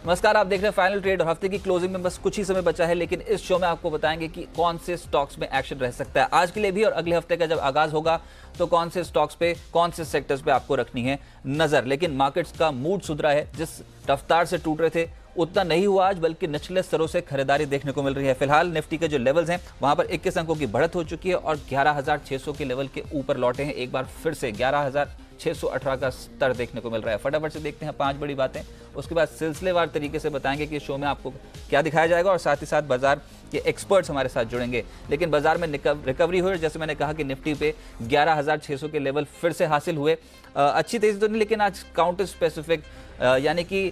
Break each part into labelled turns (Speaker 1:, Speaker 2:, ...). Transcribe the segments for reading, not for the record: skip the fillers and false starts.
Speaker 1: नमस्कार, आप देख रहे हैं फाइनल ट्रेड और हफ्ते की क्लोजिंग में बस कुछ ही समय बचा है, लेकिन इस शो में आपको बताएंगे कि कौन से स्टॉक्स में एक्शन रह सकता है आज के लिए भी और अगले हफ्ते का जब आगाज होगा तो कौन से स्टॉक्स पे, कौन से सेक्टर्स पे आपको रखनी है नजर। लेकिन मार्केट्स का मूड सुधरा है, जिस रफ्तार से टूट रहे थे उतना नहीं हुआ आज, बल्कि निचले स्तरों से खरीदारी देखने को मिल रही है। फिलहाल निफ्टी के जो लेवल्स हैं वहां पर 21 अंकों की बढ़त हो चुकी है और 11,600 के लेवल के ऊपर लौटे हैं। एक बार फिर से 11,618 का स्तर देखने को मिल रहा है। फटाफट से देखते हैं 5 बड़ी बातें, उसके बाद सिलसिलेवार तरीके से बताएंगे कि शो में आपको क्या दिखाया जाएगा और साथ ही साथ बाजार के एक्सपर्ट्स हमारे साथ जुड़ेंगे। लेकिन बाजार में रिकवरी हुई, जैसे मैंने कहा कि निफ्टी पे 11,600 के लेवल फिर से हासिल हुए। अच्छी तेजी तो नहीं, लेकिन आज काउंटर स्पेसिफिक यानी कि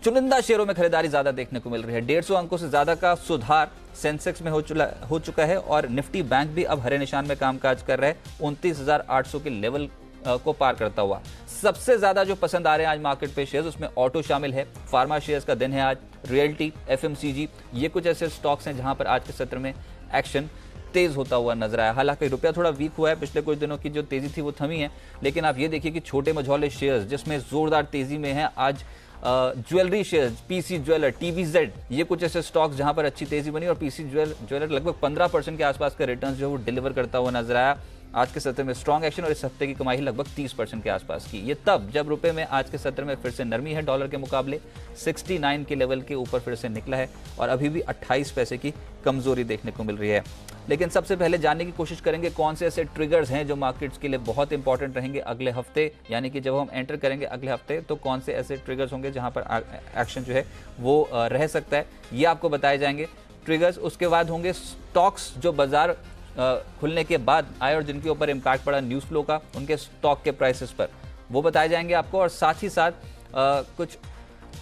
Speaker 1: चुनिंदा शेयरों में खरीदारी ज्यादा देखने को मिल रही है। 150 अंकों से ज्यादा का सुधार सेंसेक्स में हो चुका है और निफ्टी बैंक भी अब हरे निशान में कामकाज कर रहे हैं, 29,800 के लेवल को पार करता हुआ। सबसे ज्यादा जो पसंद आ रहे हैं आज मार्केट पे शेयर्स, उसमें ऑटो शामिल है, फार्मा शेयर्स का दिन है आज, रियल्टी, एफएमसीजी, ये कुछ ऐसे स्टॉक्स हैं जहां पर आज के सत्र में एक्शन तेज होता हुआ नजर आया। हालांकि रुपया थोड़ा वीक हुआ है, पिछले कुछ दिनों की जो तेजी थी वो थमी है, लेकिन आप ये देखिए कि छोटे मझौले शेयर्स जिसमें जोरदार तेजी में है आज ज्वेलरी शेयर्स, पीसी ज्वेलर, टीवीजेड, ये कुछ ऐसे स्टॉक्स जहां पर अच्छी तेजी बनी और पीसी ज्वेलर लगभग 15% के आसपास का रिटर्न जो है वो डिलीवर करता हुआ नजर आया। आज के सत्र में स्ट्रॉन्ग एक्शन और इस हफ्ते की कमाई लगभग 30% के आसपास की। ये तब जब रुपए में आज के सत्र में फिर से नरमी है, डॉलर के मुकाबले 69 के लेवल के ऊपर फिर से निकला है और अभी भी 28 पैसे की कमजोरी देखने को मिल रही है। लेकिन सबसे पहले जानने की कोशिश करेंगे कौन से ऐसे ट्रिगर्स हैं जो मार्केट्स के लिए बहुत इंपॉर्टेंट रहेंगे अगले हफ्ते, यानी कि जब हम एंटर करेंगे अगले हफ्ते तो कौन से ऐसे ट्रिगर्स होंगे जहां पर एक्शन जो है वो रह सकता है, ये आपको बताए जाएंगे ट्रिगर्स। उसके बाद होंगे स्टॉक्स जो बाजार खुलने के बाद आए और जिनके ऊपर इम्पैक्ट पड़ा न्यूज़ फ्लो का, उनके स्टॉक के प्राइसेस पर, वो बताए जाएंगे आपको। और साथ ही साथ कुछ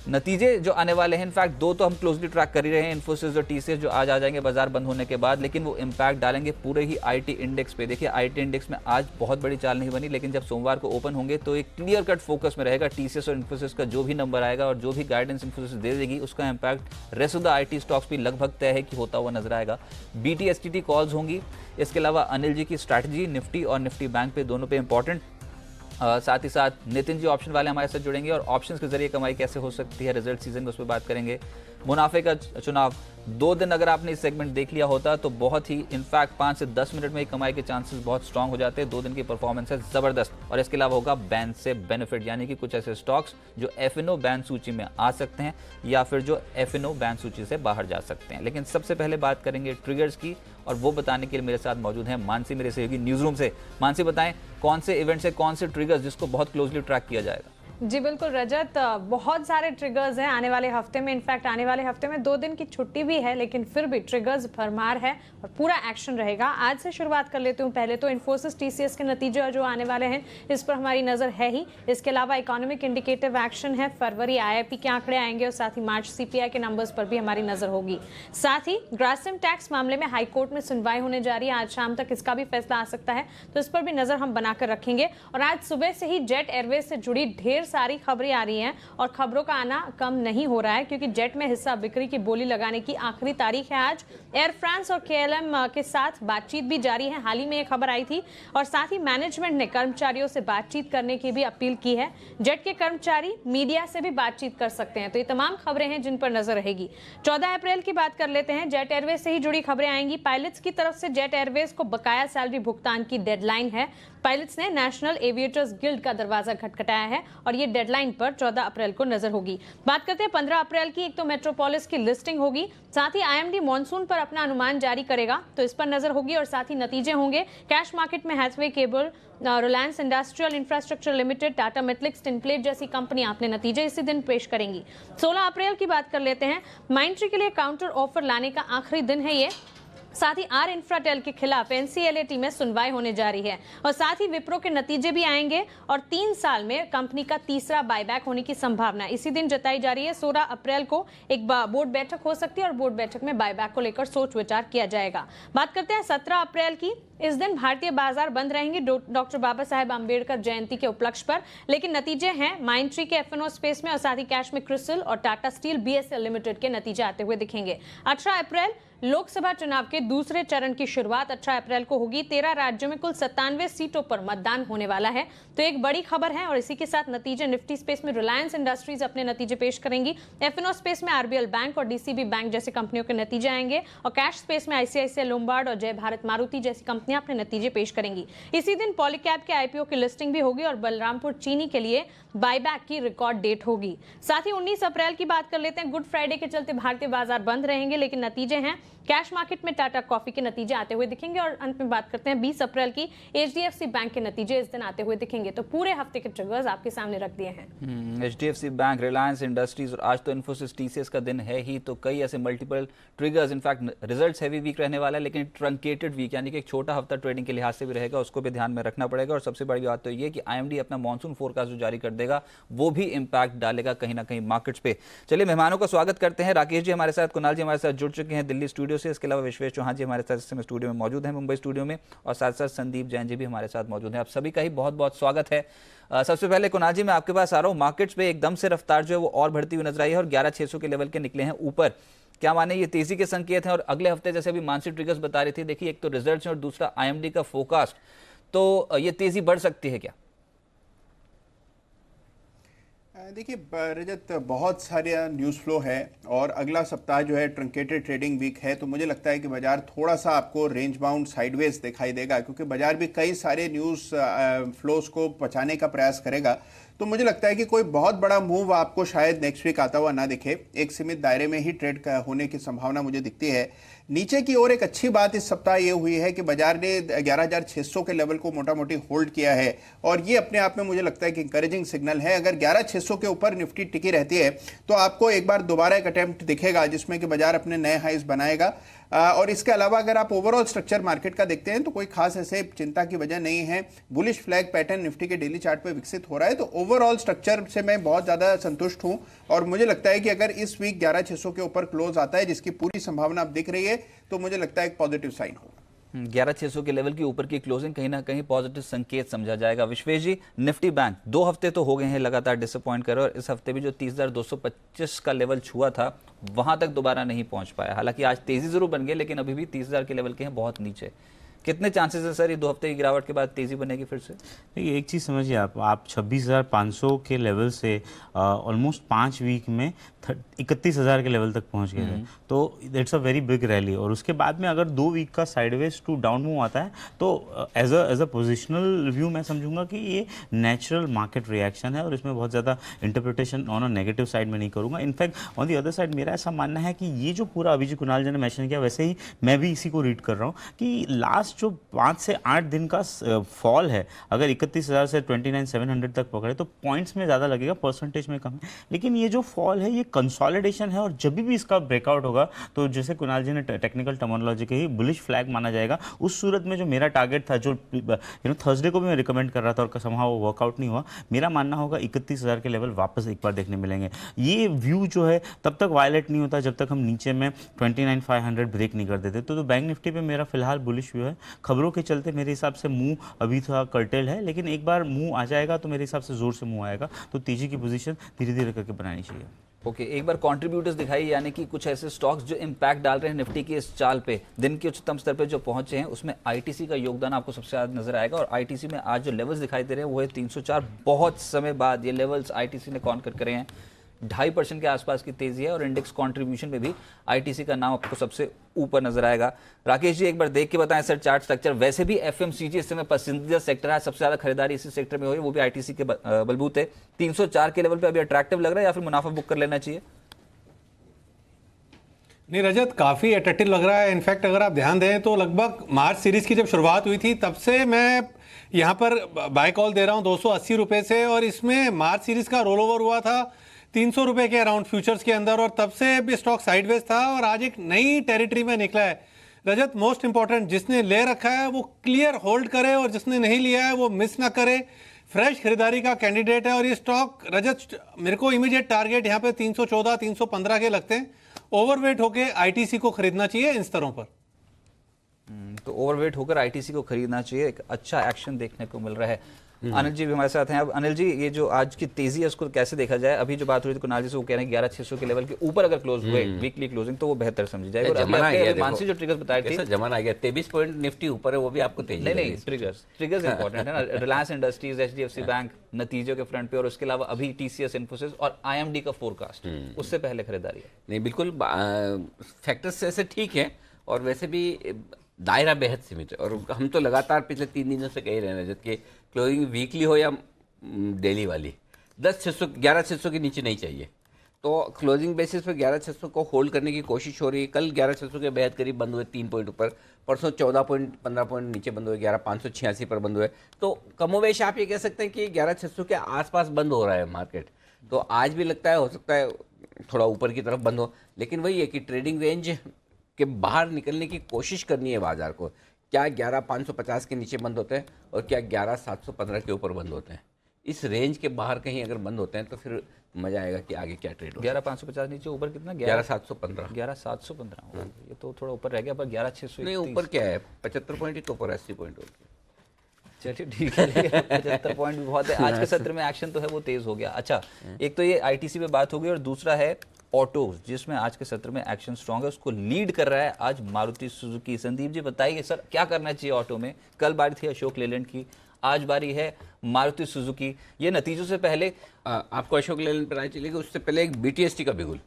Speaker 1: नतीजे जो आने वाले हैं, इनफैक्ट 2 तो हम क्लोजली ट्रैक कर ही रहे हैं, इन्फोसिस और टीसीएस जो आज आ जाएंगे बाजार बंद होने के बाद, लेकिन वो इम्पैक्ट डालेंगे पूरे ही आईटी इंडेक्स पे। देखिए आईटी इंडेक्स में आज बहुत बड़ी चाल नहीं बनी, लेकिन जब सोमवार को ओपन होंगे तो एक क्लियर कट फोकस में रहेगा टीसीएस और इन्फोसिस का जो भी नंबर आएगा और जो भी गाइडेंस इन्फोसिस दे देगी उसका impact rest of the IT stocks भी लगभग तय है कि होता हुआ नजर आएगा। बीटीएसटीटी कॉल्स होंगी, इसके अलावा अनिल जी की स्ट्रैटेजी निफ्टी और निफ्टी बैंक पे, दोनों पे इंपॉर्टेंट। साथ ही साथ नितिन जी ऑप्शन वाले हमारे साथ जुड़ेंगे और ऑप्शंस के जरिए कमाई कैसे हो सकती है रिजल्ट सीजन में, उस पर बात करेंगे। मुनाफे का चुनाव, 2 दिन अगर आपने इस सेगमेंट देख लिया होता तो बहुत ही इनफैक्ट 5 से 10 मिनट में ही कमाई के चांसेस बहुत स्ट्रांग हो जाते हैं। 2 दिन की परफॉर्मेंस है जबरदस्त। और इसके अलावा होगा बैन से बेनिफिट, यानी कि कुछ ऐसे स्टॉक्स जो एफएनओ बैन सूची में आ सकते हैं या फिर जो एफएनओ बैन सूची से बाहर जा सकते हैं। लेकिन सबसे पहले बात करेंगे ट्रिगर्स की और वो बताने के लिए मेरे साथ मौजूद है मानसी, मेरे सहयोगी न्यूज रूम से। मानसी, बताएं कौन से इवेंट से, कौन से ट्रिगर्स जिसको बहुत क्लोजली ट्रैक किया जाएगा?
Speaker 2: जी बिल्कुल रजत, बहुत सारे ट्रिगर्स हैं आने वाले हफ्ते में। इनफैक्ट आने वाले हफ्ते में 2 दिन की छुट्टी भी है, लेकिन फिर भी ट्रिगर्स भरमार है और पूरा एक्शन रहेगा। आज से शुरुआत कर लेती हूँ। पहले तो इन्फोसिस टीसीएस के नतीजे जो आने वाले हैं इस पर हमारी नजर है ही। इसके अलावा इकोनॉमिक इंडिकेटिव एक्शन है, फरवरी आईआईपी के आंकड़े आएंगे और साथ ही मार्च सीपीआई के नंबर्स पर भी हमारी नजर होगी। साथ ही ग्रासिम टैक्स मामले में हाईकोर्ट में सुनवाई होने जा रही है, आज शाम तक इसका भी फैसला आ सकता है, तो इस पर भी नजर हम बनाकर रखेंगे। और आज सुबह से ही जेट एयरवेज से जुड़ी ढेर सारी खबरें आ रही हैं और खबरों का आना कम नहीं हो रहा है, क्योंकि जेट में हिस्सा बिक्री की बोली लगाने की आखिरी तारीख है आज। एयर फ्रांस और केएलएम के साथ बातचीत भी जारी है, हाल ही में एक खबर आई थी। और साथ ही मैनेजमेंट ने कर्मचारियों से बातचीत करने की भी अपील की है। जेट के कर्मचारी मीडिया से भी बातचीत कर सकते हैं। तो ये तमाम खबरें हैं जिन पर नजर रहेगी। 14 अप्रैल की बात कर लेते हैं। जेट एयरवेज से ही जुड़ी खबरें आएंगी। पायलट्स की तरफ से जेट एयरवेज को बकाया सैलरी भुगतान की डेडलाइन है। पायलट्स ने नेशनल एविएटर्स गिल्ड का दरवाजा खटखटाया है और ये डेडलाइन पर 14 अप्रैल को नजर होगी। बात करते हैं 15 अप्रैल की। एक तो मेट्रोपोलिस की लिस्टिंग होगी, साथ ही आईएमडी मॉनसून पर अपना अनुमान जारी करेगा, तो इस पर नजर होगी। और साथ ही नतीजे होंगे कैश मार्केट में Hathway Cable, Reliance Industrial Infrastructure Limited, Tata Metaliks, Tinplate जैसी कंपनी अपने नतीजे इसी दिन पेश करेंगी। 16 अप्रैल की बात कर लेते हैं। माइंडट्री के लिए काउंटर ऑफर लाने का आखिरी दिन है ये। साथ ही आर इंफ्राटेल के खिलाफ एनसीएलएटी में सुनवाई होने जा रही है और साथ ही विप्रो के नतीजे भी आएंगे और 3 साल में कंपनी का तीसरा बायबैक होने की संभावना इसी दिन जताई जा रही है। 16 अप्रैल को एक बोर्ड बैठक हो सकती है और बोर्ड बैठक में बायबैक को लेकर सोच विचार किया जाएगा। बात करते हैं 17 अप्रैल की। इस दिन भारतीय बाजार बंद रहेंगे डॉक्टर बाबा साहेब आंबेडकर जयंती के उपलक्ष्य पर, लेकिन नतीजे हैं माइंडट्री के एफएनओ स्पेस में और साथ ही कैश में क्रिसिल और टाटा स्टील बीएसएल लिमिटेड के नतीजे आते हुए दिखेंगे। 18 अप्रैल लोकसभा चुनाव के दूसरे चरण की शुरुआत 18 अप्रैल को होगी। 13 राज्यों में कुल 97 सीटों पर मतदान होने वाला है, तो एक बड़ी खबर है। और इसी के साथ नतीजे, निफ्टी स्पेस में रिलायंस इंडस्ट्रीज अपने नतीजे पेश करेंगी, एफएनओ स्पेस में आरबीएल बैंक और डीसीबी बैंक जैसी कंपनियों के नतीजे आएंगे, और कैश स्पेस में आईसीआईसीआई लोम्बार्ड और जय भारत मारुति जैसी कंपनियां अपने नतीजे पेश करेंगी। इसी दिन पॉलीकैब के आईपीओ की लिस्टिंग भी होगी और बलरामपुर चीनी के लिए बायबैक की रिकॉर्ड डेट होगी। साथ ही 19 अप्रैल की बात कर लेते हैं। गुड फ्राइडे के चलते भारतीय बाजार बंद रहेंगे, लेकिन नतीजे हैं, कैश मार्केट में टाटा कॉफी के नतीजे आते हुए दिखेंगे। और अंत में बात करते हैं 20 अप्रैल की, एचडीएफसी बैंक के नतीजे इस दिन आते हुए दिखेंगे। तो पूरे हफ्ते के ट्रिगर्स आपके सामने रख दिए हैं।
Speaker 1: एचडीएफसी बैंक, रिलायंस इंडस्ट्रीज और आज तो इन्फोसिस टीसीएस का दिन है ही, तो कई ऐसे multiple triggers. In fact results heavy weak रहने वाला है, लेकिन ट्रंकेटेड वीक यानी कि एक छोटा हफ्ता ट्रेडिंग के लिहाज से भी रहेगा, उसको भी ध्यान में रखना पड़ेगा। और सबसे बड़ी बात तो ये कि आईएमडी अपना मॉनसून फोरकास्ट जो जारी कर देगा वो भी इंपैक्ट डालेगा कहीं ना कहीं मार्केट्स पे। चलिए मेहमानों का स्वागत करते हैं। राकेश जी हमारे साथ, कुणाल जी हमारे साथ जुड़ चुके हैं दिल्ली स्टूडियो से। इसके अलावा विश्वेश चौहान जी हमारे साथ इस समय स्टूडियो में मौजूद हैं, मुंबई स्टूडियो में, और साथ साथ संदीप जैन जी भी हमारे साथ मौजूद हैं। आप सभी का ही बहुत बहुत स्वागत है। सबसे पहले कुणाल जी मैं आपके पास आ रहा हूँ। मार्केट्स पे एकदम से रफ्तार जो है वो और बढ़ती हुई नजर आई है और 11,600 के लेवल के निकले हैं ऊपर। क्या माने ये तेजी के संकेत हैं? और अगले हफ्ते जैसे अभी मानसी ट्रिगर्स बता रही थी, देखिए एक तो रिजल्ट्स और दूसरा आईएमडी का फोरकास्ट, तो ये तेजी बढ़ सकती है क्या?
Speaker 3: देखिए रजत, बहुत सारे न्यूज़ फ्लो है और अगला सप्ताह जो है ट्रंकेटेड ट्रेडिंग वीक है, तो मुझे लगता है कि बाजार थोड़ा सा आपको रेंज बाउंड साइडवेज दिखाई देगा, क्योंकि बाजार भी कई सारे न्यूज़ फ्लोज को पचाने का प्रयास करेगा। तो मुझे लगता है कि कोई बहुत बड़ा मूव आपको शायद नेक्स्ट वीक आता हुआ ना दिखे, एक सीमित दायरे में ही ट्रेड होने की संभावना मुझे दिखती है। नीचे की ओर एक अच्छी बात इस सप्ताह ये हुई है कि बाजार ने 11,600 के लेवल को मोटा मोटी होल्ड किया है, और ये अपने आप में मुझे लगता है कि इंकरेजिंग सिग्नल है। अगर 11,600 के ऊपर निफ्टी टिकी रहती है तो आपको एक बार दोबारा एक अटेम्प्ट दिखेगा जिसमें कि बाजार अपने नए हाइज बनाएगा। और इसके अलावा अगर आप ओवरऑल स्ट्रक्चर मार्केट का देखते हैं तो कोई खास ऐसे चिंता की वजह नहीं है। बुलिश फ्लैग पैटर्न निफ्टी के डेली चार्ट पे विकसित हो रहा है, तो ओवरऑल स्ट्रक्चर से मैं बहुत ज्यादा संतुष्ट हूं। और मुझे लगता है कि अगर इस वीक 11,600 के ऊपर क्लोज आता है, जिसकी पूरी संभावना अब दिख रही है, तो मुझे लगता है एक पॉजिटिव साइन होगा।
Speaker 1: 11,600 के लेवल के ऊपर की क्लोजिंग कहीं ना कहीं पॉजिटिव संकेत समझा जाएगा। विश्वेश जी, निफ्टी बैंक 2 हफ्ते तो हो गए हैं लगातार डिसअपॉइंट कर रहे, और इस हफ्ते भी जो 30,225 का लेवल छुआ था वहां तक दोबारा नहीं पहुंच पाया। हालांकि आज तेजी जरूर बन गई, लेकिन अभी भी 30,000 के लेवल के हैं बहुत नीचे। कितने चांसेस है सर ये 2 हफ्ते की गिरावट के बाद तेजी बनेगी फिर से?
Speaker 4: देखिए एक चीज़ समझिए, आप 26,500 के लेवल से ऑलमोस्ट 5 वीक में 31,000 के लेवल तक पहुंच गए थे, तो it's a very big rally. और उसके बाद में अगर 2 वीक का साइडवेज टू डाउन मूव आता है तो एज अ पोजिशनल व्यू मैं समझूंगा कि ये नेचुरल मार्केट रिएक्शन है, और इसमें बहुत ज़्यादा interpretation on a negative side में नहीं करूंगा। In fact on the other side मेरा ऐसा मानना है कि ये जो पूरा अभी जो कुणाल जी ने मेंशन किया, वैसे ही मैं भी इसी को रीड कर रहा हूँ कि लास्ट जो 5 से 8 दिन का फॉल है, अगर 31,000 से 29,700 तक पकड़े तो पॉइंट्स में ज़्यादा लगेगा, परसेंटेज में कम है। लेकिन ये जो फॉल है ये कंसोलिडेशन है, और जब भी इसका ब्रेकआउट होगा तो जैसे कुणाल जी ने टेक्निकल टर्मिनोलॉजी कही, बुलिश फ्लैग माना जाएगा। उस सूरत में जो मेरा टारगेट था, जो थर्सडे को भी मैं रिकमेंड कर रहा था और समहाउ वो वर्कआउट नहीं हुआ, मेरा मानना होगा 31,000 के लेवल वापस एक बार देखने मिलेंगे। ये व्यू जो है तब तक वायलेट नहीं होता जब तक हम नीचे में 29,500 ब्रेक नहीं कर देते। तो बैंक निफ्टी पे मेरा फिलहाल बुलिश व्यू है। खबरों के चलते मेरे हिसाब से मूव अभी थोड़ा कर्टेल है, लेकिन एक बार मूव आ जाएगा तो मेरे हिसाब से जोर से मूव आएगा, तो तेजी की पोजीशन धीरे धीरे करके बनानी चाहिए।
Speaker 1: ओके, एक बार कंट्रीब्यूटर्स दिखाई, यानी कि कुछ ऐसे स्टॉक्स जो इंपैक्ट डाल रहे हैं निफ्टी की इस चाल पे, दिन के उच्चतम स्तर पे जो पहुंचे हैं, उसमें आईटीसी का योगदान आपको सबसे ज्यादा नजर आएगा। और आईटीसी में आज जो लेवल्स दिखाई दे रहे हैं वो है 304। बहुत समय बाद ये लेवल्स आईटीसी ने कॉन्कर करे हैं। 2.5% के आसपास की तेजी है, और इंडेक्स कंट्रीब्यूशन में भी आईटीसी का नाम आपको सबसे ऊपर नजर आएगा। राकेश जी एक बार देख के बताएं सर चार्ट स्ट्रक्चर। वैसे भी एफएमसीजी इस समय पसंदीदा सेक्टर है, सबसे ज्यादा खरीदारी इसी सेक्टर में हो रही है, वो भी आईटीसी के बलबूते। 304 के लेवल पे अभी अट्रैक्टिव लग रहा है या फिर मुनाफा बुक कर लेना चाहिए?
Speaker 5: नहीं रजत, काफ़ी अट्रैक्टिव लग रहा है। इनफैक्ट अगर आप ध्यान दें तो लगभग मार्च सीरीज की जब शुरुआत हुई थी तब से मैं यहाँ पर बाय कॉल दे रहा हूँ 280 रुपये से, और इसमें मार्च सीरीज का रोल ओवर हुआ था 300 रुपये के अराउंड फ्यूचर्स के अंदर, और तब से भी स्टॉक साइडवेज था और आज एक नई टेरिटरी में निकला है। रजत, मोस्ट इंपॉर्टेंट, जिसने ले रखा है वो क्लियर होल्ड करे, और जिसने नहीं लिया है वो मिस ना करे। फ्रेश खरीदारी का कैंडिडेट है, और ये स्टॉक रजत मेरे को इमीडिएट टारगेट यहाँ पे 314 315 के लगते हैं। ओवरवेट होके आईटीसी को खरीदना चाहिए इन स्तरों पर।
Speaker 1: तो ओवरवेट होकर आईटीसी को खरीदना चाहिए, एक अच्छा एक्शन देखने को मिल रहा है। अनिल जी भी हमारे साथ हैं। अब अनिल जी, ये जो आज की तेजी है उसको कैसे देखा जाए? अभी जो बात हो रही थी कुणाल जी से, वो कह रहे हैं 11,600 के लेवल के ऊपर अगर क्लोज हुए वीकली क्लोजिंग तो वो बेहतर समझी जाएगी। और
Speaker 6: जमाना आ
Speaker 1: अभी
Speaker 6: गया,
Speaker 1: आपके मानसी जो ट्रिगर्स बताए थे,
Speaker 6: कैसा जमाना आ गया, 23 पॉइंट निफ्टी ऊपर है, वो भी आपको तेजी
Speaker 1: नहीं
Speaker 6: लगेगी।
Speaker 1: ट्रिगर्स इंपॉर्टेंट है ना। रिलायंस इंडस्ट्रीज, एचडीएफसी बैंक नतीजों के फ्रंट पे, और उसके अलावा अभी टीसीएस, इन्फोसिस और आईएमडी का फोरकास्ट, उससे पहले खरीदारी है।
Speaker 6: नहीं, बिल्कुल फैक्टर्स ऐसे ठीक है, और वैसे भी दायरा बेहद सीमित है। और हम तो लगातार पिछले 3 दिनों से कह ही रहे हैं जबकि क्लोजिंग वीकली हो या डेली वाली 11,600 के नीचे नहीं चाहिए। तो क्लोजिंग बेसिस पर 11,600 को होल्ड करने की कोशिश हो रही है। कल 11,600 के बेहद करीब बंद हुए, 3 पॉइंट ऊपर। परसों 14 पॉइंट 15 पॉइंट नीचे बंद हुए, 11,586 पर बंद हुए। तो कमोवेश आप ये कह सकते हैं कि 11,600 के आसपास बंद हो रहा है मार्केट। तो आज भी लगता है, हो सकता है थोड़ा ऊपर की तरफ बंद हो, लेकिन वही है कि ट्रेडिंग रेंज के बाहर निकलने की कोशिश करनी है बाजार को। क्या 11,550 के नीचे बंद होते हैं और क्या 11,715 के ऊपर बंद होते हैं? इस रेंज के बाहर कहीं अगर बंद होते हैं तो फिर मजा आएगा कि आगे क्या ट्रेड हो।
Speaker 1: 11,550 नीचे, ऊपर कितना?
Speaker 6: 11,715।
Speaker 1: 11,715। ये तो थोड़ा ऊपर रह गया, पर 11,600
Speaker 6: नहीं, ऊपर क्या है, 75 पॉइंट ही तो ऊपर, 80 पॉइंट हो गया।
Speaker 1: चलिए ठीक है, 75 पॉइंट भी बहुत है। आज के सत्र में एक्शन तो है वो तेज हो गया। अच्छा, एक तो ये आईटीसी पे बात हो गई, और दूसरा है ऑटोज, जिसमें आज के सत्र में एक्शन स्ट्रांग है। उसको लीड कर रहा है आज मारुति सुजुकी। संदीप जी बताइए सर, क्या करना चाहिए ऑटो में? कल बारी थी अशोक लेलैंड की, आज बारी है मारुति सुजुकी। ये नतीजों से पहले
Speaker 6: आपको अशोक लेलैंड पर राय चलेगी, उससे पहले एक बीटीएसटी का बिगुल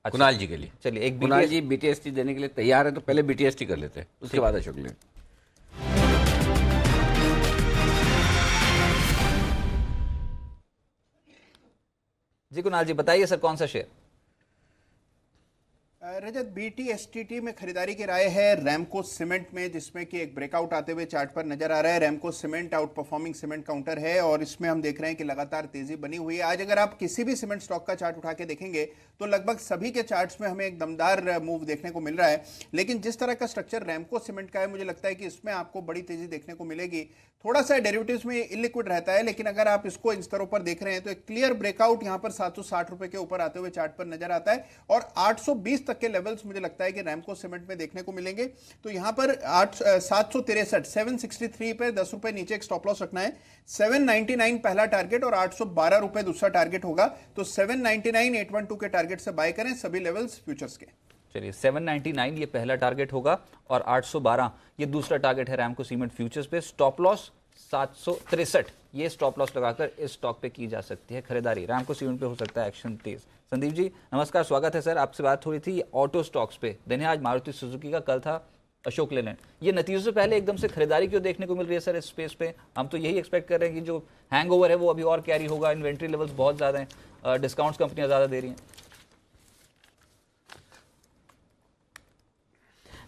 Speaker 6: कुणाल जी के लिए।
Speaker 1: चलिए, एक
Speaker 6: कुणाल जी बीटीएसटी देने के लिए तैयार है, तो पहले बीटीएसटी कर लेते हैं, उसके बाद अशोक लेलैंड।
Speaker 1: जी कुणाल जी बताइए सर, कौन सा शेयर?
Speaker 3: रजत, बीटीएसटीटी में खरीदारी की राय है रैमको सीमेंट में, जिसमें कि एक ब्रेकआउट आते हुए चार्ट पर नजर आ रहा है। Ramco cement out performing cement counter है और इसमें हम देख रहे हैं कि लगातार तेजी बनी हुई है। आज अगर आप किसी भी सीमेंट स्टॉक का चार्ट उठा के देखेंगे तो लगभग सभी के चार्ट्स में हमें एक दमदार मूव देखने को मिल रहा है। लेकिन जिस तरह का स्ट्रक्चर रैमको सीमेंट का है, मुझे लगता है कि इसमें आपको बड़ी तेजी देखने को मिलेगी। थोड़ा सा डेरिवेटिव्स में इलिक्विड रहता है, लेकिन अगर आप इसको इन स्तरों पर देख रहे हैं तो एक क्लियर ब्रेकआउट यहां पर 760 रुपए के ऊपर आते हुए चार्ट पर नजर आता है, और 820 तक के लेवल्स मुझे लगता है कि रैमको सीमेंट में देखने को मिलेंगे। तो यहां पर 763 763 पे 10 रुपए नीचे एक स्टॉप लॉस रखना है। 799 पहला टारगेट और 812 रुपए दूसरा टारगेट होगा। तो 799 812 के टारगेट से बाय करें सभी लेवल्स फ्यूचर्स के।
Speaker 1: चलिए, 799 ये पहला टारगेट होगा और 812 ये दूसरा टारगेट है रैमको सीमेंट फ्यूचर्स पे। स्टॉप लॉस 763, ये स्टॉप लॉस लगाकर इस स्टॉक पे की जा सकती है खरीदारी। रैमको सीमेंट पे हो सकता है एक्शन तेज। संदीप जी नमस्कार, स्वागत है सर। आपसे बात हो रही थी ऑटो स्टॉक्स पे। दिन है आज मारुति सुजुकी का, कल था अशोक लेलैंड। ये नतीजों से पहले एकदम से खरीदारी क्यों देखने को मिल रही है सर इस स्पेस पे? हम तो यही एक्सपेक्ट कर रहे हैं कि जो हैंगओवर है वो अभी और कैरी होगा, इन्वेंट्री लेवल्स बहुत ज़्यादा हैं, डिस्काउंट्स कंपनियां ज़्यादा दे रही हैं।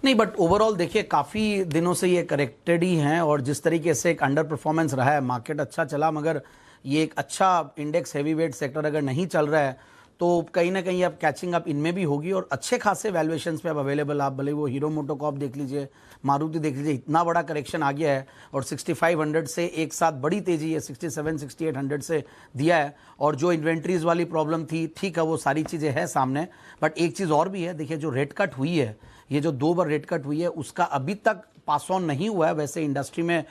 Speaker 7: नहीं, बट ओवरऑल देखिए काफ़ी दिनों से ये करेक्टेड ही हैं, और जिस तरीके से एक अंडर परफॉर्मेंस रहा है, मार्केट अच्छा चला, मगर ये एक अच्छा इंडेक्स हैवी वेट सेक्टर अगर नहीं चल रहा है तो कहीं ना कहीं अब कैचिंग अप इनमें भी होगी। और अच्छे खासे वैल्यूएशंस पे अब अवेलेबल, आप भले वो हीरो मोटोकॉर्प देख लीजिए, मारुति देख लीजिए, इतना बड़ा करेक्शन आ गया है, और 6500 से एक साथ बड़ी तेजी है 67 6800 से दिया है। और जो इन्वेंट्रीज वाली प्रॉब्लम थी, ठीक है, वो सारी चीज़ें हैं सामने। बट एक चीज़ और भी है, देखिए जो रेट कट हुई है, ये जो 2 बार रेट कट हुई है, उसका अभी तक पास ऑन नहीं हुआ है। वैसे इंडस्ट्री में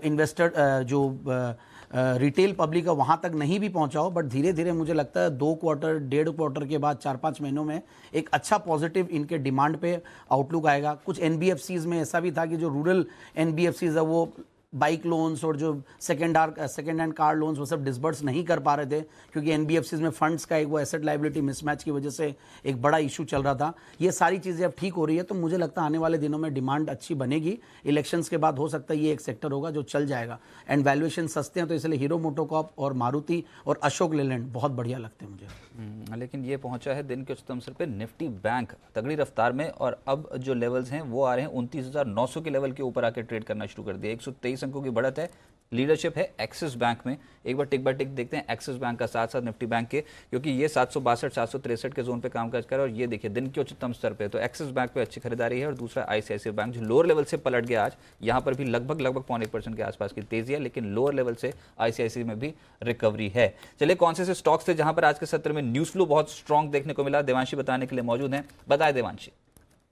Speaker 7: इन्वेस्टर जो रिटेल पब्लिक है वहाँ तक नहीं भी पहुँचा हो, बट धीरे धीरे मुझे लगता है 2 क्वार्टर 1.5 क्वार्टर के बाद 4-5 महीनों में एक अच्छा पॉजिटिव इनके डिमांड पे आउटलुक आएगा। कुछ एनबीएफसीज में ऐसा भी था कि जो रूरल एनबीएफसीज है वो बाइक लोन्स और जो सेकेंड हैंड कार लोन्स वो सब डिसबर्स नहीं कर पा रहे थे, क्योंकि एनबीएफसीज में फंड्स का एक वो एसेट लाइबिलिटी मिसमैच की वजह से एक बड़ा इशू चल रहा था। ये सारी चीज़ें अब ठीक हो रही है, तो मुझे लगता है आने वाले दिनों में डिमांड अच्छी बनेगी। इलेक्शंस के बाद हो सकता है ये एक सेक्टर होगा जो चल जाएगा, एंड वैल्यूएशन सस्ते हैं, तो इसलिए हीरो मोटोकॉर्प और मारुति और अशोक लेलैंड बहुत बढ़िया लगते हैं मुझे।
Speaker 1: लेकिन ये पहुंचा है दिन के उच्चतम स्तर पे निफ्टी बैंक तगड़ी रफ्तार में, और अब जो लेवल्स हैं वो आ रहे हैं 29,900 के लेवल के ऊपर आकर ट्रेड करना शुरू कर दिया। 123 अंकों की बढ़त है। लीडरशिप है एक्सिस बैंक में। एक बार टिक देखते हैं एक्सिस बैंक का साथ साथ निफ्टी बैंक के, क्योंकि ये 762 763 के जोन पे काम कर रहा है, और ये देखिए दिन के उच्चतम स्तर पे तो एक्सिस बैंक पे अच्छी खरीदारी है। और दूसरा आईसीआईसीआई बैंक जो लोअर लेवल से पलट गया आज, यहाँ पर भी लगभग 0.25% के आसपास की तेजी है, लेकिन लोअर लेवल से आईसीआईसीआई में भी रिकवरी है। चलिए, कौन से स्टॉक्स थे जहां पर आज के सत्र में न्यूज फ्लो बहुत स्ट्रॉन्ग देखने को मिला, देवांशी बताने के लिए मौजूद हैं। बताए देवांशी।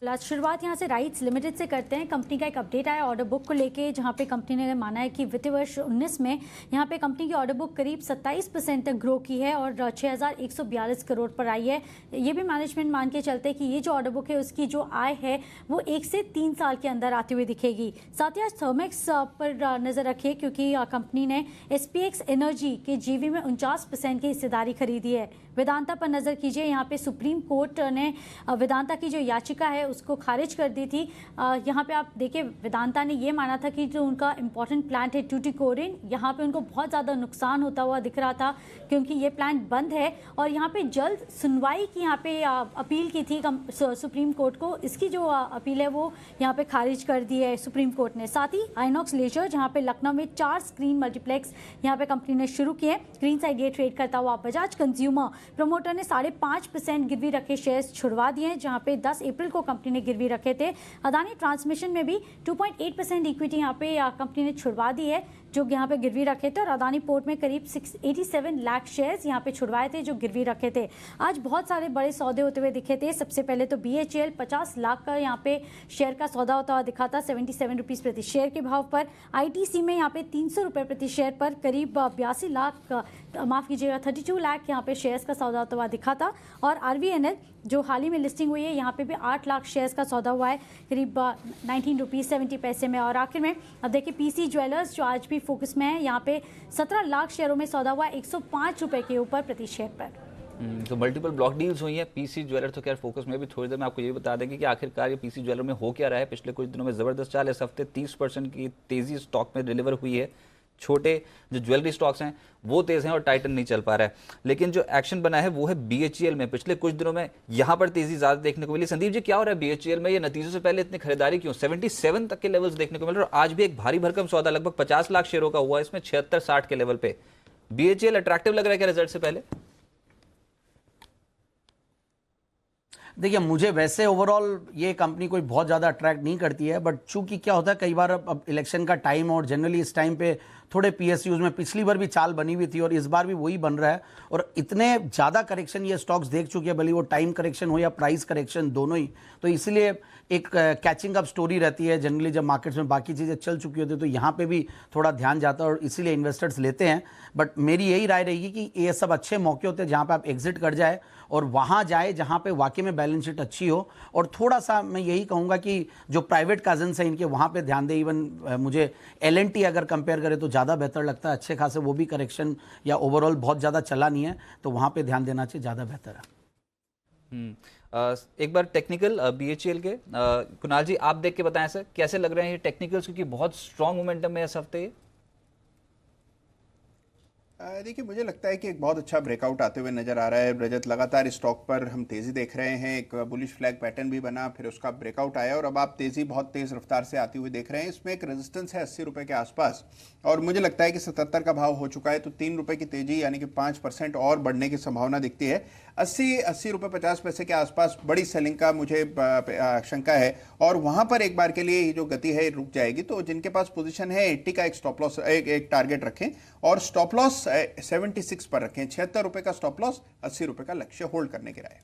Speaker 8: शुरुआत यहाँ से राइट्स लिमिटेड से करते हैं। कंपनी का एक अपडेट आया ऑर्डर बुक को लेके, जहाँ पे कंपनी ने माना है कि वित्तीय वर्ष 19 में यहाँ पे कंपनी की ऑर्डर बुक करीब 27% तक ग्रो की है और 6,142 करोड़ पर आई है। ये भी मैनेजमेंट मान के चलते हैं कि ये जो ऑर्डर बुक है उसकी जो आय है वो 1 से 3 साल के अंदर आती हुई दिखेगी। साथ ही आज थर्मेक्स पर नज़र रखिए, क्योंकि कंपनी ने SPX एनर्जी के जीवी में 49% की हिस्सेदारी खरीदी है। वेदांता पर नज़र कीजिए, यहाँ पे सुप्रीम कोर्ट ने वेदांता की जो याचिका है उसको खारिज कर दी थी। यहाँ पे आप देखिए, वेदांता ने ये माना था कि जो उनका इम्पॉर्टेंट प्लांट है टूटिकोरिन, यहाँ पे उनको बहुत ज़्यादा नुकसान होता हुआ दिख रहा था क्योंकि ये प्लांट बंद है और यहाँ पे जल्द सुनवाई की यहाँ पे अपील की थी सुप्रीम कोर्ट को। इसकी जो अपील है वो यहाँ पे खारिज कर दी है सुप्रीम कोर्ट ने। साथ ही आइनॉक्स लेजर, जहाँ पे लखनऊ में 4 स्क्रीन मल्टीप्लेक्स यहाँ पे कंपनी ने शुरू किए। स्क्रीन साइड ये ट्रेड करता हुआ बजाज कंज्यूमर प्रमोटर ने 5.5% गिरवी रखे शेयर्स छुड़वा दिए, जहां पे 10 अप्रैल को कंपनी ने गिरवी रखे थे। अदानी ट्रांसमिशन में भी 2.8% इक्विटी यहां पे कंपनी ने छुड़वा दी है जो यहाँ पे गिरवी रखे थे, और अदानी पोर्ट में करीब 87 लाख शेयर्स यहाँ पे छुड़वाए थे जो गिरवी रखे थे। आज बहुत सारे बड़े सौदे होते हुए दिखे थे। सबसे पहले तो BHEL 50 लाख का यहाँ पे शेयर का सौदा होता हुआ दिखा था 77 रुपीज़ प्रति शेयर के भाव पर। ITC में यहाँ पे 300 रुपये प्रति शेयर पर करीब 82 लाख, माफ़ कीजिएगा 32 लाख यहाँ पे शेयर्स का सौदा होता हुआ दिखा था। और RVNL जो हाल ही में लिस्टिंग हुई है, यहाँ पे भी 8 लाख शेयर्स का सौदा हुआ है करीब 19 रुपीज़ 70 पैसे में। और आखिर में अब देखिए PC ज्वेलर्स जो आज भी फोकस में है, यहाँ पे 17 लाख शेयरों में सौदा हुआ 105 रुपये के ऊपर प्रति शेयर पर।
Speaker 1: तो मल्टीपल ब्लॉक डील्स हुई हैं। PC ज्वेलर तो खैर फोकस में भी। थोड़ी देर में आपको ये बता देंगे कि आखिरकार ये PC ज्वेलर में हो क्या रहा है। पिछले कुछ दिनों में ज़बरदस्त चाल, इस हफ्ते 30% की तेज़ी स्टॉक में डिलीवर हुई है। छोटे जो ज्वेलरी स्टॉक्स हैं वो तेज़ हैं और टाइटन नहीं चल पा रहा है। लेकिन जो एक्शन बना है वो है BHEL में। पिछले कुछ दिनों में यहाँ पर तेज़ी ज़्यादा देखने को मिली। संदीप जी, क्या हो रहा है BHEL में? ये नतीजों से पहले इतनी खरीदारी क्यों? 77 तक के लेवल्स देखने को मिल रहे हैं और आज भी एक भारी भरकम सौदा लगभग 50 लाख शेयरों का हुआ है, इसमें 76-60 के लेवल पे। BHEL अट्रैक्टिव लग रहा है क्या रिजल्ट से पहले?
Speaker 7: देखिए, मुझे वैसे ओवरऑल ये कंपनी कोई बहुत ज़्यादा अट्रैक्ट नहीं करती है, बट चूंकि क्या होता है कई बार अब इलेक्शन का टाइम और जनरली इस टाइम पे थोड़े PSUs में पिछली बार भी चाल बनी हुई थी और इस बार भी वही बन रहा है। और इतने ज़्यादा करेक्शन ये स्टॉक्स देख चुके हैं, भले वो टाइम करेक्शन हो या प्राइस करेक्शन, दोनों ही। तो इसलिए एक कैचिंग अप स्टोरी रहती है जनरली जब मार्केट्स में बाकी चीज़ें चल चुकी होती है, तो यहाँ पे भी थोड़ा ध्यान जाता है और इसीलिए इन्वेस्टर्स लेते हैं। बट मेरी यही राय रहेगी कि ये सब अच्छे मौके होते हैं जहाँ पे आप एग्जिट कर जाए और वहाँ जाए जहाँ पे वाकई में बैलेंस शीट अच्छी हो। और थोड़ा सा मैं यही कहूँगा कि जो प्राइवेट कजन्स हैं इनके, वहाँ पे ध्यान दे। इवन मुझे L&T अगर कंपेयर करें तो ज़्यादा बेहतर लगता है। अच्छे खासे वो भी करेक्शन या ओवरऑल बहुत ज़्यादा चला नहीं है, तो वहाँ पे ध्यान देना चाहिए, ज़्यादा बेहतर है।
Speaker 1: एक बार टेक्निकल BHEL के कुणाल जी आप देख के बताएं सर, कैसे लग रहे हैं ये टेक्निकल्स, क्योंकि बहुत स्ट्रॉन्ग मोमेंटम है इस हफ्ते।
Speaker 3: देखिए, मुझे लगता है कि एक बहुत अच्छा ब्रेकआउट आते हुए नजर आ रहा है। रजत, लगातार स्टॉक पर हम तेजी देख रहे हैं। एक बुलिश फ्लैग पैटर्न भी बना, फिर उसका ब्रेकआउट आया और अब आप तेजी बहुत तेज रफ्तार से आती हुई देख रहे हैं। इसमें एक रेजिस्टेंस है 80 रुपए के आसपास और मुझे लगता है कि 77 का भाव हो चुका है, तो 3 रुपए की तेजी यानी कि 5% और बढ़ने की संभावना दिखती है। 80 रुपए 50 पैसे के आसपास बड़ी सेलिंग का मुझे शंका है और वहां पर एक बार के लिए ये जो गति है रुक जाएगी। तो जिनके पास पोजीशन है 80 का एक स्टॉप लॉस, एक टारगेट रखें और स्टॉप लॉस 76 पर रखें। 76 रुपए का स्टॉप लॉस, 80 रुपए का लक्ष्य होल्ड करने की राय।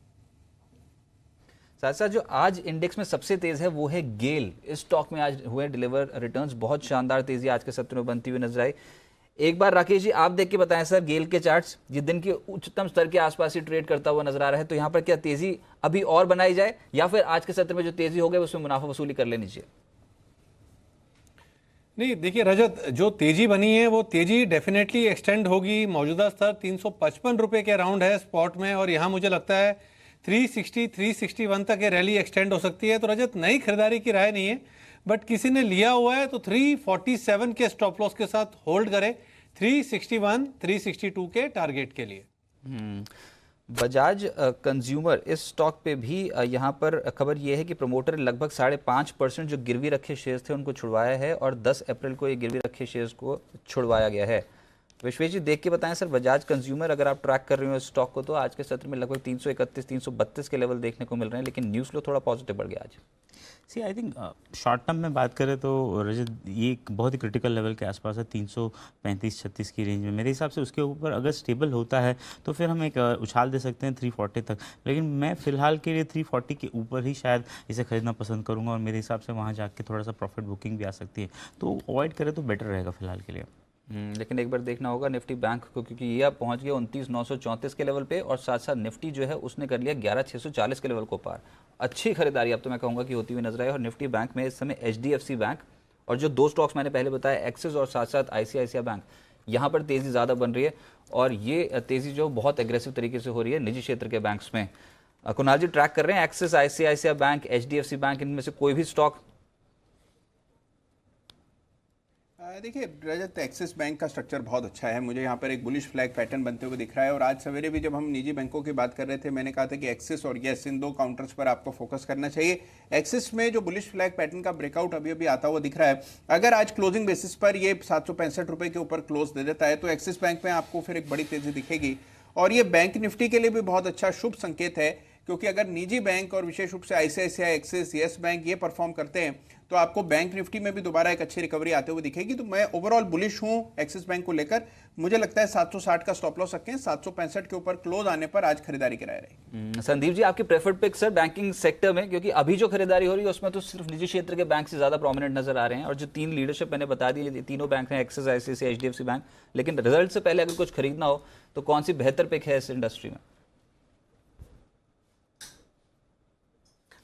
Speaker 1: साथ साथ जो आज इंडेक्स में सबसे तेज है वो है गेल। इस स्टॉक में आज हुए डिलीवर रिटर्न्स, बहुत शानदार तेजी आज के सत्र में बनती हुई नजर आई। एक बार राकेश जी आप देख के बताएं सर, गेल के चार्ट्स ये दिन के उच्चतम स्तर के आसपास ही ट्रेड करता हुआ नजर आ रहा है, तो यहाँ पर क्या तेजी अभी और बनाई जाए या फिर आज के सत्र में जो तेजी हो गई उसमें मुनाफा वसूली कर लेनी चाहिए?
Speaker 5: नहीं, देखिए रजत, जो तेजी बनी है वो तेजी डेफिनेटली एक्सटेंड होगी। मौजूदा स्तर 355 रुपए के अराउंड है स्पॉट में और यहाँ मुझे लगता है 360 361 तक ये रैली एक्सटेंड हो सकती है। तो रजत, नई खरीदारी की राय नहीं है, बट किसी ने लिया हुआ है तो 347 के स्टॉप लॉस के साथ होल्ड करे 361 362 के टारगेट के लिए।
Speaker 1: बजाज कंज्यूमर, इस स्टॉक पे भी यहाँ पर खबर ये है कि प्रमोटर लगभग 5.5% जो गिरवी रखे शेयर्स थे उनको छुड़वाया है और 10 अप्रैल को ये गिरवी रखे शेयर्स को छुड़वाया गया है। विश्वेश जी देख के बताएं सर, बजाज कंज्यूमर अगर आप ट्रैक कर रहे हो इस स्टॉक को, तो आज के सत्र में लगभग 331 332 के लेवल देखने को मिल रहे हैं, लेकिन न्यूज़ फ्लो थोड़ा पॉजिटिव बढ़ गया आज।
Speaker 4: सी आई थिंक शॉर्ट टर्म में बात करें तो रजत ये एक बहुत ही क्रिटिकल लेवल के आसपास है, 335-36 की रेंज में। मेरे हिसाब से उसके ऊपर अगर स्टेबल होता है तो फिर हम एक उछाल दे सकते हैं 340 तक, लेकिन मैं फिलहाल के लिए 340 के ऊपर ही शायद इसे खरीदना पसंद करूंगा और मेरे हिसाब से वहाँ जाके थोड़ा सा प्रॉफिट बुकिंग भी आ सकती है, तो अवॉइड करें तो बेटर रहेगा फिलहाल के लिए।
Speaker 1: लेकिन एक बार देखना होगा निफ्टी बैंक को, क्योंकि ये अब पहुंच गया 29,934 के लेवल पे और साथ साथ निफ्टी जो है उसने कर लिया 11,640 के लेवल को पार। अच्छी खरीदारी अब तो मैं कहूँगा कि होती हुई नजर आई। और निफ्टी बैंक में इस समय HDFC बैंक और जो दो स्टॉक्स मैंने पहले बताया एक्सिस और साथ साथ ICICI बैंक, यहाँ पर तेज़ी ज़्यादा बन रही है और ये तेज़ी जो बहुत एग्रेसिव तरीके से हो रही है निजी क्षेत्र के बैंक्स में। कुणाल जी ट्रैक कर रहे हैं axis, ICICI bank, HDFC bank, इनमें से कोई भी स्टॉक?
Speaker 3: देखिए रजत, एक्सिस बैंक का स्ट्रक्चर बहुत अच्छा है, मुझे यहाँ पर एक बुलिश फ्लैग पैटर्न बनते हुए दिख रहा है। और आज सवेरे भी जब हम निजी बैंकों की बात कर रहे थे मैंने कहा था कि एक्सिस और येस इन दो काउंटर्स पर आपको फोकस करना चाहिए। एक्सिस में जो बुलिश फ्लैग पैटर्न का ब्रेकआउट अभी अभी आता हुआ दिख रहा है, अगर आज क्लोजिंग बेसिस पर ये 765 रुपये के ऊपर क्लोज दे देता है तो एक्सिस बैंक में आपको फिर एक बड़ी तेजी दिखेगी। और ये बैंक निफ्टी के लिए भी बहुत अच्छा शुभ संकेत है, क्योंकि अगर निजी बैंक और विशेष रूप से ICICI, एक्सिस, येस बैंक ये परफॉर्म करते हैं तो आपको बैंक निफ्टी में भी दोबारा एक अच्छी रिकवरी आते हुए दिखेगी। तो मैं ओवरऑल बुलिश हूं एक्सिस बैंक को लेकर। मुझे लगता है 760 का स्टॉप लॉस रखें, 765 के ऊपर क्लोज आने पर आज खरीदारी की राय रहेगी।
Speaker 1: संदीप जी, आपकी preferred pick sir banking sector में, क्योंकि अभी जो खरीदारी हो रही है उसमें तो सिर्फ निजी क्षेत्र के बैंक से ज्यादा प्रोमिनेंट नजर आ रहे हैं और जो तीन लीडरशिप मैंने बता दी, तीनों बैंक हैं एक्सिस, ICICI, HDFC बैंक। लेकिन रिजल्ट से पहले अगर कुछ खरीदना हो तो कौन सी बेहतर पिक है इस इंडस्ट्री में?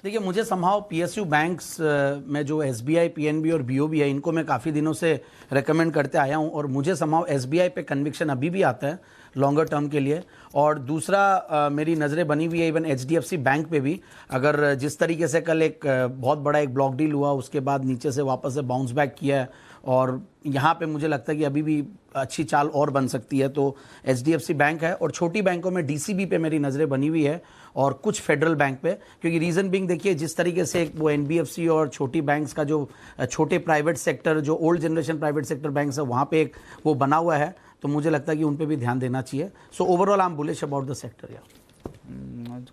Speaker 7: देखिए, मुझे संभाव PSU बैंक्स में जो SBI, PNB और BOB है, इनको मैं काफ़ी दिनों से रेकमेंड करते आया हूं और मुझे संभाव SBI पे कन्विक्शन अभी भी आता है लॉन्गर टर्म के लिए। और दूसरा मेरी नज़रें बनी हुई है इवन HDFC बैंक पे भी। अगर जिस तरीके से कल एक बहुत बड़ा एक ब्लॉक डील हुआ, उसके बाद नीचे से वापस से बाउंस बैक किया है और यहाँ पे मुझे लगता है कि अभी भी अच्छी चाल और बन सकती है, तो HDFC बैंक है। और छोटी बैंकों में DCB पे मेरी नज़रें बनी हुई है और कुछ फेडरल बैंक पे, क्योंकि रीज़न बिंग देखिए जिस तरीके से वो NBFC और छोटी बैंक्स का जो छोटे प्राइवेट सेक्टर, जो old generation private sector banks है, वहाँ पे एक वो बना हुआ है, तो मुझे लगता है कि उन पे भी ध्यान देना चाहिए। So overall I am bullish about the sector. या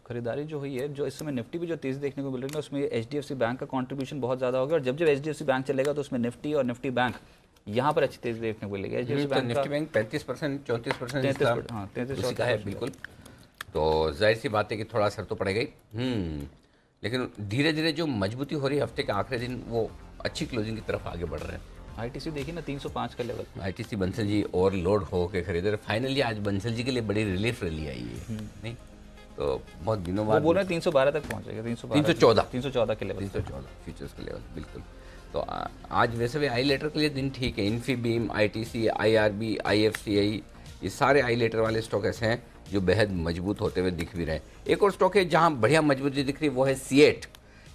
Speaker 1: खरीदारी जो हुई है, जो इस समय निफ्टी भी जो तेजी देखने को मिल रही है उसमें HDFC बैंक का कंट्रीब्यूशन बहुत ज्यादा हो गया और जब जब HDFC बैंक चलेगा तो उसमें निफ्टी और निफ्टी बैंक यहाँ पर अच्छी तेजी देखने को मिलेगी।
Speaker 6: निफ्टी बैंक 35%, 34% उसी का है बिल्कुल। तो जाहिर सी बात है कि थोड़ा असर तो पड़ेगा ही। लेकिन धीरे धीरे जो मजबूती हो रही है हफ्ते के आखिरी दिन, वो अच्छी क्लोजिंग की तरफ आगे बढ़ रहे हैं।
Speaker 1: ITC देखिए ना 305 का level.
Speaker 6: ITC Bansal ji overload हो के खरीदे रहे। फाइनली आज बंसल जी के लिए बड़ी रिलीफ रैली आई है, नहीं तो बहुत दिनों बाद
Speaker 1: बोल रहे हैं 312 तक पहुंचेगा, 314 के लेवल,
Speaker 6: 314 फ्यूचर्स के लेवल बिल्कुल। तो आज वैसे भी आई लेटर के लिए दिन ठीक है। इन्फीबीम, ITC, IRB, IFCI, ये सारे आई लेटर वाले स्टॉक ऐसे हैं जो बेहद मजबूत होते हुए दिख भी रहे हैं। एक और स्टॉक है जहां बढ़िया मजबूती दिख रही है, वो है CEAT,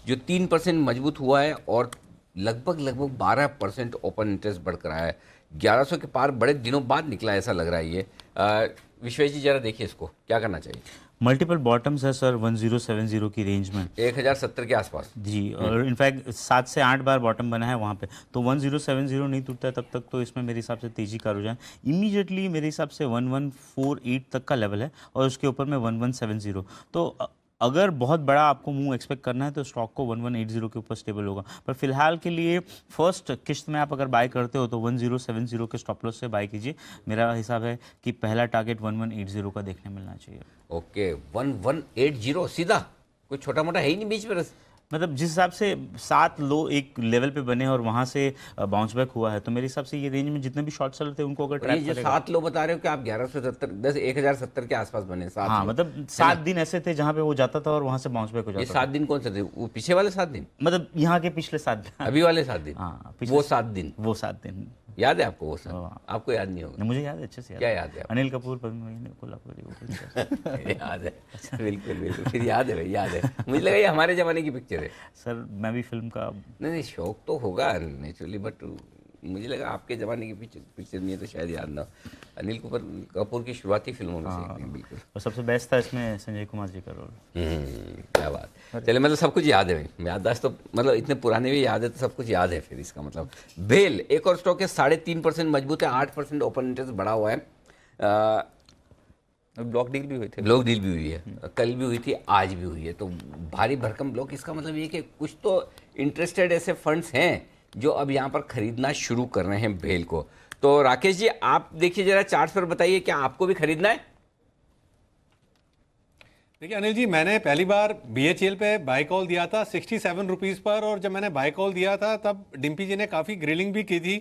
Speaker 6: जो 3% मजबूत हुआ है और लगभग 12% ओपन इंटरेस्ट बढ़कर आया है। 1100 के पार बड़े दिनों बाद निकला ऐसा लग रहा है ये। विश्वेश जी जरा देखिए इसको, क्या करना चाहिए?
Speaker 4: मल्टीपल बॉटम्स है सर 1070 की रेंज में,
Speaker 6: 1070 के आसपास
Speaker 4: जी। और इनफैक्ट 7 से 8 बार बॉटम बना है वहाँ पे, तो 1070 नहीं टूटता है तब तक तो इसमें मेरे हिसाब से तेजी का रुझान इमीडिएटली मेरे हिसाब से 1148 तक का लेवल है और उसके ऊपर में 1170। तो अगर बहुत बड़ा आपको मूव एक्सपेक्ट करना है तो स्टॉक को 1180 के ऊपर स्टेबल होगा, पर फिलहाल के लिए फर्स्ट किस्त में आप अगर बाय करते हो तो 1070 के स्टॉप लॉस से बाय कीजिए। मेरा हिसाब है कि पहला टारगेट 1180 का देखने मिलना चाहिए।
Speaker 6: ओके, 1180 सीधा, कोई छोटा मोटा है ही नहीं बीच में।
Speaker 4: मतलब जिस हिसाब से 7 लो एक लेवल पे बने और वहां से बाउंस बैक हुआ है, तो मेरे हिसाब से ये रेंज में जितने भी शॉर्ट सेलर थे उनको अगर ट्रैप करेगा।
Speaker 6: 7 लो बता रहे हो कि आप 1070 के आसपास बने। 7
Speaker 4: हाँ, मतलब 7 दिन ऐसे थे जहां पे वो जाता था और वहां से बाउंस बैक हो जाता
Speaker 6: ये 7 दिन कौन से थे? वो पीछे वाले 7 दिन,
Speaker 4: मतलब यहाँ के पिछले 7 दिन,
Speaker 6: अभी वाले 7 दिन।
Speaker 4: हाँ,
Speaker 6: वो 7 दिन,
Speaker 4: वो 7 दिन
Speaker 6: याद है आपको? वो 7 आपको याद नहीं होगा?
Speaker 4: मुझे याद है, अच्छे से याद।
Speaker 6: क्या याद है?
Speaker 4: अनिल कपूर कोल्हापुरी
Speaker 6: याद है बिल्कुल बिल्कुल, फिर याद है भाई, याद है। मुझे लगा ये हमारे जमाने की पिक्चर है।
Speaker 4: सर मैं भी फिल्म का
Speaker 6: नहीं शौक तो होगा नेचुरली, बट मुझे लगा आपके ज़माने की पिक्चर नहीं है तो शायद याद ना। अनिल कपूर की शुरुआती फिल्मों में से एक है बिल्कुल।
Speaker 4: और सबसे बेस्ट था इसमें संजय कुमार जी का रोल।
Speaker 6: क्या बात। चले, मतलब सब कुछ याद है भाई, याददाश्त तो मतलब इतने पुराने भी याद है तो सब कुछ याद है फिर इसका मतलब। बेल एक और स्टॉक है, 3.5% मजबूत है, 8% ओपन इंटरेस्ट बढ़ा हुआ है।
Speaker 1: ब्लॉक डील भी हुई थी।
Speaker 6: ब्लॉक डील भी हुई है, कल भी हुई थी, आज भी हुई है, तो भारी भरकम ब्लॉक। इसका मतलब ये कि कुछ तो इंटरेस्टेड ऐसे फंड्स हैं जो अब यहाँ पर खरीदना शुरू कर रहे हैं भेल को। तो राकेश जी, आप देखिए जरा चार्ट पर, बताइए क्या आपको भी खरीदना है?
Speaker 5: देखिए अनिल जी, मैंने पहली बार BHEL पे बाय कॉल दिया था 67 रुपीज़ पर, और जब मैंने बाय कॉल दिया था तब डिम्पी जी ने काफ़ी ग्रिलिंग भी की थी,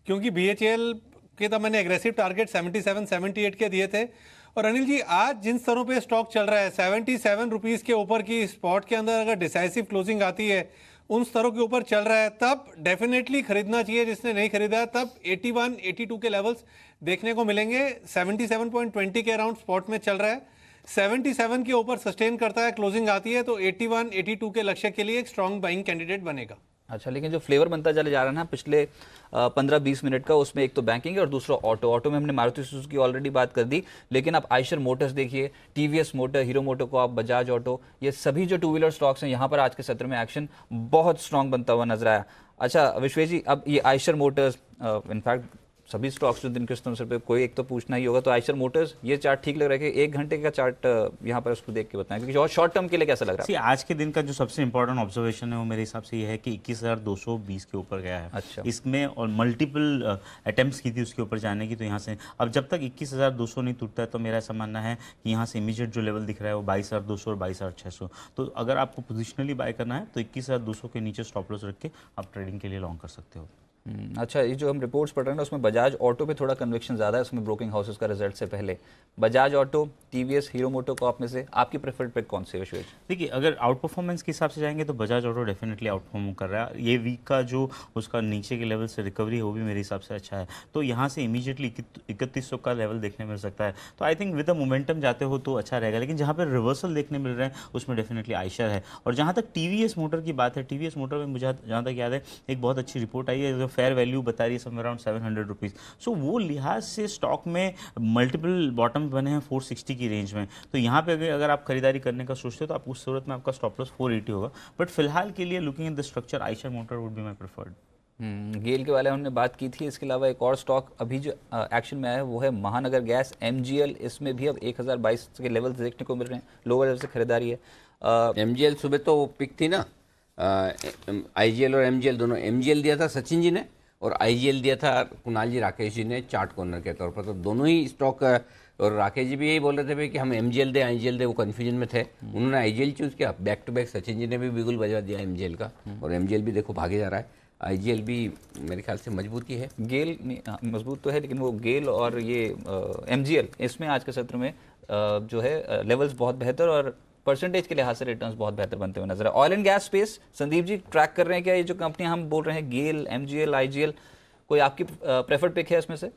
Speaker 5: क्योंकि BHEL के तब मैंने एग्रेसिव टारगेट 77 78 के दिए थे। और अनिल जी, आज जिन स्तरों पे स्टॉक चल रहा है 77 रुपीज़ के ऊपर की स्पॉट के अंदर अगर डिसाइसिव क्लोजिंग आती है, उन स्तरों के ऊपर चल रहा है, तब डेफिनेटली खरीदना चाहिए। जिसने नहीं खरीदा है तब 81 82 के लेवल्स देखने को मिलेंगे। 77.20 के अराउंड स्पॉट में चल रहा है, 77 के ऊपर सस्टेन करता है, क्लोजिंग आती है तो 81 82 के लक्ष्य के लिए एक स्ट्रॉन्ग बाइंग कैंडिडेट बनेगा।
Speaker 1: अच्छा, लेकिन जो फ्लेवर बनता चले जा रहा है ना पिछले 15-20 मिनट का, उसमें एक तो बैंकिंग है और दूसरा ऑटो में हमने मारुति सुजुकी की ऑलरेडी बात कर दी, लेकिन आप आयशर मोटर्स देखिए, TVS मोटर, हीरो मोटो को आप, बजाज ऑटो, ये सभी जो टू व्हीलर स्टॉक्स हैं, यहाँ पर आज के सत्र में एक्शन बहुत स्ट्रांग बनता हुआ नजर आया। अच्छा विश्वेश जी, अब ये आयशर मोटर्स, इनफैक्ट सभी स्टॉक्स जो दिन के स्तंभ पे कोई एक तो पूछना ही होगा, तो आयशर मोटर्स ये चार्ट ठीक लग रहा है कि 1 घंटे का चार्ट यहाँ पर उसको देख के बताएं, क्योंकि शॉर्ट टर्म के लिए कैसा लग रहा है?
Speaker 4: आज के दिन का जो सबसे इंपॉर्टेंट ऑब्जर्वेशन है वो मेरे हिसाब से ये है कि 21,220 के ऊपर गया है।
Speaker 1: अच्छा।
Speaker 4: इसमें और मल्टीपल अटेम्प्ट्स की थी उसके ऊपर जाने की, तो यहाँ से अब जब तक 21,200 नहीं टूटता है तो मेरा ऐसा मानना है कि यहाँ से इमीडिएट जो लेवल दिख रहा है वो 22,200 और 22,600। तो अगर आपको पोजिशनली बाय करना है तो 21,200 के नीचे स्टॉप लॉस रख के आप ट्रेडिंग के लिए लॉन्ग कर सकते हो।
Speaker 1: अच्छा, ये जो हम रिपोर्ट्स पढ़ रहे हैं ना, उसमें बजाज ऑटो पे थोड़ा कन्विक्शन ज़्यादा है, उसमें ब्रोकिंग हाउसेस का रिजल्ट से पहले। बजाज ऑटो, TVS, हीरो मोटो को आप में से आपकी प्रेफर्ड पिक कौन सी है विश्वेश?
Speaker 4: देखिए, अगर आउट परफॉर्मेंस के हिसाब से जाएंगे तो Bajaj auto definitely out perform कर रहा है। ये वीक का जो उसका नीचे के लेवल से रिकवरी है वो भी मेरे हिसाब से अच्छा है, तो यहाँ से इमीडिएटली 3100 का लेवल देखने मिल सकता है। तो I think with the momentum जाते हो तो अच्छा रहेगा, लेकिन जहाँ पर रिवर्सल देखने मिल रहे हैं उसमें डेफिनेटली आयशर है। और जहाँ तक TVS मोटर की बात है, TVS मोटर में मुझे जहाँ तक याद है एक बहुत अच्छी रिपोर्ट आई है जो फेयर वैल्यू बता रही है समवेयर अराउंड 700 रुपीज़। सो वो लिहाज से स्टॉक में मल्टीपल बॉटम बने हैं 460 की रेंज में, तो यहाँ पे अगर आप खरीदारी करने का सोचते हो तो आप उस सूरत में आपका स्टॉप लॉस 480 होगा। बट फिलहाल के लिए looking in the structure, Eicher Motor would be my preferred.
Speaker 1: GAIL के वाले हमने बात की थी, इसके अलावा एक और स्टॉक अभी जो एक्शन में आया है वो है महानगर गैस, MGL। इसमें भी अब 1022 के लेवल देखने को मिल रहे हैं, लोअर लेवल से खरीदारी है।
Speaker 6: MGL सुबह तो पिक थी ना, IGL और MGL दोनों। MGL दिया था सचिन जी ने और IGL दिया था कुणाल जी, राकेश जी ने चार्ट कॉर्नर के तौर पर। तो दोनों ही स्टॉक, और राकेश जी भी यही बोल रहे थे भाई कि हम MGL दे IGL दे, वो कन्फ्यूजन में थे, उन्होंने IGL चूज़ किया। Back to back Sachin ji ने भी बिगुल बजवा दिया MGL का, और MGL भी देखो भागे जा रहा है। IGL भी मेरे ख्याल से मजबूती है।
Speaker 1: गेल मजबूत तो है, लेकिन वो गेल और ये MGL, इसमें आज के सत्र में जो है लेवल्स बहुत बेहतर और परसेंटेज के लिहाज से रिटर्न्स बहुत बेहतर बनते हुए नजर है। Oil and gas space, Sandeep ji track कर रहे हैं क्या ये जो कंपनियां हम बोल रहे हैं, गेल, MGL, IGL, कोई आपकी प्रेफर्ड पिक है इसमें से?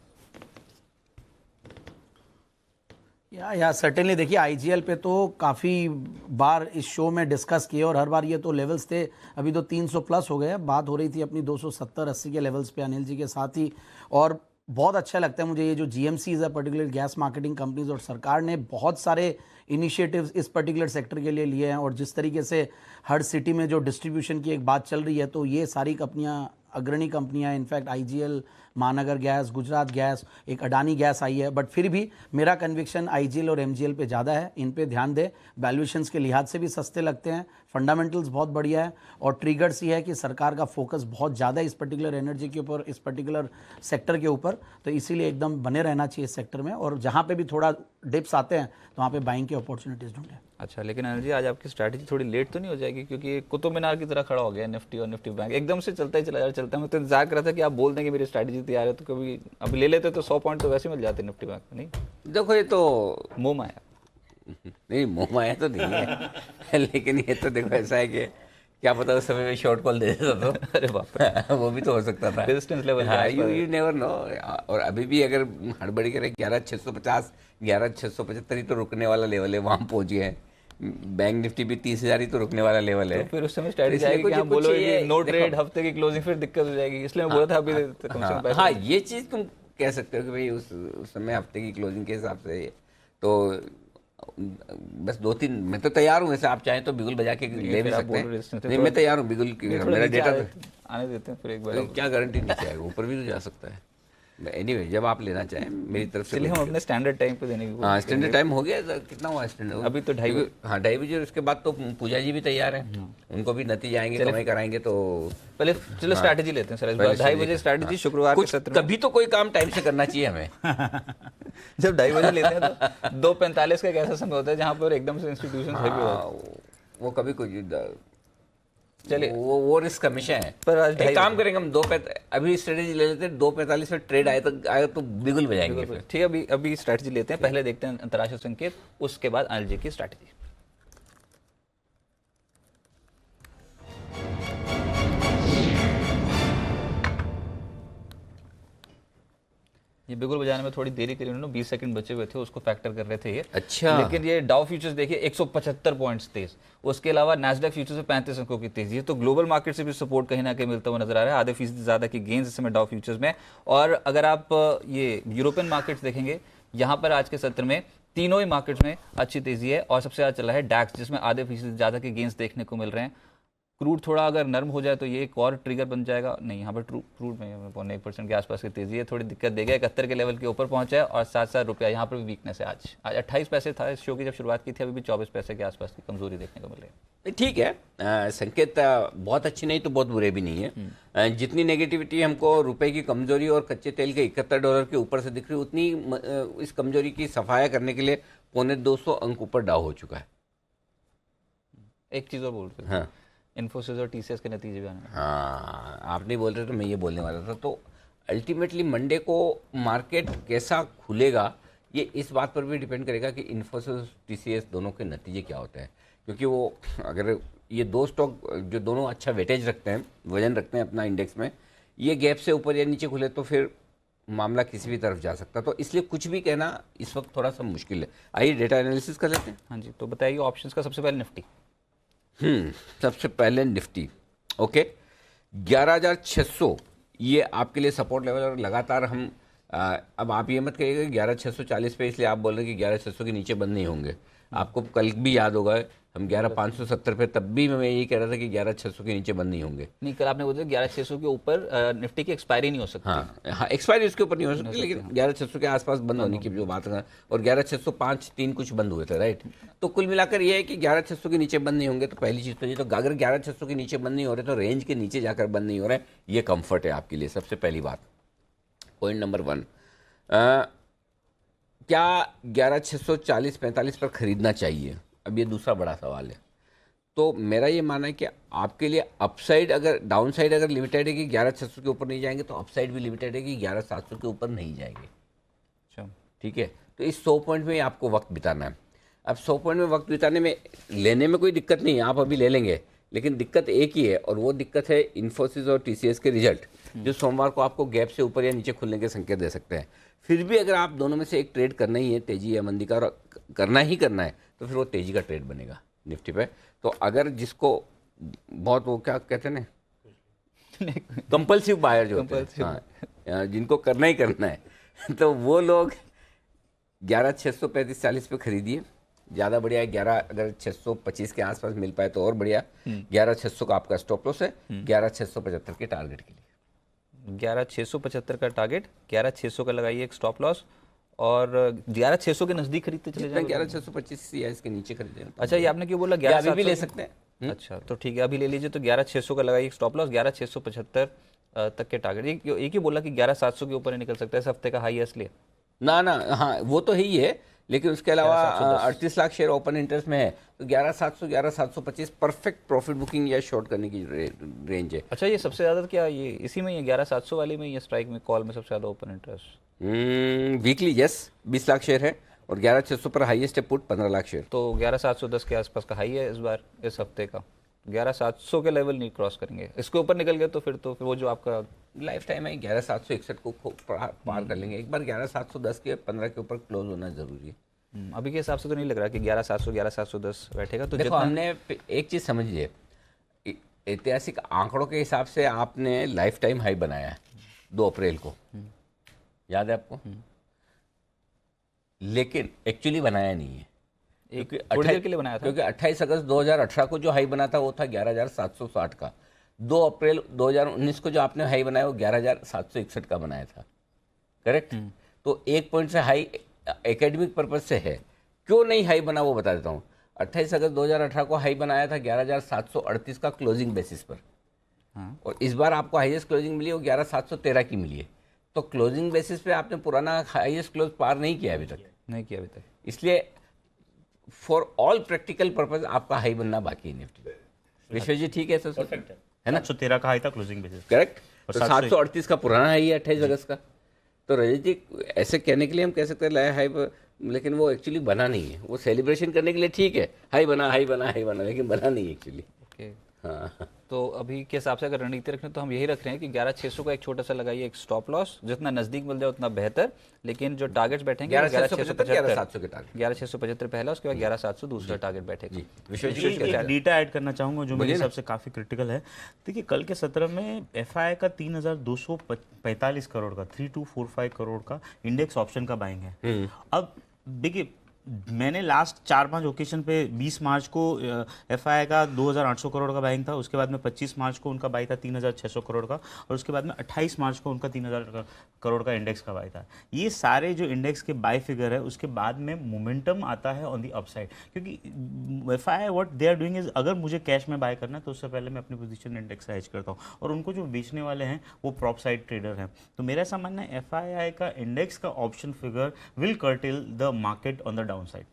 Speaker 7: या सर्टेनली देखिए, IGL पे तो काफ़ी बार इस शो में डिस्कस किए और हर बार ये तो लेवल्स थे, अभी तो 300 प्लस हो गए। बात हो रही थी अपनी 270-80 के लेवल्स पे अनिल जी के साथ ही। और बहुत अच्छा लगता है मुझे ये जो GMCs है, पर्टिकुलर गैस मार्केटिंग कंपनीज, और सरकार ने बहुत सारे इनिशिएटिव्स इस पर्टिकुलर सेक्टर के लिए लिए हैं। और जिस तरीके से हर सिटी में जो डिस्ट्रीब्यूशन की एक बात चल रही है, तो ये सारी कंपनियां अग्रणी कंपनियां, इनफैक्ट IGL, महानगर गैस, गुजरात गैस, एक अडानी गैस आई है। बट फिर भी मेरा कन्विक्शन IGL और MGL पे ज़्यादा है। इन पे ध्यान दें, वैल्यूएशंस के लिहाज से भी सस्ते लगते हैं, फंडामेंटल्स बहुत बढ़िया है, और ट्रिगर्स ये है कि सरकार का फोकस बहुत ज़्यादा है इस पर्टिकुलर एनर्जी के ऊपर, इस पर्टिकुलर सेक्टर के ऊपर। तो इसीलिए एकदम बने रहना चाहिए इस सेक्टर में, और जहाँ पे भी थोड़ा डिप्स आते हैं तो वहाँ पे बाइंग की अपॉर्चुनिटीज़ ढूंढें।
Speaker 1: अच्छा, लेकिन अनिल जी आज आपकी स्ट्रैटेजी थोड़ी लेट तो नहीं हो जाएगी, क्योंकि कुतुब मीनार की तरह खड़ा हो गया निफ्टी और निफ्टी बैंक, एकदम से चलता ही चला जा चलता है। मैं तो इंतजार कर रहा था कि आप बोल दें कि मेरी स्ट्रैटेजी तैयार है, तो कभी अब ले लेते तो 100 पॉइंट तो वैसे मिल जाते निफ्टी बैंक में। नहीं
Speaker 6: देखो, ये तो
Speaker 1: मोह माया
Speaker 6: नहीं, मोह माया तो नहीं है लेकिन ये तो देखो ऐसा है कि क्या पता उस समय में शॉर्ट कॉल दे देता तो
Speaker 1: अरे बाप रे,
Speaker 6: वो भी तो हो सकता था।
Speaker 1: Resistance level
Speaker 6: you never know. और अभी भी अगर हड़बड़ी करें 11,650 11,675 ही तो रुकने वाला लेवल है, वहाँ पहुँच गए हैं। बैंक निफ्टी भी 30,000 ही तो रुकने वाला लेवल है।
Speaker 1: तो फिर उस समय स्ट्रैटेजी आएगी कि आप बोलोगे नो ट्रेड, हफ्ते की क्लोजिंग, फिर दिक्कत हो जाएगी। इसलिए मैं बोला था अभी
Speaker 6: हाँ, ये चीज़ तुम कह सकते हो कि भाई उस समय हफ्ते की क्लोजिंग के हिसाब से, तो बस 2-3 मैं तो तैयार हूँ। वैसे आप चाहें तो बिगुल बजा के ले भी सकते हैं। नहीं, मैं तैयार हूँ बिगुल की, मेरा डेटा
Speaker 1: आने देते हैं फिर एक बार।
Speaker 6: तो क्या गारंटी नीचे आएगा, ऊपर भी तो जा सकता है। एनीवे जब आप लेना चाहें मेरी तरफ से
Speaker 1: चलिए हम अपने स्टैंडर्ड टाइम पे देने की
Speaker 6: हाँ स्टैंडर्ड टाइम हो गया तो कितना हुआ स्टैंडर्ड
Speaker 1: अभी तो 2:30
Speaker 6: हाँ 2:30 उसके बाद तो पूजा जी भी तैयार हैं उनको भी नतीजे आएंगे कमाई कराएंगे तो
Speaker 1: पहले चलो स्ट्रैटेजी लेते हैं सर इस बार 2:30 बजे स्ट्रैटेजी शुक्रवार के
Speaker 6: कुछ
Speaker 1: सत्र में
Speaker 6: कभी तो कोई काम टाइम से करना चाहिए हमें
Speaker 1: जब 2:30 बजे लेते हैं तो 2:45 का एक ऐसा समय होता है जहां पर एकदम से इंस्टीट्यूशन हैवी होता है
Speaker 6: वो कभी कोई
Speaker 1: चलिए
Speaker 6: वो रिस्क हमेशा है
Speaker 1: पर आज
Speaker 6: एक काम करेंगे हम 2:45 अभी स्ट्रेटेजी ले लेते हैं 2:45 में ट्रेड आए तो बिगुल बजाएंगे फिर
Speaker 1: ठीक है अभी स्ट्रैटेजी लेते हैं पहले देखते हैं अंतर्राष्ट्रीय संकेत उसके बाद एनर्जी की स्ट्रैटेजी ये बिगुल बजाने में थोड़ी देरी करी उन्होंने 20 सेकंड बचे हुए थे उसको फैक्टर कर रहे थे ये
Speaker 6: अच्छा
Speaker 1: लेकिन ये डाउ फ्यूचर्स देखिए 175 पॉइंट्स तेज उसके अलावा नैस्डैक फ्यूचर्स में 35 अंकों की तेजी है तो ग्लोबल मार्केट से भी सपोर्ट कहीं ना कहीं मिलता हुआ नजर आ रहा है आधे फीसदी ज्यादा की गेंस इस समय डाउ फ्यूचर्स में और अगर आप ये यूरोपियन मार्केट्स देखेंगे यहाँ पर आज के सत्र में तीनों ही मार्केट्स में अच्छी तेजी है और सबसे ज्यादा चला है डैक्स जिसमें आधे फीसदी ज्यादा के गेंस देखने को मिल रहे हैं क्रूड थोड़ा अगर नर्म हो जाए तो ये एक और ट्रिगर बन जाएगा नहीं यहाँ पर क्रूड में 0.1% के आसपास की तेजी है थोड़ी दिक्कत देगा 71 के लेवल के ऊपर पहुंचा है और साथ रुपया यहाँ पर भी वीकनेस है आज 28 पैसे था इस शो की जब शुरुआत की थी अभी भी 24 पैसे के आसपास की कमजोरी देखने को मिल रही है
Speaker 6: ठीक है संकेत बहुत अच्छी नहीं तो बहुत बुरे भी नहीं है जितनी नेगेटिविटी हमको रुपए की कमजोरी और कच्चे तेल के $71 के ऊपर से दिख रही उतनी इस कमजोरी की सफाया करने के लिए 250 अंक ऊपर डाउ हो चुका है
Speaker 1: एक चीज और बोल रहे
Speaker 6: हाँ
Speaker 1: इन्फोसिस और टीसीएस के नतीजे भी आने
Speaker 6: हाँ आप नहीं बोल रहे तो मैं ये बोलने वाला था तो अल्टीमेटली मंडे को मार्केट कैसा खुलेगा ये इस बात पर भी डिपेंड करेगा कि इन्फोसिस टीसीएस दोनों के नतीजे क्या होते हैं क्योंकि वो अगर ये दो स्टॉक जो दोनों अच्छा वेटेज रखते हैं वजन रखते हैं अपना इंडेक्स में ये गैप से ऊपर या नीचे खुले तो फिर मामला किसी भी तरफ जा सकता है तो इसलिए कुछ भी कहना इस वक्त थोड़ा सा मुश्किल है आइए डेटा एनालिसिस कर लेते हैं
Speaker 1: हाँ जी तो बताइए ऑप्शंस का सबसे पहले निफ्टी
Speaker 6: सबसे पहले निफ्टी ओके 11,600 ये आपके लिए सपोर्ट लेवल और लगातार हम अब आप ये मत कहिएगा 11,640 पे इसलिए आप बोल रहे हैं कि 11,600 के नीचे बंद नहीं होंगे आपको कल भी याद होगा हम 11,570 पे तब भी मैं यही कह रहा था कि 11,600 के नीचे बंद नहीं होंगे
Speaker 1: नहीं कल आपने बोला 11,600 के ऊपर निफ्टी की एक्सपायरी नहीं हो सकती
Speaker 6: हाँ एक्सपायरी उसके ऊपर नहीं हो सकती लेकिन 11,600 के आसपास बंद होने की जो बात है और 11,605 3 कुछ बंद हुए थे राइट तो कुल मिलाकर ये है कि 11,600 के नीचे बंद नहीं होंगे तो पहली चीज़ तो ये तो अगर 11,600 के नीचे बंद नहीं हो रहे तो रेंज के नीचे जाकर बंद नहीं हो रहे ये कंफर्ट है आपके लिए सबसे पहली बात पॉइंट नंबर 1 क्या 11,640-45 पर खरीदना चाहिए अब ये दूसरा बड़ा सवाल है तो मेरा ये मानना है कि आपके लिए अपसाइड अगर डाउनसाइड अगर लिमिटेड है कि 11,600 के ऊपर नहीं जाएंगे तो अपसाइड भी लिमिटेड है कि 11,700 के ऊपर नहीं जाएंगे
Speaker 1: अच्छा
Speaker 6: ठीक है तो इस 100 पॉइंट में आपको वक्त बिताना है अब 100 पॉइंट में वक्त बिताने में लेने में कोई दिक्कत नहीं है आप अभी ले लेंगे लेकिन दिक्कत एक ही है और वो दिक्कत है इन्फोसिस और टीसीएस के रिजल्ट जो सोमवार को आपको गैप से ऊपर या नीचे खुलने के संकेत दे सकते हैं फिर भी अगर आप दोनों में से एक ट्रेड करना ही है तेजी या मंदी का और करना ही करना है तो फिर वो तेजी का ट्रेड बनेगा निफ्टी पे तो अगर जिसको बहुत वो क्या कहते हैं ना कंपल्सिव बायर जो होते हैं हाँ, जिनको करना ही करना है तो वो लोग 11,635-40 पे खरीदिए ज़्यादा बढ़िया है 11 अगर 625 के आसपास मिल पाए तो और बढ़िया 11,600 का आपका स्टॉप लॉस है 11,675 के टारगेट के लिए
Speaker 1: 11,675 का टारगेट 11,600 का लगाइए एक स्टॉप लॉस और 11,600 के नजदीक खरीदते चले जाएं
Speaker 6: 11,625 या इसके नीचे खरीदे
Speaker 1: अच्छा ये आपने क्यों बोला
Speaker 6: अभी भी ले सकते हैं
Speaker 1: अच्छा तो ठीक है अभी ले लीजिए तो 11,600 का लगाइए स्टॉप लॉस 11,675 तक के टारगेट एक ही बोला कि 11,700 के ऊपर ही निकल सकता है इस हफ्ते का हाई इसलिए
Speaker 6: ना हाँ वो तो है ही है लेकिन उसके अलावा 38 लाख शेयर ओपन इंटरेस्ट में है तो 11,700 11,725 परफेक्ट प्रॉफिट बुकिंग या शॉर्ट करने की रेंज है
Speaker 1: अच्छा ये सबसे ज्यादा क्या ये इसी में ही 11,700 वाले में ये स्ट्राइक में कॉल में सबसे ज्यादा open interest
Speaker 6: weekly yes 20 lakh share है और 11,600 पर हाईएस्ट है पुट 15 लाख शेयर
Speaker 1: तो 11,710 के आसपास का हाई है इस बार इस हफ्ते का 11,700 के लेवल नहीं क्रॉस करेंगे इसके ऊपर निकल गए तो फिर वो जो आपका
Speaker 6: लाइफ टाइम है 11,761 को पार कर लेंगे एक बार 11,710 के 15 के ऊपर क्लोज होना जरूरी है
Speaker 1: अभी के हिसाब से तो नहीं लग रहा कि 11,700 11,710 बैठेगा तो
Speaker 6: देखो हमने एक चीज़ समझिए ऐतिहासिक आंकड़ों के हिसाब से आपने लाइफ टाइम हाई बनाया है 2 अप्रैल को याद है आपको लेकिन एक्चुअली बनाया नहीं है
Speaker 1: थोड़ी के लिए बनाया था
Speaker 6: क्योंकि 28 अगस्त 2018 को जो हाई बना था वो था 11,760 का 2 अप्रैल 2019 को जो आपने हाई बनाया वो 11,761 का बनाया था करेक्ट। तो 1 पॉइंट से हाई एकेडमिक पर्पज से है, क्यों नहीं हाई बना वो बता देता हूँ। 28 अगस्त 2018 को हाई बनाया था 11,738 का क्लोजिंग बेसिस पर, और इस बार आपको हाईएस्ट क्लोजिंग मिली वो 11,713 की मिली है। तो क्लोजिंग बेसिस पे आपने पुराना हाईएस्ट क्लोज पार नहीं किया अभी तक,
Speaker 1: नहीं किया अभी तक,
Speaker 6: इसलिए फॉर ऑल प्रैक्टिकल पर्पज आपका हाई बनना बाकी है निफ्टी। विश्व जी ठीक है सर, है ना?
Speaker 4: 713 का हाई था क्लोजिंग बेसिस।
Speaker 6: करेक्ट।
Speaker 4: और
Speaker 6: तो
Speaker 4: 738
Speaker 6: 738 का पुराना हाई है 28 अगस्त का। तो रजत जी ऐसे कहने के लिए हम कह सकते हैं लाया हाई पर, लेकिन वो एक्चुअली बना नहीं है। वो सेलिब्रेशन करने के लिए ठीक है, हाई बना हाई बना हाई बना, लेकिन बना नहीं एक्चुअली।
Speaker 1: ओके।
Speaker 6: हाँ,
Speaker 1: तो अभी के हिसाब से अगर रणनीति रखें तो हम यही रख रहे हैं कि 11,600 का एक छोटा सा लगाइए, एक स्टॉप लॉस, जितना नजदीक मिल जाए उतना बेहतर, लेकिन जो टारगेट्स बैठेंगे
Speaker 6: 11,675 11,700 के टारगेट।
Speaker 1: 11,675 पहला, उसके बाद 11,700 दूसरा टारगेट बैठेगा।
Speaker 6: विश्व जी
Speaker 4: एक डेटा ऐड करना चाहूंगा जो मेरे हिसाब से काफी क्रिटिकल है। देखिए कल के सत्र में एफआई का 3,245 करोड़ का 3,245 करोड़ का इंडेक्स ऑप्शन का बाइंग है। अब देखिए मैंने लास्ट 4-5 ओकेशन पे 20 मार्च को एफआई का 2,800 करोड़ का बाइंग था, उसके बाद में 25 मार्च को उनका बाई था 3,600 करोड़ का, और उसके बाद में 28 मार्च को उनका 3,000 करोड़ का इंडेक्स का बाई था। ये सारे जो इंडेक्स के बाई फिगर है उसके बाद में मोमेंटम आता है ऑन दी अपसाइड, क्योंकि FI what they are doing is अगर मुझे कैश में बाय करना है तो उससे पहले मैं अपनी पोजीशन इंडेक्स से हेज करता हूँ, और उनको जो बेचने वाले हैं वो प्रॉप साइड ट्रेडर हैं। तो मेरा ऐसा मानना है एफआईआई का इंडेक्स का option figure will cartel the market on the down side.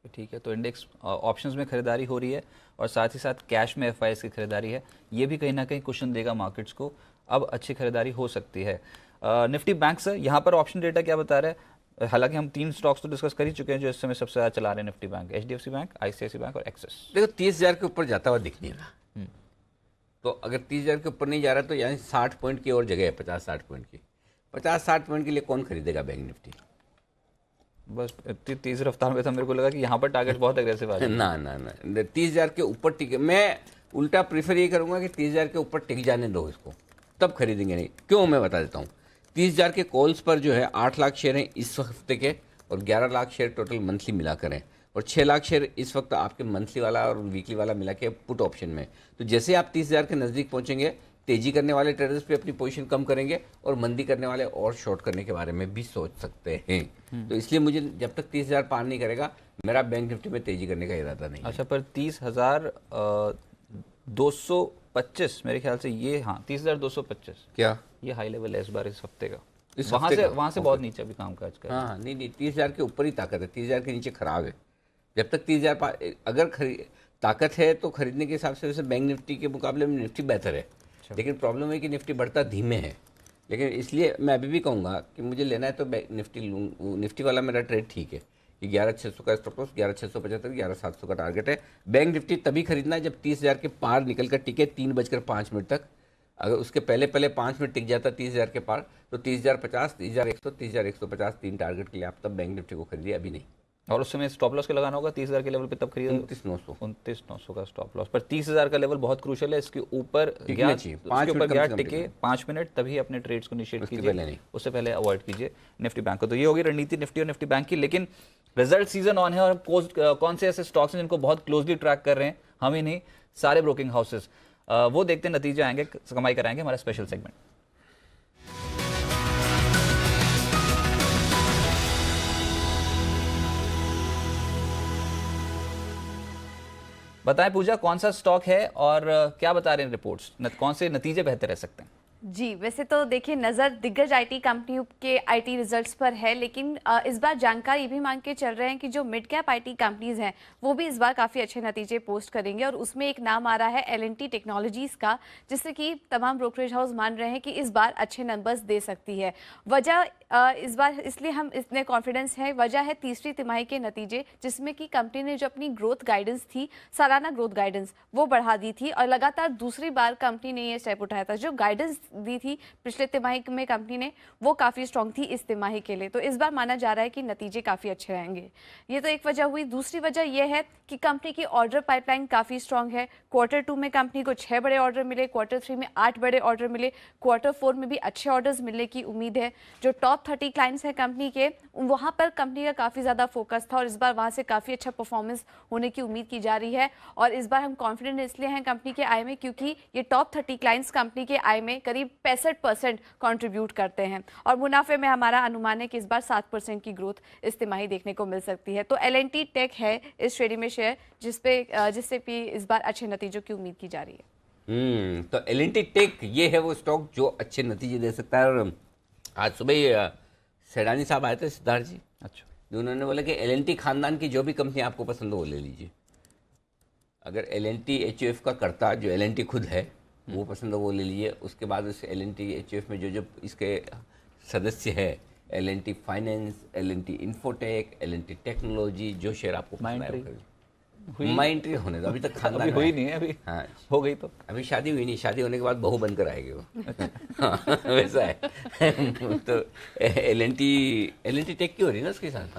Speaker 1: ठीक है, तो इंडेक्स ऑप्शंस में खरीदारी हो रही है और साथ ही साथ कैश में एफआईएस की खरीदारी है, ये भी कहीं ना कहीं कुशन देगा मार्केट्स को, अब अच्छी खरीदारी हो सकती है। निफ्टी बैंक सर, यहाँ पर ऑप्शन डेटा क्या बता रहा है? हालांकि हम 3 स्टॉक्स तो डिस्कस कर ही चुके हैं जो इस समय सबसे ज़्यादा चला रहे हैं, Nifty bank, HDFC bank, ICICI bank और एक्सिस।
Speaker 6: देखो 30,000 के ऊपर जाता हुआ दिख नहीं रहा, तो अगर 30,000 के ऊपर नहीं जा रहा तो यानी 60 पॉइंट की और जगह है, 50-60 पॉइंट की। 50-60 पॉइंट के लिए कौन खरीदेगा बैंक निफ्टी?
Speaker 1: बस इतनी तेज रफ्तार में था, मेरे को लगा कि यहाँ पर टारगेट बहुत एग्रेसिव आ गया।
Speaker 6: ना ना ना, 30,000 के ऊपर टिक, मैं उल्टा प्रीफर ये करूंगा कि 30,000 के ऊपर टिक जाने दो इसको, तब खरीदेंगे। नहीं क्यों, मैं बता देता हूँ। 30,000 के कॉल्स पर जो है 8 लाख शेयर हैं इस हफ्ते के, और 11 लाख शेयर टोटल मंथली मिला करें, और 6 लाख शेयर इस वक्त आपके मंथली वाला और वीकली वाला मिला के पुट ऑप्शन में। तो जैसे आप 30,000 के नज़दीक पहुंचेंगे, तेजी करने वाले ट्रेडर्स पे अपनी पोजीशन कम करेंगे, और मंदी करने वाले और शॉर्ट करने के बारे में भी सोच सकते हैं। तो इसलिए मुझे जब तक 30,000 पार नहीं करेगा, मेरा बैंक निफ्टी में तेजी करने का इरादा नहीं है।
Speaker 1: अच्छा, पर 30,225 मेरे ख्याल से ये, हाँ 30,225
Speaker 6: क्या
Speaker 1: ये हाई लेवल है इस बार इस हफ्ते का,
Speaker 6: इस
Speaker 1: वहाँ
Speaker 6: हफ्ते
Speaker 1: से
Speaker 6: का?
Speaker 1: वहाँ से बहुत नीचे अभी काम काज कर।
Speaker 6: हाँ नहीं नहीं, 30,000 के ऊपर ही ताकत है, 30,000 के नीचे खराब है। जब तक 30,000 अगर ताकत है तो खरीदने के हिसाब से वैसे बैंक निफ्टी के मुकाबले में निफ्टी बेहतर है, लेकिन प्रॉब्लम है कि निफ्टी बढ़ता धीमे है। लेकिन इसलिए मैं अभी भी कहूँगा कि मुझे लेना है तो निफ्टी लूँ। निफ्टी वाला मेरा ट्रेड ठीक है कि 11,600 का स्टॉप लॉस, 11,675, 11,700 का टारगेट है। बैंक निफ्टी तभी खरीदना है जब 30,000 के पार निकल कर टिके 3:05 तक। अगर उसके पहले 5 मिनट टिक जाता 30,000 के पार, तो 30,050, 30,100, 30,150 3 टारगेट के लिए आप तब बैंक निफ्टी को खरीदिए, अभी नहीं।
Speaker 1: और उस समय स्टॉप लॉस के लगाना होगा 30,000 के लेवल पे, तब खरीद 29,900 का स्टॉप लॉस। पर 30,000 का लेवल बहुत क्रूशियल है, इसके ऊपर
Speaker 6: टिकना चाहिए, 5 मिनट कम से कम
Speaker 1: टिके
Speaker 6: टिके।
Speaker 1: 5 मिनट, तभी अपने ट्रेड्स को इनिशिएट
Speaker 6: उसके
Speaker 1: कीजिए,
Speaker 6: पहले नहीं।
Speaker 1: उससे पहले अवॉइड कीजिए निफ्टी बैंक को। तो ये होगी रणनीति निफ्टी और निफ्टी बैंक की। लेकिन रिजल्ट सीजन ऑन है, और कौन से ऐसे स्टॉक्स हैं जिनको बहुत क्लोजली ट्रैक कर रहे हैं, हम ही नहीं सारे ब्रोकिंग हाउसेस, वो देखते हैं, नतीजे आएंगे, कमाई कराएंगे हमारा स्पेशल सेगमेंट। बताएं पूजा, कौन सा स्टॉक है और क्या बता रहे हैं रिपोर्ट्स, कौन से नतीजे बेहतर रह सकते हैं?
Speaker 9: जी, वैसे तो देखिए नज़र दिग्गज आईटी कंपनियों के आईटी रिजल्ट्स पर है, लेकिन इस बार जानकारी भी मांग के चल रहे हैं कि जो मिड कैप आईटी कंपनीज हैं वो भी इस बार काफ़ी अच्छे नतीजे पोस्ट करेंगे, और उसमें एक नाम आ रहा है L&T टेक्नोलॉजीज़ का, जिससे कि तमाम ब्रोकरेज हाउस मान रहे हैं कि इस बार अच्छे नंबर्स दे सकती है। वजह इस बार इसलिए हम इतने कॉन्फिडेंस है, वजह है तीसरी तिमाही के नतीजे, जिसमें कि कंपनी ने जो अपनी ग्रोथ गाइडेंस थी, सालाना ग्रोथ गाइडेंस, वो बढ़ा दी थी, और लगातार दूसरी बार कंपनी ने ये स्टेप उठाया था। जो गाइडेंस दी थी पिछले तिमाही में कंपनी ने, वो काफ़ी स्ट्रॉन्ग थी इस तिमाही के लिए, तो इस बार माना जा रहा है कि नतीजे काफ़ी अच्छे रहेंगे। ये तो एक वजह हुई। दूसरी वजह यह है कि कंपनी की ऑर्डर पाइपलाइन काफ़ी स्ट्रॉन्ग है। Q2 में कंपनी को 6 बड़े ऑर्डर मिले, Q3 में 8 बड़े ऑर्डर मिले, Q4 में भी अच्छे ऑर्डर्स मिलने की उम्मीद है। जो टॉप 30 क्लाइंट्स हैं कंपनी के, वहाँ पर कंपनी का काफ़ी ज़्यादा फोकस था, और इस बार वहाँ से काफ़ी अच्छा परफॉर्मेंस होने की उम्मीद की जा रही है। और इस बार हम कॉन्फिडेंट इसलिए हैं कंपनी के आय में, क्योंकि ये टॉप 30 क्लाइंट्स कंपनी के आय में करीब करीब 65% कंट्रीब्यूट करते हैं और मुनाफे में हमारा अनुमान है कि इस बार 7% की ग्रोथ इस तिमाही देखने को मिल सकती है। तो L&T टेक है इस श्रेणी में शेयर जिससे भी इस बार अच्छे नतीजों की उम्मीद की जा रही है।
Speaker 6: तो L&T टेक ये है वो स्टॉक जो अच्छे नतीजे दे सकता है। और आज सुबह ही सेडानी साहब आए थे, सिद्धार्थ जी,
Speaker 1: अच्छा,
Speaker 6: उन्होंने बोला कि L&T खानदान की जो भी कंपनी आपको पसंद हो वो ले लीजिए। अगर L&T HUF का करता, जो L&T खुद है, वो पसंद हो वो ले लीजिए। उसके बाद उस L&T HUF में जो इसके सदस्य है, L&T finance, L&T infotech, L&T technology, जो शेयर आपको पसंद है माइंट्री होने दो। अभी तक खानदान
Speaker 1: अभी हुई नहीं है, अभी
Speaker 6: हाँ
Speaker 1: हो गई तो
Speaker 6: अभी शादी हुई नहीं, शादी होने के बाद बहू बनकर आएगी वो। हाँ, वैसा है। तो L&T टेक की हो रही है ना उसके साथ।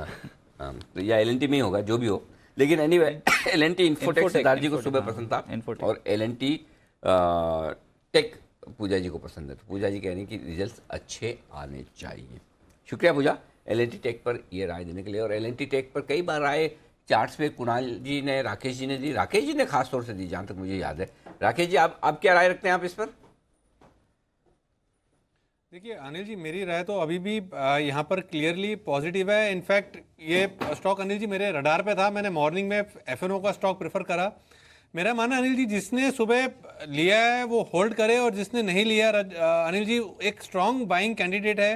Speaker 6: हाँ, तो या L&T में ही होगा जो भी हो, लेकिन एनीवे L&T इन्फोटेक सिद्धार्थ जी को सुबह पसंद था और L&T टेक पूजा जी को पसंद है। तो पूजा जी कह रही हैं कि रिजल्ट्स अच्छे आने चाहिए। शुक्रिया पूजा L&T टेक पर ये राय देने के लिए। और L&T टेक पर कई बार राय चार्ट्स पे कुणाल जी ने, राकेश जी ने दी, राकेश जी ने खास तौर से दी जहां तक मुझे याद है। राकेश जी आप क्या राय रखते हैं आप इस पर?
Speaker 5: देखिए अनिल जी, मेरी राय तो अभी भी यहाँ पर क्लियरली पॉजिटिव है। इनफैक्ट ये स्टॉक अनिल जी मेरे रडार पे था, मैंने मॉर्निंग में FNO का स्टॉक प्रेफर करा। मेरा मानना अनिल जी, जिसने सुबह लिया है वो होल्ड करे और जिसने नहीं लिया अनिल जी एक स्ट्रॉन्ग बाइंग कैंडिडेट है।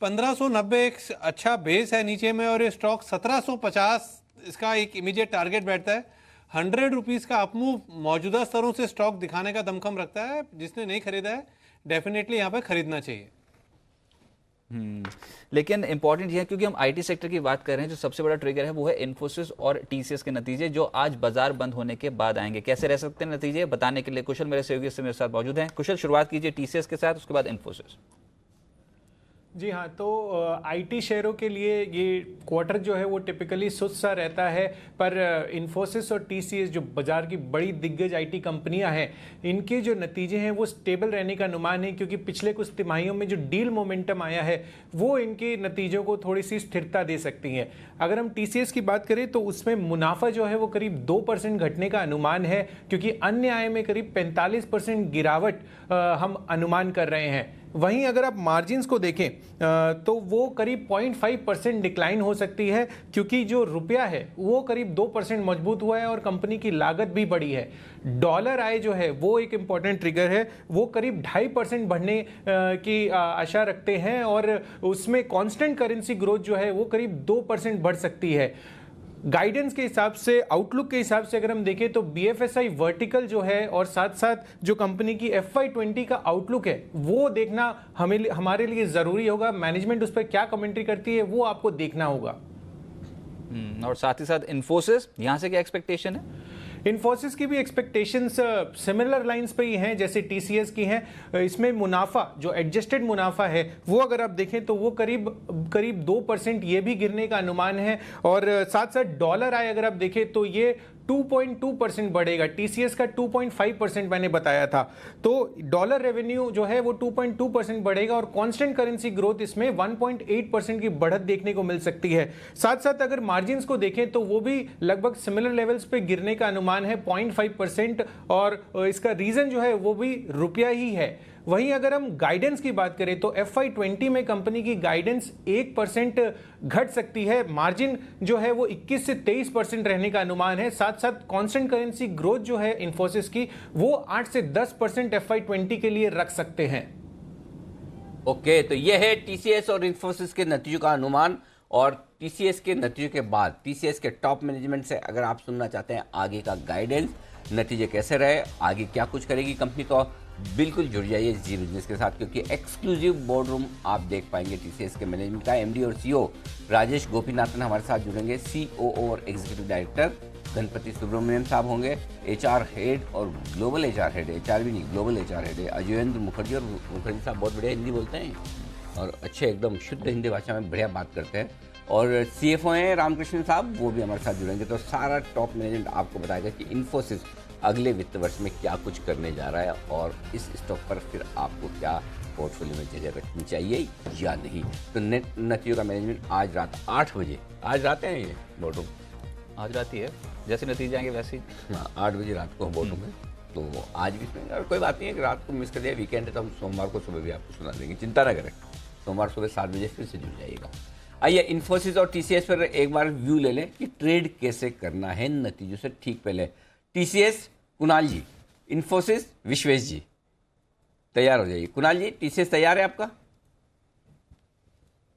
Speaker 5: 1590 एक अच्छा बेस है नीचे में और ये स्टॉक 1750 इसका एक इमीडिएट टारगेट बैठता है। 100 रुपीज़ का अपमूव मौजूदा स्तरों से स्टॉक दिखाने का दमखम रखता है। जिसने नहीं खरीदा है डेफिनेटली यहाँ पर खरीदना चाहिए।
Speaker 1: लेकिन इंपॉर्टेंट ये है क्योंकि हम आईटी सेक्टर की बात कर रहे हैं, जो सबसे बड़ा ट्रिगर है वो है इन्फोसिस और टीसीएस के नतीजे जो आज बाजार बंद होने के बाद आएंगे। कैसे रह सकते हैं नतीजे, बताने के लिए कुशल मेरे सहयोगी से मेरे साथ मौजूद हैं। कुशल, शुरुआत कीजिए टीसीएस के साथ, उसके बाद इन्फोसिस।
Speaker 10: जी हाँ, तो आईटी शेयरों के लिए ये क्वार्टर जो है वो टिपिकली सुस्त सा रहता है, पर इन्फोसिस और टीसीएस जो बाजार की बड़ी दिग्गज आईटी कंपनियां हैं, इनके जो नतीजे हैं वो स्टेबल रहने का अनुमान है क्योंकि पिछले कुछ तिमाहियों में जो डील मोमेंटम आया है वो इनके नतीजों को थोड़ी सी स्थिरता दे सकती हैं। अगर हम टीसीएस की बात करें तो उसमें मुनाफा जो है वो करीब 2% घटने का अनुमान है क्योंकि अन्य आय में करीब 45% गिरावट हम अनुमान कर रहे हैं। वहीं अगर आप मार्जिन्स को देखें तो वो करीब 0.5% डिक्लाइन हो सकती है क्योंकि जो रुपया है वो करीब 2% मजबूत हुआ है और कंपनी की लागत भी बढ़ी है। डॉलर आय जो है वो एक इम्पॉर्टेंट ट्रिगर है, वो करीब 2.5% बढ़ने की आशा रखते हैं और उसमें कांस्टेंट करेंसी ग्रोथ जो है वो करीब 2% बढ़ सकती है। गाइडेंस के हिसाब से, आउटलुक के हिसाब से अगर हम देखें तो BFSI वर्टिकल जो है और साथ साथ जो कंपनी की FY20 का आउटलुक है वो देखना हमारे लिए ज़रूरी होगा। मैनेजमेंट उस पर क्या कमेंट्री करती है वो आपको देखना होगा।
Speaker 1: और साथ ही साथ इन्फोसिस, यहाँ से क्या एक्सपेक्टेशन है?
Speaker 10: इन्फोसिस की भी एक्सपेक्टेशंस सिमिलर लाइंस पे ही हैं जैसे टीसीएस की हैं। इसमें मुनाफा, जो एडजस्टेड मुनाफा है वो अगर आप देखें तो वो करीब 2% ये भी गिरने का अनुमान है और साथ साथ डॉलर आय अगर आप देखें तो ये 2.2% बढ़ेगा। टीसीएस का 2.5% मैंने बताया था, तो डॉलर रेवेन्यू जो है वो 2.2% बढ़ेगा और कांस्टेंट करेंसी ग्रोथ इसमें 1.8% की बढ़त देखने को मिल सकती है। साथ साथ अगर मार्जिन्स को देखें तो वो भी लगभग सिमिलर लेवल्स पे गिरने का अनुमान है 0.5% और इसका रीजन जो है वो भी रुपया ही है। वहीं अगर हम गाइडेंस की बात करें तो FY20 में कंपनी की गाइडेंस 1% घट सकती है। मार्जिन जो है वो 21 से 23% रहने का अनुमान है। साथ साथ कांस्टेंट करेंसी ग्रोथ जो है इन्फोसिस की वो 8 से 10% FY20 के लिए रख सकते हैं।
Speaker 6: ओके, तो ये है टीसीएस और इन्फोसिस के नतीजों का अनुमान। और टीसीएस के नतीजों के बाद टीसीएस के टॉप मैनेजमेंट से अगर आप सुनना चाहते हैं आगे का गाइडेंस, नतीजे कैसे रहे, आगे क्या कुछ करेगी कंपनी, तो बिल्कुल जुड़ जाइए जी बिजनेस के साथ क्योंकि एक्सक्लूसिव बोर्ड रूम आप देख पाएंगे टीसीएस के मैनेजमेंट का। एमडी और सीईओ राजेश गोपीनाथन हमारे साथ जुड़ेंगे, सीओओ और एग्जीक्यूटिव डायरेक्टर गणपति सुब्रमण्यम साहब होंगे, एचआर हेड और ग्लोबल एचआर हेड, एचआर भी नहीं ग्लोबल एचआर हेड है अजयेंद्र मुखर्जी। और मुखर्जी साहब बहुत बढ़िया हिंदी बोलते हैं और अच्छे एकदम शुद्ध हिंदी भाषा में बढ़िया बात करते हैं। और सीएफओ हैं रामकृष्ण साहब, वो भी हमारे साथ जुड़ेंगे। तो सारा टॉप मैनेजमेंट आपको बताएगा कि इन्फोसिस अगले वित्त वर्ष में क्या कुछ करने जा रहा है और इस स्टॉक पर फिर आपको क्या पोर्टफोलियो में जगह रखनी चाहिए या नहीं। तो नेट नतीजों का मैनेजमेंट आज रात 8 बजे, आज रात है ये बोर्ड रूम,
Speaker 1: आज रात ही है, जैसे नतीजे आएंगे वैसे ही।
Speaker 6: हाँ, 8 बजे रात को बोर्ड रूम है। तो आज भी इसमें और कोई बात नहीं है कि रात को मिस कर दिया, वीकेंड है तो हम सोमवार को सुबह भी आपको सुना देंगे, चिंता ना करें। सोमवार सुबह 7 बजे फिर से जुड़ जाइएगा। आइए इन्फोसिस और टीसीएस पर एक बार व्यू ले लें कि ट्रेड कैसे करना है नतीजों से ठीक पहले। टीसीएस कुणाल जी, इन्फोसिस विश्वेश जी, तैयार हो जाइए। कुणाल जी, टीसीएस तैयार है आपका?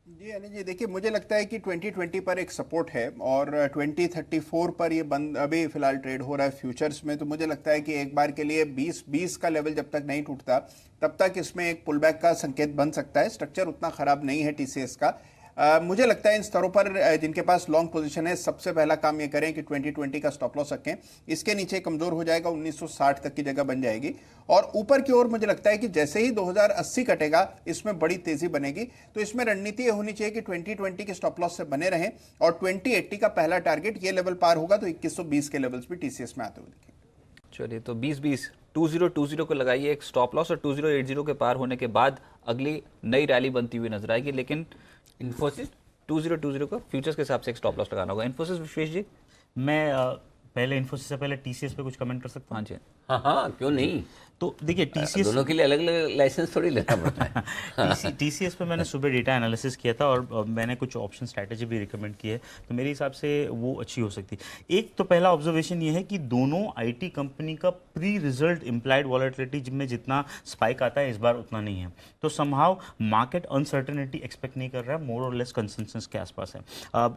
Speaker 3: जी अनिल जी, देखिए मुझे लगता है कि 2020 पर एक सपोर्ट है और 2034 पर ये बंद अभी फिलहाल ट्रेड हो रहा है फ्यूचर्स में। तो मुझे लगता है कि एक बार के लिए 20 का लेवल जब तक नहीं टूटता तब तक इसमें एक पुलबैक का संकेत बन सकता है। स्ट्रक्चर उतना खराब नहीं है टीसीएस का। मुझे लगता है इन स्तरों पर जिनके पास लॉन्ग पोजीशन है, सबसे पहला काम ये करें कि 2020 का स्टॉप लॉस रखें। इसके नीचे कमजोर हो जाएगा, 1960 तक की जगह बन जाएगी। और ऊपर की ओर मुझे लगता है कि जैसे ही 2080 कटेगा इसमें बड़ी तेजी बनेगी। तो इसमें रणनीति ये होनी चाहिए कि 2020 के स्टॉप लॉस से बने रहें और 2080 का पहला टारगेट ये लेवल पार होगा तो 2120 के लेवल्स भी टीसीएस में आते हुए दिखेंगे।
Speaker 1: चलिए, तो 2020 को लगाइए एक स्टॉप लॉस और 2080 के पार होने के बाद अगली नई रैली बनती हुई नजर आएगी। लेकिन इन्फोसिस 2020 को फ्यूचर्स के हिसाब से एक स्टॉप लॉस लगाना होगा। इन्फोसिस विश्वेश जी,
Speaker 4: मैं पहले इन्फोसिस से पहले टीसीएस पे कुछ कमेंट कर सकता हूँ?
Speaker 1: हाँ जी।
Speaker 6: हाँ, क्यों नहीं।
Speaker 4: तो देखिए टीसीएस
Speaker 6: दोनों के लिए अलग अलग लाइसेंस थोड़ी लेना पड़ता है।
Speaker 4: टीसीएस पे मैंने सुबह डेटा एनालिसिस किया था और मैंने कुछ ऑप्शन स्ट्रैटेजी भी रिकमेंड की है, तो मेरे हिसाब से वो अच्छी हो सकती है। एक तो पहला ऑब्जर्वेशन ये है कि दोनों आईटी कंपनी का प्री रिजल्ट इम्प्लाइड वॉलेटिलिटी में जितना स्पाइक आता है इस बार उतना नहीं है। तो समहाउ मार्केट अनसर्टेनिटी एक्सपेक्ट नहीं कर रहा है, मोर और लेस कंसेंसस के आसपास है।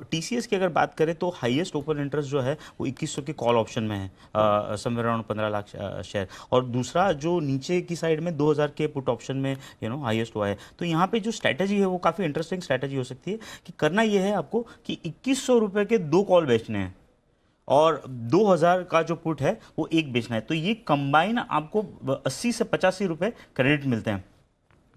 Speaker 4: टीसीएस की अगर बात करें तो हाईएस्ट ओपन इंटरेस्ट जो है वो 2100 के कॉल ऑप्शन में है, समवेयर अराउंड 15 लाख शेयर, और दूसरा जो नीचे की साइड में 2000 के पुट ऑप्शन में हाईएस्ट हुआ है। तो यहाँ पे जो स्ट्रैटेजी है वो काफ़ी इंटरेस्टिंग स्ट्रैटेजी हो सकती है कि करना ये है आपको कि 2100 रुपये के 2 कॉल बेचने हैं और 2000 का जो पुट है वो एक बेचना है। तो ये कंबाइन आपको 80 से 85 रुपये क्रेडिट मिलते हैं।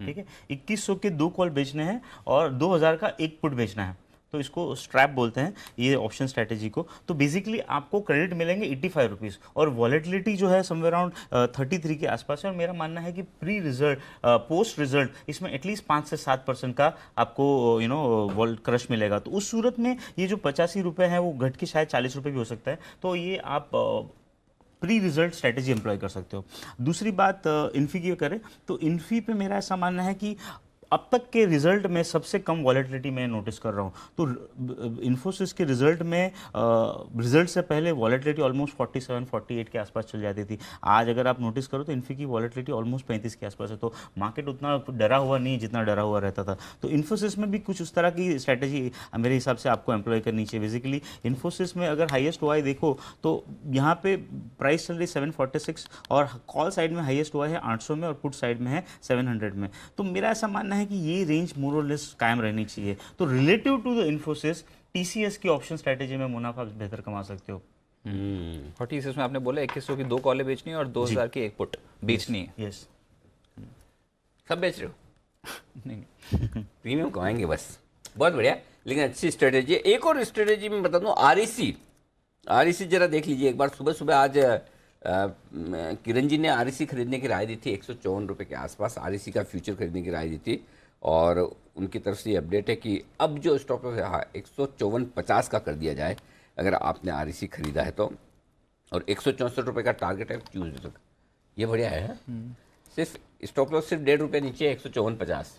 Speaker 4: ठीक है, 2100 के 2 कॉल बेचने हैं और 2000 का एक पुट बेचना है। तो इसको स्ट्रैप बोलते हैं ये ऑप्शन स्ट्रैटेजी को। तो बेसिकली आपको क्रेडिट मिलेंगे 85 रुपीज़ और वॉलेटिलिटी जो है समवेयर अराउंड 33 के आसपास है। और मेरा मानना है कि प्री रिजल्ट पोस्ट रिजल्ट इसमें एटलीस्ट 5 से 7% का आपको क्रश मिलेगा। तो उस सूरत में ये जो 85 रुपये है वो घट के शायद 40 रुपये भी हो सकता है। तो ये आप प्री रिजल्ट स्ट्रैटेजी एम्प्लॉय कर सकते हो। दूसरी बात इन्फी की करें तो इन्फी पे मेरा ऐसा मानना है कि अब तक के रिजल्ट में सबसे कम वॉलेटिलिटी मैं नोटिस कर रहा हूँ। तो इन्फोसिस के रिजल्ट में रिजल्ट से पहले वॉलेटिलिटी ऑलमोस्ट 47-48 के आसपास चल जाती थी। आज अगर आप नोटिस करो तो इन्फी की वॉलेटिलिटी ऑलमोस्ट 35 के आसपास है। तो मार्केट उतना डरा हुआ नहीं जितना डरा हुआ रहता था। तो इन्फोसिस में भी कुछ उस तरह की स्ट्रैटेजी मेरे हिसाब से आपको एम्प्लॉय करनी चाहिए। बेसिकली इन्फोसिस में अगर हाईएस्ट OI देखो तो यहाँ पे प्राइस चल रही 746 और कॉल साइड में हाईएस्ट OI है 800 में और पुट साइड में है 700 में। तो मेरा ऐसा मानना है कि ये रेंज मोर और लेस कायम रहनी चाहिए। तो relative to the Infosys TCS की ऑप्शन स्ट्रैटेजी में मुनाफा बेहतर कमा सकते हो।
Speaker 1: और टीसीएस में आपने बोला 2100 की 2 कॉलें बेचनी है और 2000 की एक पुट बेचनी है।
Speaker 6: यस, सब बेच रहे हो? नहीं, प्रीमियम कमाएंगे बस। बहुत बढ़िया, लेकिन अच्छी स्ट्रेटेजी है। एक और स्ट्रेटेजी में बता दूं, आरईसी जरा देख लीजिए एक बार। सुबह सुबह आज किरण जी ने आरईसी खरीदने की राय दी थी 154 रुपये के आसपास। आरईसी का फ्यूचर खरीदने की राय दी थी और उनकी तरफ से ये अपडेट है कि अब जो स्टॉप लॉस है 154.50 का कर दिया जाए अगर आपने आरईसी खरीदा है तो, और 164 रुपये का टारगेट है ट्यूजडे तक। ये बढ़िया है। सिर्फ स्टॉप लॉस सिर्फ 1.5 रुपये नीचे है 154.50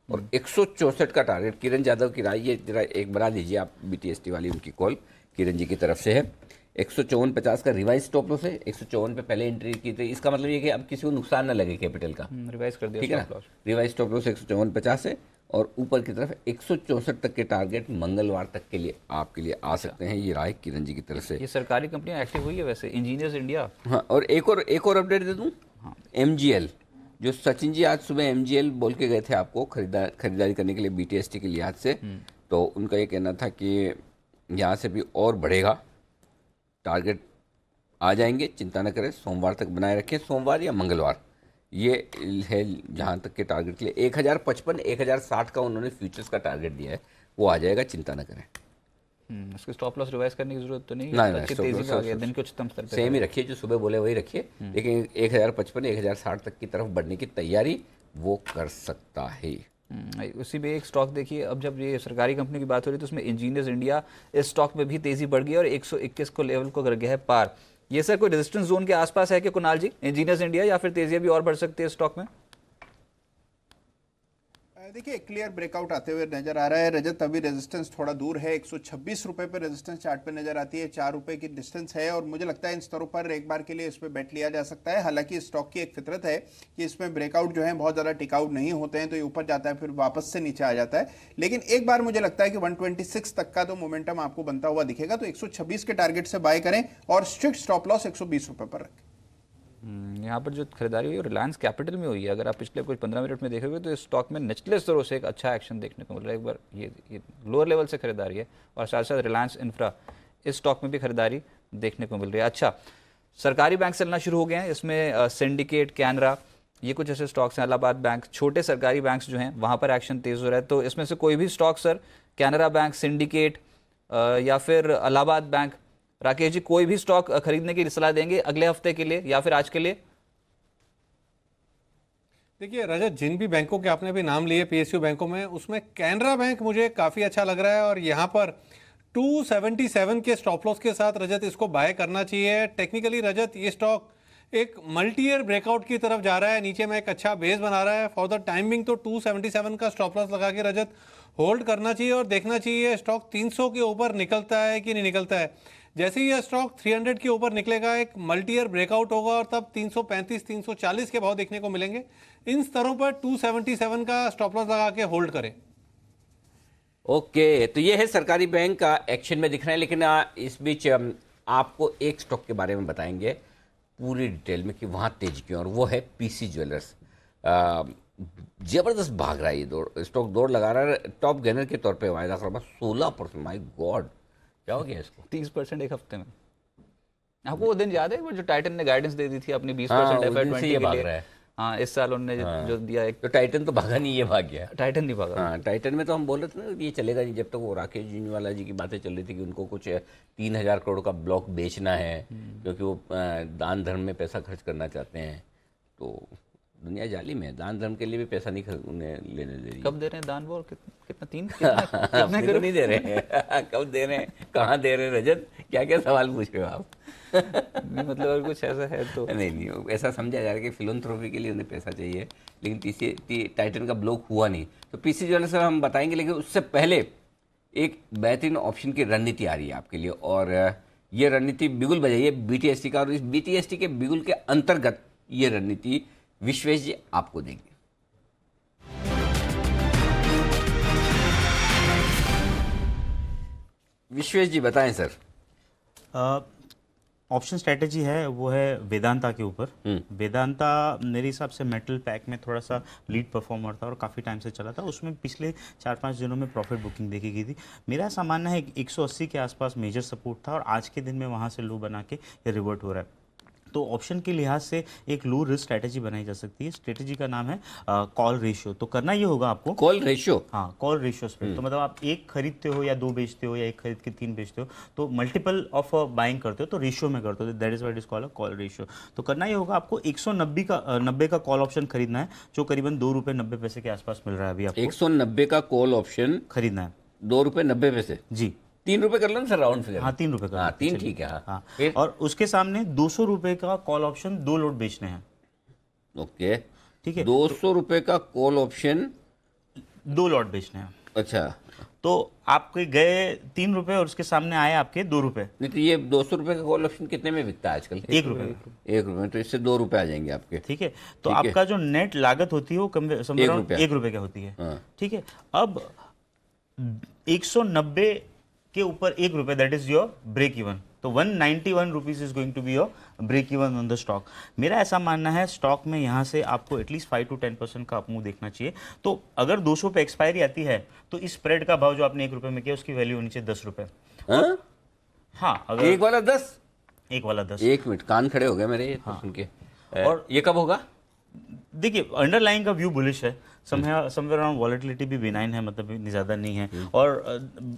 Speaker 6: और 164 का टारगेट। किरण यादव की राय ये जरा एक बना लीजिए आप, BTST वाली उनकी कॉल किरण जी की तरफ से है। 154.50 का रिवाइज स्टॉप लॉस है। 154 पे पहले एंट्री की थी, इसका मतलब ये कि अब किसी को नुकसान ना लगे कैपिटल का।
Speaker 1: रिवाइज कर दिया,
Speaker 6: ठीक है ना। रिवाइज स्टॉप लॉस 154.50 है और ऊपर की तरफ 164 तक के टारगेट मंगलवार तक के लिए आपके लिए आ सकते हैं। ये राय किरण जी की तरफ से।
Speaker 1: ये सरकारी कंपनियां एक्टिव हुई है वैसे, इंजीनियर्स इंडिया।
Speaker 6: हाँ, और एक और अपडेट दे दूँ। MGL, जो सचिन जी आज सुबह MGL बोल के गए थे आपको खरीदारी करने के लिए BTST के लिहाज से, तो उनका ये कहना था कि यहाँ से भी और बढ़ेगा, टारगेट आ जाएंगे, चिंता न करें, सोमवार तक बनाए रखें, सोमवार या मंगलवार ये है जहाँ तक के टारगेट के लिए। 1055-1060 का उन्होंने फ्यूचर्स का टारगेट दिया है, वो आ जाएगा, चिंता न करें।
Speaker 1: उसके स्टॉप लॉस रिवाइज करने की जरूरत तो नहीं है।
Speaker 6: नहीं,
Speaker 1: अच्छी तेजी में आ गया, दिन के उच्चतम स्तर पे
Speaker 6: सेम ही रखिए, जो सुबह बोले वही रखिए, लेकिन 1055-1060 तक की तरफ बढ़ने की तैयारी वो कर सकता है।
Speaker 1: उसी में एक स्टॉक देखिए, अब जब ये सरकारी कंपनी की बात हो रही है तो उसमें इंजीनियर्स इंडिया, इस स्टॉक में भी तेजी बढ़ गई और 121 को लेवल को कर गया है पार। ये सर कोई रेजिस्टेंस जोन के आसपास है कि कुणाल जी, इंजीनियर्स इंडिया, या फिर तेजी भी और बढ़ सकती है स्टॉक में?
Speaker 3: देखिए क्लियर ब्रेकआउट आते हुए नजर आ रहा है रजत। अभी रेजिस्टेंस थोड़ा दूर है, 126 रुपए पे रेजिस्टेंस चार्ट पे नजर आती है, 4 रुपए की डिस्टेंस है और मुझे लगता है इन स्तरों पर एक बार के लिए इस पे बेट लिया जा सकता है। हालांकि स्टॉक की एक फितरत है कि इसमें ब्रेकआउट जो है बहुत ज्यादा टिकाऊ नहीं होते हैं, तो ये ऊपर जाता है फिर वापस से नीचे आ जाता है। लेकिन एक बार मुझे लगता है कि 126 तक का तो मोमेंटम आपको बनता हुआ दिखेगा, तो 126 के टारगेट से बाय करें और स्ट्रिक्ट स्टॉप लॉस 120 रुपए पर रखें।
Speaker 1: यहाँ पर जो खरीदारी हुई है रिलायंस कैपिटल में हुई है। अगर आप पिछले कुछ 15 मिनट में देखोगे तो इस स्टॉक में निचले स्तरों से एक अच्छा एक्शन देखने को मिल रहा है। एक बार ये लोअर लेवल से खरीदारी है और साथ साथ रिलायंस इंफ्रा इस स्टॉक में भी खरीदारी देखने को मिल रही है। अच्छा, सरकारी बैंक चलना शुरू हो गए हैं, इसमें सिंडिकेट, कैनरा, ये कुछ ऐसे स्टॉक्स हैं। इलाहाबाद बैंक, छोटे सरकारी बैंक्स जो हैं वहाँ पर एक्शन तेज हो रहा है। तो इसमें से कोई भी stock sir, Canara bank, syndicate या फिर इलाहाबाद बैंक, राकेश जी कोई भी स्टॉक खरीदने की सलाह देंगे अगले हफ्ते के लिए या फिर आज के लिए?
Speaker 5: देखिए रजत, जिन भी बैंकों के आपने भी नाम लिए पीएसयू बैंकों में, उसमें कैनरा बैंक मुझे काफ़ी अच्छा लग रहा है और यहाँ पर 277 के स्टॉप लॉस के साथ रजत इसको बाय करना चाहिए। टेक्निकली रजत ये स्टॉक एक मल्टी ईयर ब्रेकआउट की तरफ जा रहा है, नीचे में एक अच्छा बेस बना रहा है। फॉर द टाइमिंग तो 277 का स्टॉप लॉस लगा के रजत होल्ड करना चाहिए और देखना चाहिए स्टॉक 300 के ऊपर निकलता है कि नहीं निकलता है। जैसे ही यह स्टॉक 300 के ऊपर निकलेगा एक मल्टी ईयर ब्रेकआउट होगा और तब 335 340 के भाव देखने को मिलेंगे। इन स्तरों पर 277 का स्टॉप लॉस लगा के होल्ड करें।
Speaker 6: ओके, तो ये है सरकारी बैंक का एक्शन में दिख रहा है। लेकिन इस बीच आपको एक स्टॉक के बारे में बताएंगे पूरी डिटेल में कि वहाँ तेजी क्यों, और वो है पीसी ज्वेलर्स। जबरदस्त भाग रहा है ये स्टॉक, दौड़ लगा रहा है, टॉप गेनर के तौर पे वायदा कर रहा है 16%। माय गॉड, क्या हो गया इसको?
Speaker 1: 30% एक हफ्ते में। आपको वो दिन याद है वो जो टाइटन ने गाइडेंस दे दी थी अपनी 20% FY20 के लिए? हाँ, इस साल उन्होंने जो दिया एक,
Speaker 6: तो टाइटन तो भागा नहीं, ये भाग गया।
Speaker 1: टाइटन नहीं भागा।
Speaker 6: हाँ, टाइटन में तो हम बोल रहे थे ना ये चलेगा नहीं, जब तक वो राकेश जिनवाला जी की बातें चल रही थी कि उनको कुछ 3000 करोड़ का ब्लॉक बेचना है क्योंकि वो दान धर्म में पैसा खर्च करना चाहते हैं। तो दुनिया जाली में, दान धर्म के लिए भी पैसा नहीं उन्हें लेने दे रही।
Speaker 1: कब दे रहे हैं दान? वो कितना 3
Speaker 6: अपने तो नहीं दे रहे हैं कब दे रहे हैं, कहाँ दे रहे हैं? रजत, क्या क्या सवाल पूछ रहे हो आप?
Speaker 1: नहीं, मतलब अगर कुछ ऐसा है तो
Speaker 6: नहीं, ऐसा समझा जा रहा है कि फिलोंथ्रोपी के लिए उन्हें पैसा चाहिए, लेकिन टाइटन का ब्लॉक हुआ नहीं। तो पीसी ज्वेलर्स से हम बताएंगे, लेकिन उससे पहले एक बेहतरीन ऑप्शन की रणनीति आ रही है आपके लिए, और ये रणनीति बिगुल बजाइए BTST का, और इस BTST के बिगुल के अंतर्गत ये रणनीति विश्वेश जी आपको देंगे। विश्वेश जी बताएं सर।
Speaker 4: ऑप्शन स्ट्रेटेजी है वो है वेदांता के ऊपर। वेदांता मेरे हिसाब से मेटल पैक में थोड़ा सा लीड परफॉर्मर था और काफ़ी टाइम से चला था। उसमें पिछले 4-5 दिनों में प्रॉफिट बुकिंग देखी गई थी। मेरा ऐसा मानना है कि 180 के आसपास मेजर सपोर्ट था और आज के दिन में वहाँ से लो बना के ये रिवर्ट हो रहा है। तो ऑप्शन के लिहाज से एक लो रिस्क स्ट्रैटेजी बनाई जा सकती है। स्ट्रैटेजी का नाम है कॉल रेशियो। तो करना ये होगा आपको
Speaker 6: कॉल रेशियो।
Speaker 4: हाँ, कॉल रेशियो पे। तो मतलब आप एक खरीदते हो या 2 बेचते हो या एक खरीद के 3 बेचते हो, तो मल्टीपल ऑफ बाइंग करते हो तो रेशियो में करते हो, that is what is called a call ratio. तो करना ये होगा आपको 190 का कॉल ऑप्शन खरीदना है, जो करीबन ₹2.90 के आसपास मिल रहा है अभी आपको।
Speaker 6: 190 का कॉल ऑप्शन
Speaker 4: खरीदना है,
Speaker 6: ₹2.90
Speaker 4: जी।
Speaker 6: 3 रुपए कर लो ना सर, राउंड फिगर।
Speaker 4: हाँ, 3 रुपए का।
Speaker 6: हाँ, 3 ठीक है।
Speaker 4: हाँ, और उसके सामने 200 रुपए का कॉल ऑप्शन 2 लॉट बेचने हैं।
Speaker 6: ओके,
Speaker 4: ठीक है।
Speaker 6: 200 रुपए का कॉल ऑप्शन
Speaker 4: 2 लॉट बेचने हैं।
Speaker 6: अच्छा,
Speaker 4: तो आपके गए 3 रुपए और उसके सामने आए आपके 2 रुपए।
Speaker 6: नहीं तो ये 200 रुपए का कॉल ऑप्शन कितने में बिकता है आजकल?
Speaker 4: 1 रुपए।
Speaker 6: 1 रुपए, तो इससे 2 रुपए आ जाएंगे आपके।
Speaker 4: ठीक है। तो आपका जो नेट लागत होती है वो कम 1 रुपए का होती है। ठीक है। अब 190 के ऊपर 1 रुपए, that is your break even. तो 191 rupees is going to be your break even on the stock. मेरा ऐसा मानना है स्टॉक में यहाँ से आपको एटलीस्ट 5 to 10% का अपमूव देखना चाहिए। तो अगर 200 पे एक्सपायरी आती है तो इस स्प्रेड का भाव जो आपने 1 रुपए में किया उसकी वैल्यू होनी चाहिए 10 रुपए। हाँ, अगर
Speaker 6: एक वाला 10।
Speaker 4: एक
Speaker 6: मिनट, कान खड़े हो गए मेरे ये सुन के।
Speaker 4: और
Speaker 6: ये कब होगा?
Speaker 4: देखिए, अंडरलाइन का व्यू बुलिश है। समवेयर अराउंड वॉलेटिलिटी भी बिनाइन है, मतलब इतनी ज़्यादा नहीं है। और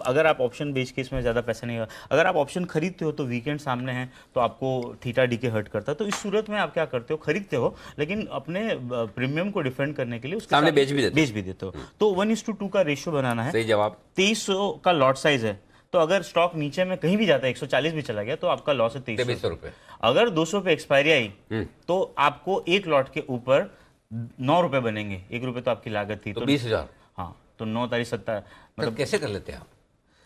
Speaker 4: अगर आप ऑप्शन बेच के इसमें ज़्यादा पैसा नहीं, अगर आप ऑप्शन खरीदते हो तो वीकेंड सामने है तो आपको थीटा डी के हर्ट करता है। तो इस सूरत में आप क्या करते हो, खरीदते हो लेकिन अपने प्रीमियम को डिफेंड करने के लिए उसके
Speaker 6: सामने बेच भी देते
Speaker 4: हो। तो 1:2 का रेशियो बनाना है।
Speaker 6: सही जवाब।
Speaker 4: 2300 का लॉट साइज है, तो अगर स्टॉक नीचे में कहीं भी जाता है 140 भी चला गया तो आपका लॉस है
Speaker 6: 2300 रुपए।
Speaker 4: अगर 200 पे एक्सपायरी आई तो आपको एक लॉट के ऊपर 9 रुपए बनेंगे, 1 रुपए तो आपकी लागत थी,
Speaker 6: तो 20,000।
Speaker 4: हाँ, तो 9 तारीख 17
Speaker 6: मतलब कैसे कर लेते हैं आप?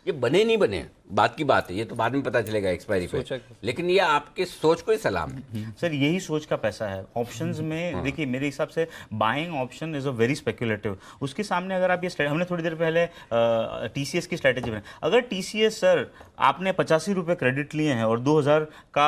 Speaker 6: ये बने नहीं बने बात की बात है, ये तो बाद में पता चलेगा एक्सपायरी पे, लेकिन ये आपके सोच को ही सलाम है
Speaker 4: सर। यही सोच का पैसा है ऑप्शंस में। देखिए मेरे हिसाब से buying option is a very speculative. उसके सामने अगर आप ये हमने थोड़ी देर पहले टीसीएस की स्ट्रेटेजी बनाई, अगर टीसीएस सर आपने 85 रुपये क्रेडिट लिए हैं और 2000 का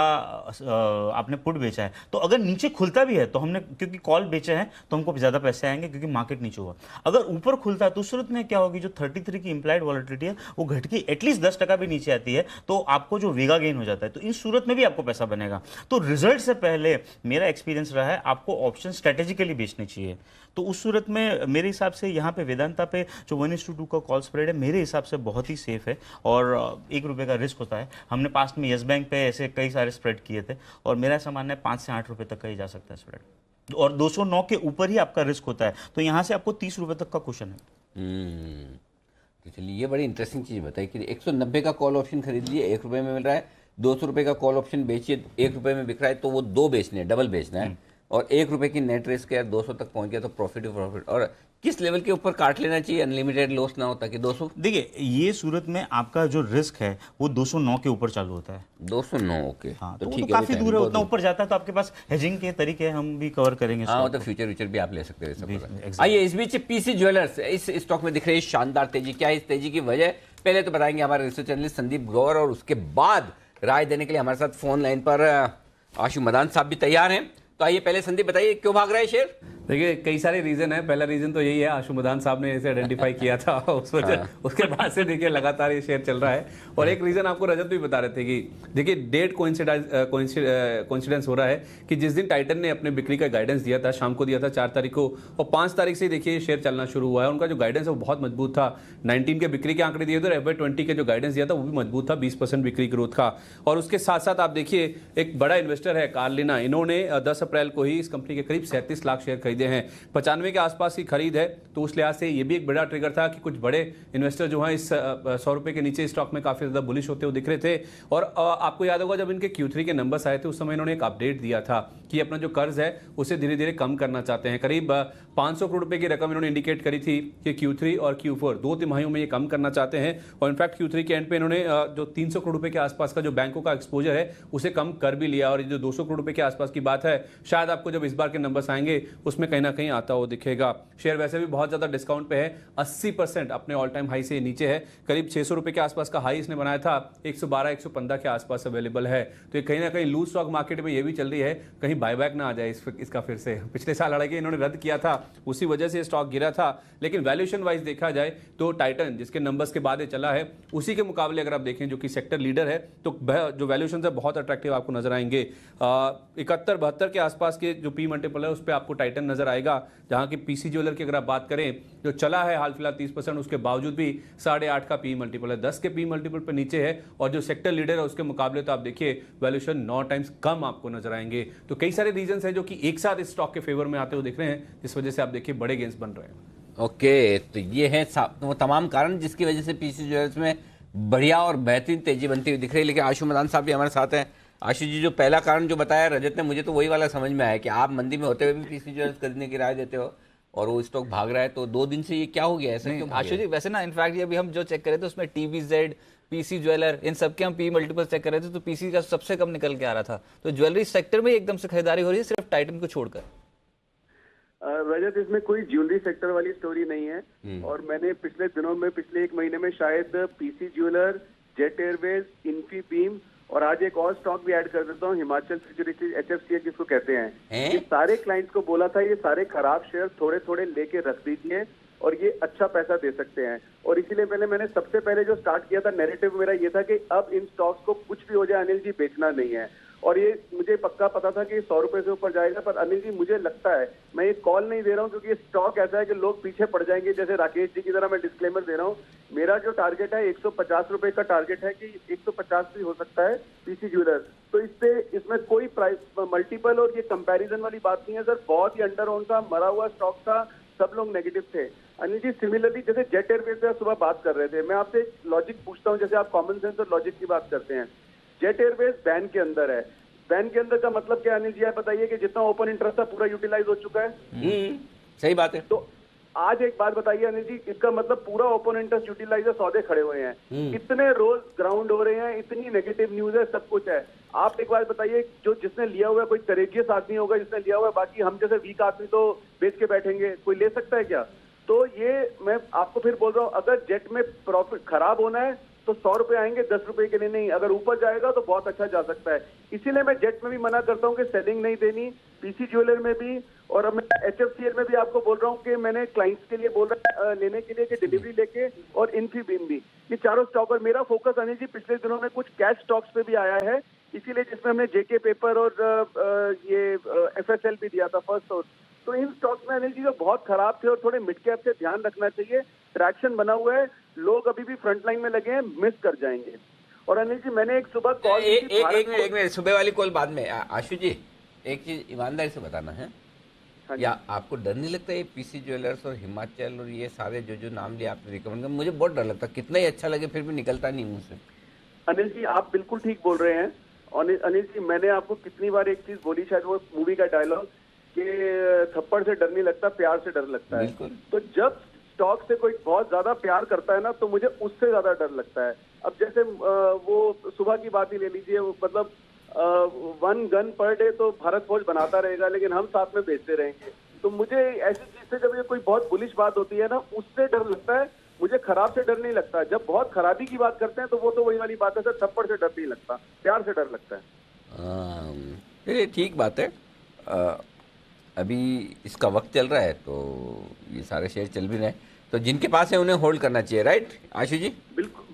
Speaker 4: आपने पुट बेचा है, तो अगर नीचे खुलता भी है तो हमने क्योंकि कॉल बेचे हैं तो हमको ज़्यादा पैसे आएंगे क्योंकि मार्केट नीचे हुआ। अगर ऊपर खुलता है तो उस सूरत में क्या होगी, जो 33 की इम्प्लाइड वॉलिटिलिटी है वो घट के एटलीस्ट 10% भी नीचे आती है तो आपको जो वेगा गेन हो जाता है, तो इस सूरत में भी आपको पैसा बनेगा। तो रिजल्ट से पहले मेरा एक्सपीरियंस रहा है आपको ऑप्शन स्ट्रेटेजिकली बेचने चाहिए। तो उस सूरत में मेरे हिसाब से यहाँ पे वेदांता पे जो 1:2 का कॉल स्प्रेड है मेरे हिसाब से बहुत ही सेफ है और 1 रुपये का रिस्क होता है। हमने पास्ट में येस बैंक पे ऐसे कई सारे स्प्रेड किए थे और मेरा ऐसा मानना है 5 से 8 रुपये तक का ही जा सकता है स्प्रेड, और 209 के ऊपर ही आपका रिस्क होता है, तो यहाँ से आपको 30 रुपये तक का क्वेश्चन है।
Speaker 6: तो चलिए ये बड़ी इंटरेस्टिंग चीज़ बताई कि 190 का कॉल ऑप्शन खरीद लिए 1 रुपये में मिल रहा है, 200 रुपये का कॉल ऑप्शन बेचिए 1 रुपये में बिक रहा है, तो वो 2 बेचने हैं, डबल बेचना है, और 1 रुपये की नेट रिस्क है, 200 तक पहुंच गया तो प्रॉफिट। और किस लेवल के ऊपर काट लेना चाहिए अनलिमिटेड लॉस ना होता कि 200?
Speaker 4: देखिए ये सूरत में आपका जो रिस्क है वो 209 के ऊपर चालू होता है।
Speaker 6: 209 ओके,
Speaker 4: हाँ,
Speaker 6: तो
Speaker 4: ठीक
Speaker 6: ठीक
Speaker 4: है, काफी दूर है, उतना ऊपर जाता है तो आपके पास हेजिंग के तरीके हैं, हम भी कवर करेंगे।
Speaker 6: हाँ मतलब फ्यूचर भी आप ले सकते हैं। आइए इस बीच पीसी ज्वेलर्स इस स्टॉक में दिख रही है शानदार तेजी, क्या है इस तेजी की वजह? पहले तो बताएंगे हमारे रिसर्च एनालिस्ट संदीप गौर, और उसके बाद राय देने के लिए हमारे साथ फोन लाइन पर आशु मदान साहब भी तैयार हैं। तो आइए पहले संदीप बताइए क्यों भाग रहा है शेयर?
Speaker 11: देखिए कई सारे रीजन है, पहला रीजन तो यही है आशु मदान साहब ने इसे आइडेंटिफाई किया था उस वजह, उसके बाद से देखिए लगातार ये शेयर चल रहा है। और एक रीजन आपको रजत भी बता रहे थे कि देखिए डेट कोइंसिडेंस हो रहा है कि जिस दिन टाइटन ने अपने बिक्री का गाइडेंस दिया था, शाम को दिया था 4 तारीख को, और 5 तारीख से देखिए शेयर चलना शुरू हुआ है। उनका जो गाइडेंस है वो बहुत मजबूत था, 19 के बिक्री के आंकड़े दिए थे और FY20 के जो गाइडेंस दिया था वो भी मजबूत था, 20% बिक्री ग्रोथ का। और उसके साथ साथ आप देखिए एक बड़ा इन्वेस्टर है कार्लिना, इन्होंने 10 अप्रैल को ही इस कंपनी के करीब 37 लाख शेयर खरीदे हैं, 95 के आसपास की खरीद है। तो उस लिहाज से ये भी एक बड़ा ट्रिगर था कि कुछ बड़े इन्वेस्टर जो हैं इस 100 रुपए के नीचे स्टॉक में काफी ज्यादा बुलिश होते हुए दिख रहे थे। और आपको याद होगा जब इनके Q3 के नंबर्स आए थे उस समय इन्होंने एक अपडेट दिया था कि अपना जो कर्ज है उसे धीरे धीरे कम करना चाहते हैं। करीब 500 करोड़ रुपए की रकम इन्होंने इंडिकेट करी थी कि Q3 और Q4 2 तिमाहियों में ये कम करना चाहते हैं। और इनफैक्ट Q3 के एंड पे इन्होंने जो 300 करोड़ रुपए के आसपास का जो बैंकों का एक्सपोजर है उसे कम कर भी लिया। और ये जो 200 करोड़ रुपए के आसपास की बात है, शायद आपको जब इस बार के नंबर्स आएंगे उसमें कहीं ना कहीं आता हुआ दिखेगा। शेयर वैसे भी बहुत ज्यादा डिस्काउंट पे है, 80% अपने ऑल टाइम हाई से नीचे है, करीब 600 रुपए के आसपास का हाई इसने बनाया था, 112-115 के आसपास अवेलेबल है। तो ये कहीं ना कहीं लूज स्टॉक मार्केट में ये भी चल रही है, कहीं बायबैक ना आ जाए इसका फिर से। पिछले साल हालांकि इन्होंने रद्द किया था, उसी वजह से स्टॉक गिरा था, लेकिन वैल्यूएशन वाइज देखा जाए तो टाइटन जिसके नंबर्स के बाद चला है उसी के मुकाबले अगर आप देखें जो कि सेक्टर लीडर है तो जो वैल्यूएशन है बहुत अट्रैक्टिव आपको नजर आएंगे। 71-72 के आसपास के जो पी मल्टीपल है उस पर आपको टाइटन नजर आएगा, जहां की पीसी ज्वेलर की अगर आप बात करें जो चला है हाल फिलहाल 30%, उसके बावजूद भी 8.5 का पी मल्टीपल है, 10 के पी मल्टीपल पर नीचे है। और जो सेक्टर लीडर है उसके मुकाबले तो आप देखिए वैल्यूएशन 9 टाइम्स कम आपको नजर आएंगे। तो कई सारे रीजन है जो कि एक साथ इस स्टॉक के फेवर में आते हुए दिख रहे हैं, जिस वजह से आप देखिए बड़े गेंस बन रहे हैं।
Speaker 6: ओके, तो ये है वो तमाम कारण जिसकी वजह से पीसी ज्वेलर्स में बढ़िया और बेहतरीन तेजी बनती हुई दिख रही है। लेकिन आशु मदान साहब भी हमारे साथ हैं। आशु जी, जो पहला कारण जो बताया रजत ने, मुझे तो वही वाला समझ में आया कि आप मंदी में होते हुए भी पीसी ज्वेलर्स खरीदने की राय देते हो और वो स्टॉक भाग रहा है, तो 2 दिन से ये क्या हो गया ऐसा क्यों?
Speaker 1: आशु जी वैसे ना इनफैक्ट ये अभी हम जो चेक कर रहे थे उसमें TVZ, पीसी ज्वेलर, इन सब के हम पी मल्टीपल चेक कर रहे थे तो पीसी का सबसे कम निकल के आ रहा था। तो ज्वेलरी सेक्टर में एकदम से खरीदारी हो रही है सिर्फ टाइटन को छोड़कर।
Speaker 12: रजत, इसमें कोई ज्वेलरी सेक्टर वाली स्टोरी नहीं है। और मैंने पिछले दिनों में, पिछले 1 महीने में शायद PC jeweller, jet Airways, Infibeam और आज एक और स्टॉक भी ऐड कर देता हूँ, हिमाचल सिक्योरिटीज HFCL जिसको कहते हैं, ये सारे क्लाइंट्स को बोला था ये सारे खराब शेयर थोड़े थोड़े लेके रख दीजिए और ये अच्छा पैसा दे सकते हैं। और इसीलिए मैंने सबसे पहले जो स्टार्ट किया था नैरेटिव मेरा ये था कि अब इन स्टॉक्स को कुछ भी हो जाए अनिल जी बेचना नहीं है। और ये मुझे पक्का पता था कि 100 रुपए से ऊपर जाएगा, पर अनिल जी मुझे लगता है, मैं ये कॉल नहीं दे रहा हूँ क्योंकि ये स्टॉक ऐसा है कि लोग पीछे पड़ जाएंगे, जैसे राकेश जी की तरह मैं डिस्क्लेमर दे रहा हूँ। मेरा जो टारगेट है 150 रुपए का टारगेट है कि 150 भी हो सकता है पीसी ज्वेलर। तो इसमें कोई प्राइस मल्टीपल और ये कंपैरिजन वाली बात नहीं है सर, बहुत ही अंडर ओन था, मरा हुआ स्टॉक था, सब लोग नेगेटिव थे। अनिल जी सिमिलरली जैसे जेट एयरवेज पे सुबह बात कर रहे थे, मैं आपसे लॉजिक पूछता हूँ, जैसे आप कॉमन सेंस और लॉजिक की बात करते हैं। जेट एयरवेज बैन के अंदर है, बैन के अंदर का मतलब क्या अनिल जी आप बताइए कि जितना ओपन इंटरेस्ट था पूरा यूटिलाइज हो चुका है।
Speaker 6: सही बात है।
Speaker 12: तो आज एक बात बताइए अनिल जी, इसका मतलब पूरा ओपन इंटरेस्ट यूटिलाइज है, सौदे खड़े हुए हैं, इतने रोज ग्राउंड हो रहे हैं, इतनी नेगेटिव न्यूज है, सब कुछ है। आप एक बात बताइए, जो जिसने लिया हुआ है कोई करेजियस आदमी होगा जिसने लिया हुआ है, बाकी हम जैसे वीक आदमी तो बेच के बैठेंगे, कोई ले सकता है क्या? तो ये मैं आपको फिर बोल रहा हूँ, अगर जेट में प्रॉफिट खराब होना है तो 100 रुपए आएंगे, 10 रुपए के लिए नहीं। अगर ऊपर जाएगा तो बहुत अच्छा जा सकता है। इसीलिए मैं जेट में भी मना करता हूँ कि सेलिंग नहीं देनी, पीसी ज्वेलर में भी, और अब मैं HFCL में भी आपको बोल रहा हूँ कि मैंने क्लाइंट्स के लिए बोल रहा है लेने के लिए कि डिलीवरी लेके, और इन्फीबीम भी, ये चारों स्टॉक। और मेरा फोकस अनिल जी पिछले दिनों में कुछ कैश स्टॉक्स पे भी आया है, इसीलिए जिसमें हमने जेके पेपर और ये FSL भी दिया था फर्स्ट सोर्स। तो इन स्टॉक्स में अनिल जी जो बहुत खराब थे और थोड़े मिड कैप से ध्यान रखना चाहिए। ट्रैक्शन बना हुआ है, लोग अभी भी फ्रंट लाइन में लगे हैं, मिस कर जाएंगे। और अनिल जी मैंने एक सुबह कॉल
Speaker 6: एक मिनट सुबह वाली कॉल बाद में। आशु जी एक चीज ईमानदारी से बताना है, या आपको डर नहीं लगता ये पीसी ज्वेलर्स और हिमाचल और ये सारे जो नाम लिए आपने रिकमेंड किया, मुझे बहुत डर लगता, कितना ही अच्छा लगे फिर भी निकलता नहीं मुंह से।
Speaker 12: अनिल जी आप बिल्कुल ठीक बोल रहे हैं। अनिल जी मैंने आपको कितनी बार एक चीज बोली, शायद वो मूवी का डायलॉग, कि थप्पड़ से डर नहीं लगता, प्यार से डर लगता है। तो जब स्टॉक से कोई बहुत ज्यादा प्यार करता है ना, तो मुझे उससे ज्यादा डर लगता है। अब जैसे वो सुबह की बात ही ले लीजिए, मतलब 1 गन पर डे तो भारत फौज बनाता रहेगा, लेकिन हम साथ में बेचते रहेंगे। तो मुझे ऐसी चीज से जब ये कोई बहुत बुलिश बात होती है ना, उससे डर लगता है। मुझे खराब से डर नहीं लगता। जब बहुत खराबी की बात करते हैं तो वो तो वही वाली बात है सर, थप्पड़ से डर नहीं लगता, प्यार से डर लगता है।
Speaker 6: चलिए ठीक बात है। अभी इसका वक्त चल रहा है तो ये सारे शेयर चल भी रहे हैं, तो जिनके पास है उन्हें होल्ड करना चाहिए, राइट आशु जी?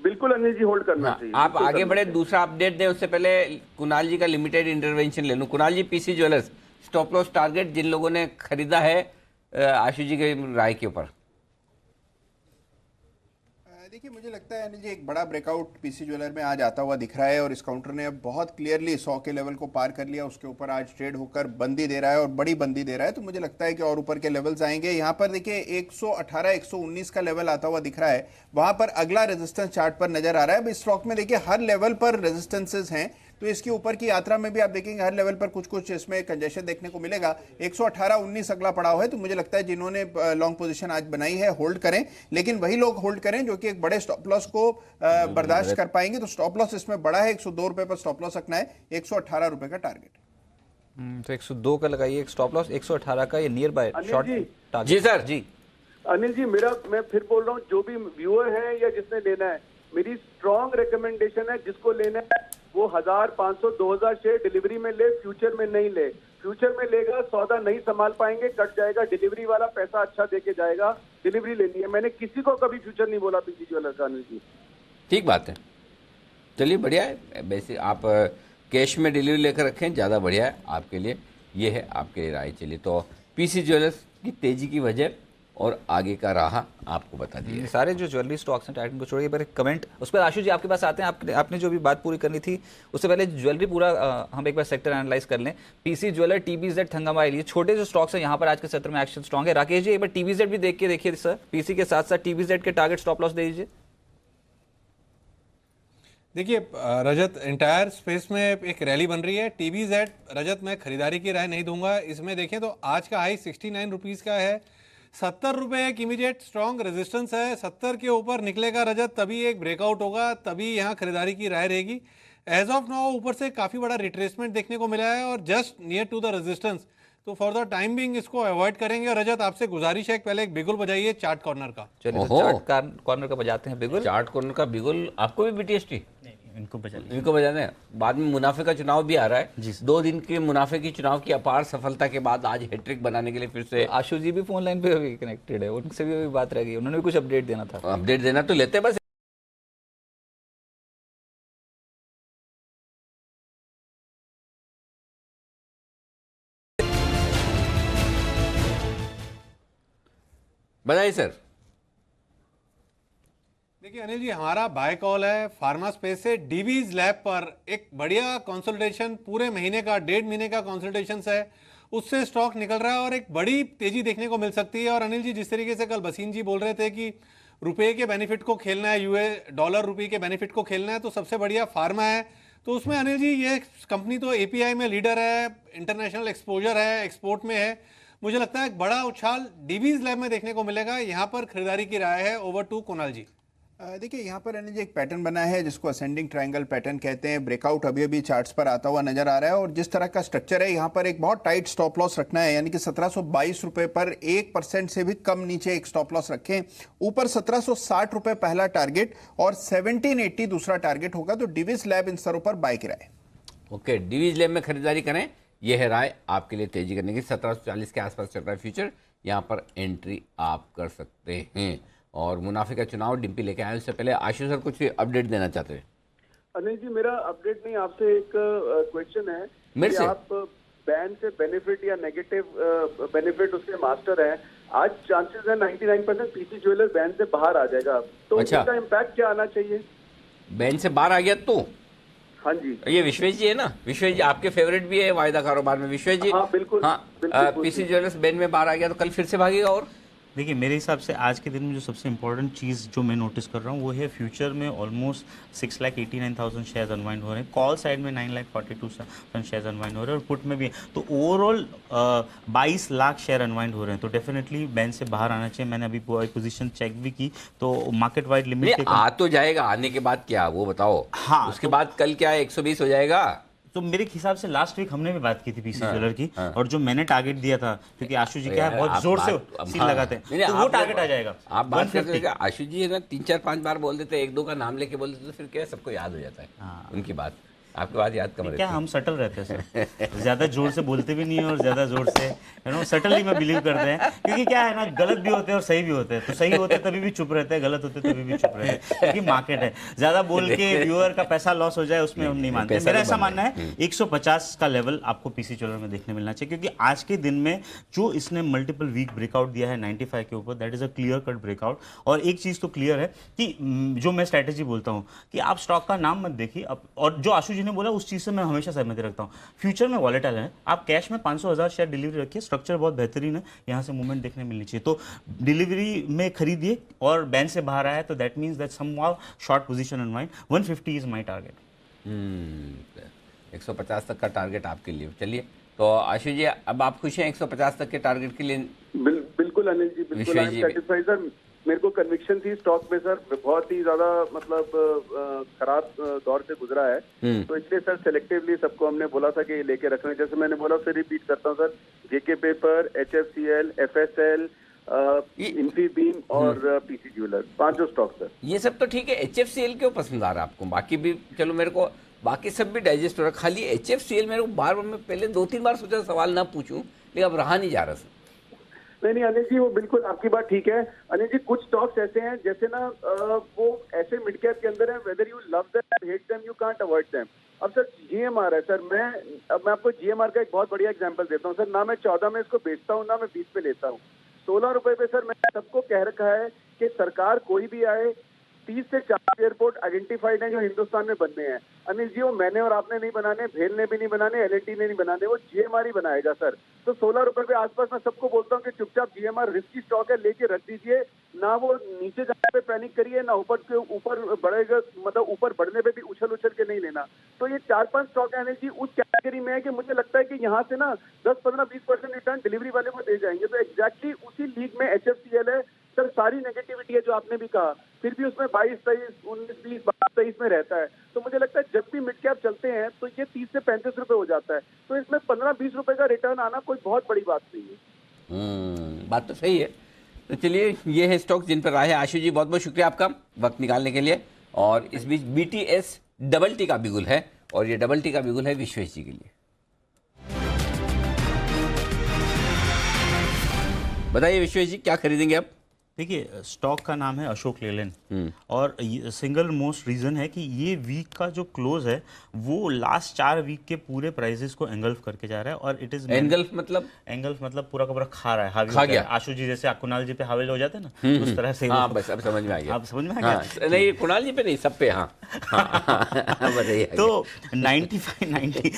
Speaker 12: बिल्कुल अनिल जी होल्ड करना चाहिए।
Speaker 6: आप आगे बढ़े, दूसरा अपडेट दें उससे पहले कुणाल जी का लिमिटेड इंटरवेंशन ले लूं। Kunal ji PC Jewellers stop loss target जिन लोगों ने खरीदा है आशु जी के राय के ऊपर।
Speaker 3: देखिए मुझे लगता है अनिल जी एक बड़ा ब्रेकआउट पीसी ज्वेलर में आज आता हुआ दिख रहा है, और इस काउंटर ने अब बहुत क्लियरली 100 के लेवल को पार कर लिया, उसके ऊपर आज ट्रेड होकर बंदी दे रहा है और बड़ी बंदी दे रहा है। तो मुझे लगता है कि और ऊपर के लेवल्स आएंगे। यहाँ पर देखिए 118 119 का लेवल आता हुआ दिख रहा है, वहां पर अगला रेजिस्टेंस चार्ट पर नजर आ रहा है। अब इस स्टॉक में देखिए हर लेवल पर रेजिस्टेंसेज हैं, तो इसके ऊपर की यात्रा में भी आप देखेंगे हर लेवल पर कुछ कुछ इसमें कंजेशन देखने को मिलेगा। 118-19 अगला पड़ाव है, तो मुझे लगता है जिन्होंने लॉन्ग पोजीशन आज बनाई है होल्ड करें, लेकिन वही लोग होल्ड करें जो कि एक बड़े स्टॉप लॉस को बर्दाश्त कर पाएंगे। तो स्टॉप लॉस इसमें बड़ा है, 102 रुपए पर स्टॉप लॉस रखना है, 118 रुपए का टारगेट।
Speaker 1: तो 102 का लगाइए स्टॉप लॉस, 118 का ये नियर बाय शॉर्ट टारगेट।
Speaker 6: जी सर जी।
Speaker 12: अनिल जी मैं फिर बोल रहा हूँ, जो भी व्यूअर है या जिसने लेना है, मेरी स्ट्रॉन्ग रिकमेंडेशन है, जिसको लेना है वो 1000, 500, 2000 शेयर डिलीवरी में ले, फ्यूचर में नहीं ले। फ्यूचर में लेगा सौदा नहीं संभाल पाएंगे, कट जाएगा। डिलीवरी वाला पैसा अच्छा देके जाएगा, डिलीवरी लेनी है। मैंने किसी को कभी फ्यूचर नहीं बोला पीसी ज्वेलर का अनिल जी।
Speaker 6: ठीक बात है, चलिए बढ़िया है। वैसे आप कैश में डिलीवरी लेकर रखें, ज़्यादा बढ़िया है आपके लिए, ये है आपके लिए राय। चलिए तो पीसी ज्वेलर्स की तेजी की वजह और आगे का राह आपको बता दिए।
Speaker 1: सारे जो ज्वेलरी स्टॉक्स हैं टाइटन को छोड़िए, पर एक कमेंट उस पर आशु जी आपके पास आते हैं। आपने जो भी बात पूरी करनी थी उससे पहले ज्वेलरी पूरा हम एक बार सेक्टर एनालाइज कर लें। पीसी ज्वेलर, टीबीजेड, थंगामाइल, ये छोटे जो स्टॉक्स हैं यहाँ पर आज के सत्र में एक्शन स्ट्रॉन्ग है। राकेश जी एक बार टीबीजेड भी देख के देखिए सर, पीसी के साथ साथ टीबीजेड के टारगेट स्टॉप लॉस दे दीजिए।
Speaker 5: देखिए रजत, एंटायर स्पेस में एक रैली बन रही है। टीबीजेड रजत मैं खरीदारी की राय नहीं दूंगा। इसमें देखें तो आज का हाई 69 रुपीज़ का है, 70 रुपये एक इमीडिएट स्ट्रॉन्ग रेजिस्टेंस है। 70 के ऊपर निकलेगा रजत, तभी एक ब्रेकआउट होगा, तभी यहाँ खरीदारी की राय रहेगी। एज ऑफ नाउ ऊपर से काफ़ी बड़ा रिट्रेसमेंट देखने को मिला है और just near to the resistance, तो फॉर द टाइम बिंग इसको अवॉइड करेंगे। और रजत आपसे गुजारिश है पहले एक बिगुल बजाइए चार्ट कॉर्नर का।
Speaker 1: चलिए तो चार्ट कॉर्नर का बजाते हैं बिगुल।
Speaker 6: चार्ट कॉर्नर का बिगुल आपको भी बीटीएसटी
Speaker 4: इनको
Speaker 6: बजाना है। बाद में मुनाफे का चुनाव भी आ रहा है। 2 दिन के मुनाफे की चुनाव की अपार सफलता के बाद आज हैट्रिक बनाने के लिए फिर से
Speaker 1: आशु जी भी फोन लाइन पे अभी कनेक्टेड है, उनसे भी अभी बात रह गई, उन्होंने भी कुछ अपडेट देना था।
Speaker 6: अपडेट देना तो लेते बस। बताइए सर।
Speaker 5: देखिए अनिल जी, हमारा बाय कॉल है फार्मा स्पेस से डीवीज लैब पर एक बढ़िया कंसल्टेशन, पूरे महीने का 1.5 महीने का कंसल्टेशन है, उससे स्टॉक निकल रहा है और एक बड़ी तेजी देखने को मिल सकती है। और अनिल जी, जिस तरीके से कल बसीन जी बोल रहे थे कि रुपए के बेनिफिट को खेलना है, यूए डॉलर रुपए के बेनिफिट को खेलना है, तो सबसे बढ़िया फार्मा है। तो उसमें अनिल जी ये कंपनी तो एपीआई में लीडर है, इंटरनेशनल एक्सपोजर है, एक्सपोर्ट में है। मुझे लगता है एक बड़ा उछाल डीवीज लैब में देखने को मिलेगा। यहाँ पर खरीदारी की राय है। ओवर टू कुणाल जी।
Speaker 3: देखिए यहाँ पर अनिल जी एक पैटर्न बना है जिसको असेंडिंग ट्रायंगल पैटर्न कहते हैं। ब्रेकआउट अभी अभी चार्ट्स पर आता हुआ नजर आ रहा है और जिस तरह का स्ट्रक्चर है यहाँ पर एक बहुत टाइट स्टॉप लॉस रखना है, यानी कि 1722 रुपए पर 1% से भी कम नीचे एक स्टॉप लॉस रखें। ऊपर 1760 रुपए पहला टारगेट और 1780 दूसरा टारगेट होगा। तो डीवीज लैब इन स्तरों पर बाय की राय।
Speaker 6: ओके, डीवीज लैब में खरीदारी करें, यह है राय आपके लिए तेजी करने की। 1740 के आसपास चल रहा है फ्यूचर, यहाँ पर एंट्री आप कर सकते हैं। और मुनाफे का चुनाव डिम्पी लेके आए। उससे पहले आशु सर कुछ अपडेट देना चाहते हैं?
Speaker 12: अनिल जी, मेरा अपडेट नहीं, आपसे एक क्वेश्चन है।
Speaker 6: मेरे से?
Speaker 12: आप बैन से बेनिफिट या नेगेटिव बेनिफिट उसके मास्टर हैं। आज चांसेस है 99% पीसी ज्वेलर बैन से बाहर आ जाएगा, तो
Speaker 6: अच्छा।
Speaker 12: इसका इम्पैक्ट क्या आना चाहिए?
Speaker 6: बैन से बाहर आ गया तो?
Speaker 12: हाँ जी,
Speaker 6: ये विश्वेश जी है ना, विश्वेश जी आपके फेवरेट भी है वायदा कारोबार में। विश्वेश जी,
Speaker 12: हाँ बिल्कुल,
Speaker 6: हाँ,
Speaker 12: बिल्कुल।
Speaker 6: पीसी ज्वेलर्स बैन में बाहर आ गया तो कल फिर से भागेगा। और
Speaker 4: देखिए मेरे हिसाब से आज के दिन में जो सबसे इंपॉर्टेंट चीज़ जो मैं नोटिस कर रहा हूँ वो है फ्यूचर में ऑलमोस्ट 6,89,000 शेयर्स अनवाइंड हो रहे हैं। कॉल साइड में 9,42,000 शेयर्स अनवाइंड हो रहे हैं और पुट में भी। तो ओवरऑल 22 लाख शेयर अनवाइंड हो रहे हैं। तो डेफिनेटली बैन से बाहर आना चाहिए। मैंने अभी पोजीशन चेक भी की तो मार्केट वाइड लिमिट
Speaker 6: आ तो जाएगा, आने के बाद क्या वो बताओ।
Speaker 4: हाँ,
Speaker 6: उसके बाद कल क्या है, 120 हो जाएगा।
Speaker 4: तो मेरे हिसाब से लास्ट वीक हमने भी बात की थी पीसी
Speaker 6: हाँ,
Speaker 4: ज्वेलर की,
Speaker 6: हाँ।
Speaker 4: और जो मैंने टारगेट दिया था, क्योंकि आशु जी क्या है बहुत जोर से सील लगाते हैं, तो वो टारगेट आ जाएगा।
Speaker 6: आप बात करते हैं आशु जी है ना, 3-4-5 बार बोल देते, 1-2 का नाम लेके बोल देते तो फिर क्या सबको याद हो जाता है उनकी बात। आपकी बात याद कम रहती है।
Speaker 4: क्या हम सटल रहते हैं सर, ज्यादा जोर से बोलते भी नहीं है और ज्यादा जोर से सटली में बिलीव करते हैं। क्योंकि क्या है ना, गलत भी होते हैं और सही भी होते हैं। तो सही होते हैं तभी भी चुप रहते हैं, गलत होते हैं तभी भी चुप रहते हैं, क्योंकि मार्केट है। ज्यादा बोल के व्यूअर का पैसा लॉस हो जाए उसमें हम नहीं मानते। मेरा ऐसा मानना है 150 का लेवल आपको पीसी ज्वेलर में देखने मिलना चाहिए, क्योंकि आज के दिन में जो इसने मल्टीपल वीक ब्रेकआउट दिया है 95 के ऊपर, that is a clear cut breakout. और एक चीज तो क्लियर है कि जो मैं स्ट्रैटेजी बोलता हूँ कि आप स्टॉक का नाम मत देखिए, और जो आशु जी ने बोला उस चीज से मैं हमेशा सहमति रखता हूँ। फ्यूचर में वॉलेटाइल है, आप कैश में 500,000 शेयर डिलीवरी रखिए, स्ट्रक्चर बहुत बेहतरीन है, यहाँ से मूवमेंट देखने मिलनी चाहिए। तो डिलीवरी में खरीदिए और बैन से बाहर आया तो that means that somehow short position unwind. 150 is my target.
Speaker 6: 150 तक का टारगेट आपके लिए। चलिए, तो आशु जी अब आप खुश हैं 150 तक के टारगेट के लिए?
Speaker 12: बिल्कुल अनिल जी, बिल्कुल आई एम सेटिस्फाइड सर। मेरे को कन्विक्शन थी स्टॉक में सर, बहुत ही ज्यादा मतलब खराब दौर से गुजरा है, तो इसलिए सर सेलेक्टिवली सबको हमने बोला था कि लेके रखना। जैसे मैंने बोला फिर रिपीट करता हूँ सर, जेके पेपर, HFCL, FSL, इन्फीबीम और पीसी ज्वेलर, 5 स्टॉक सर।
Speaker 6: ये सब तो ठीक है, HFCL क्यों पसंद आ रहा है आपको? बाकी भी चलो, मेरे को बाकी सब भी डाइजेस्ट हो रहा, खाली HFCL मेरे को बार बार, मैं पहले 2-3 बार सोचा सवाल ना पूछूं, लेकिन अब रहा नहीं जा रहा सर।
Speaker 12: नहीं अनिल जी, वो बिल्कुल आपकी बात ठीक है। अनिल जी, कुछ स्टॉक्स ऐसे हैं जैसे ना वो ऐसे मिड कैप के अंदर है, whether you love them hate them, you can't avoid them. अब सर GMR है सर, मैं आपको GMR का एक बहुत बढ़िया एग्जांपल देता हूँ सर। ना मैं 14 में इसको बेचता हूँ, ना मैं 20 पे लेता हूँ। 16 रुपए पे सर मैंने सबको कह रखा है कि सरकार कोई भी आए, 30 से 40 एयरपोर्ट आइडेंटिफाइड हैं जो हिंदुस्तान में बनने हैं। अनिल जी, वो मैंने और आपने नहीं बनाने, भेल ने भी नहीं बनाने, LNT ने नहीं बनाने, वो GMR ही बनाएगा सर। तो 16 रुपए के आसपास मैं सबको बोलता हूँ कि चुपचाप GMR रिस्की स्टॉक है, लेके रख दीजिए। ना वो नीचे जाने पे पैनिक करिए, ना ऊपर बढ़ेगा, मतलब ऊपर बढ़ने पे भी उछल के नहीं लेना। तो ये 4-5 स्टॉक है अनिल जी, उस कैटेगरी में है कि मुझे लगता है कि यहाँ से ना 10-15-20% रिटर्न डिलीवरी वाले को दे जाएंगे। तो एग्जैक्टली उसी लीग में HFCL है सर। सारी नेगेटिविटी है जो आपने भी कहा, फिर भी उसमें 22, 23, 19, 20, 22, 23 में रहता है। तो मुझे लगता है जब भी मिड कैप चलते हैं तो ये 30 से 35 रुपए हो जाता है। तो इसमें 15-20 रुपए का रिटर्न आना कोई बहुत बड़ी बात नहीं है।
Speaker 6: बात तो सही है। तो चलिए, ये है स्टॉक जिन पर राय है। आशु जी बहुत बहुत शुक्रिया आपका वक्त निकालने के लिए। और इस बीच BTS डबल टी का बिगुल है, और ये डबल टी का बिगुल है विश्वेश जी के लिए। बताइए विश्वेश जी, क्या खरीदेंगे आप?
Speaker 4: देखिए स्टॉक का नाम है अशोक लेलैंड और सिंगल मोस्ट रीजन है कि ये वीक का जो क्लोज है वो लास्ट 4 वीक के पूरे प्राइसेस को एंगल्फ करके जा रहा है और इट इज
Speaker 6: एंगल्फ मतलब
Speaker 4: पूरा का पूरा खा रहा है, हावी
Speaker 6: खा
Speaker 4: होता
Speaker 6: गया।
Speaker 4: है। आशु जी जैसे कुणाल जी पे हावी हो जाते हैं ना, उस तरह से
Speaker 6: हाँ
Speaker 4: वो-
Speaker 6: बस अब समझ में आ गया।
Speaker 4: आप समझ में आ गया?
Speaker 6: हाँ, नहीं कुणाल जी पे नहीं, सब पे। हाँ बताइए।
Speaker 4: तो 95 90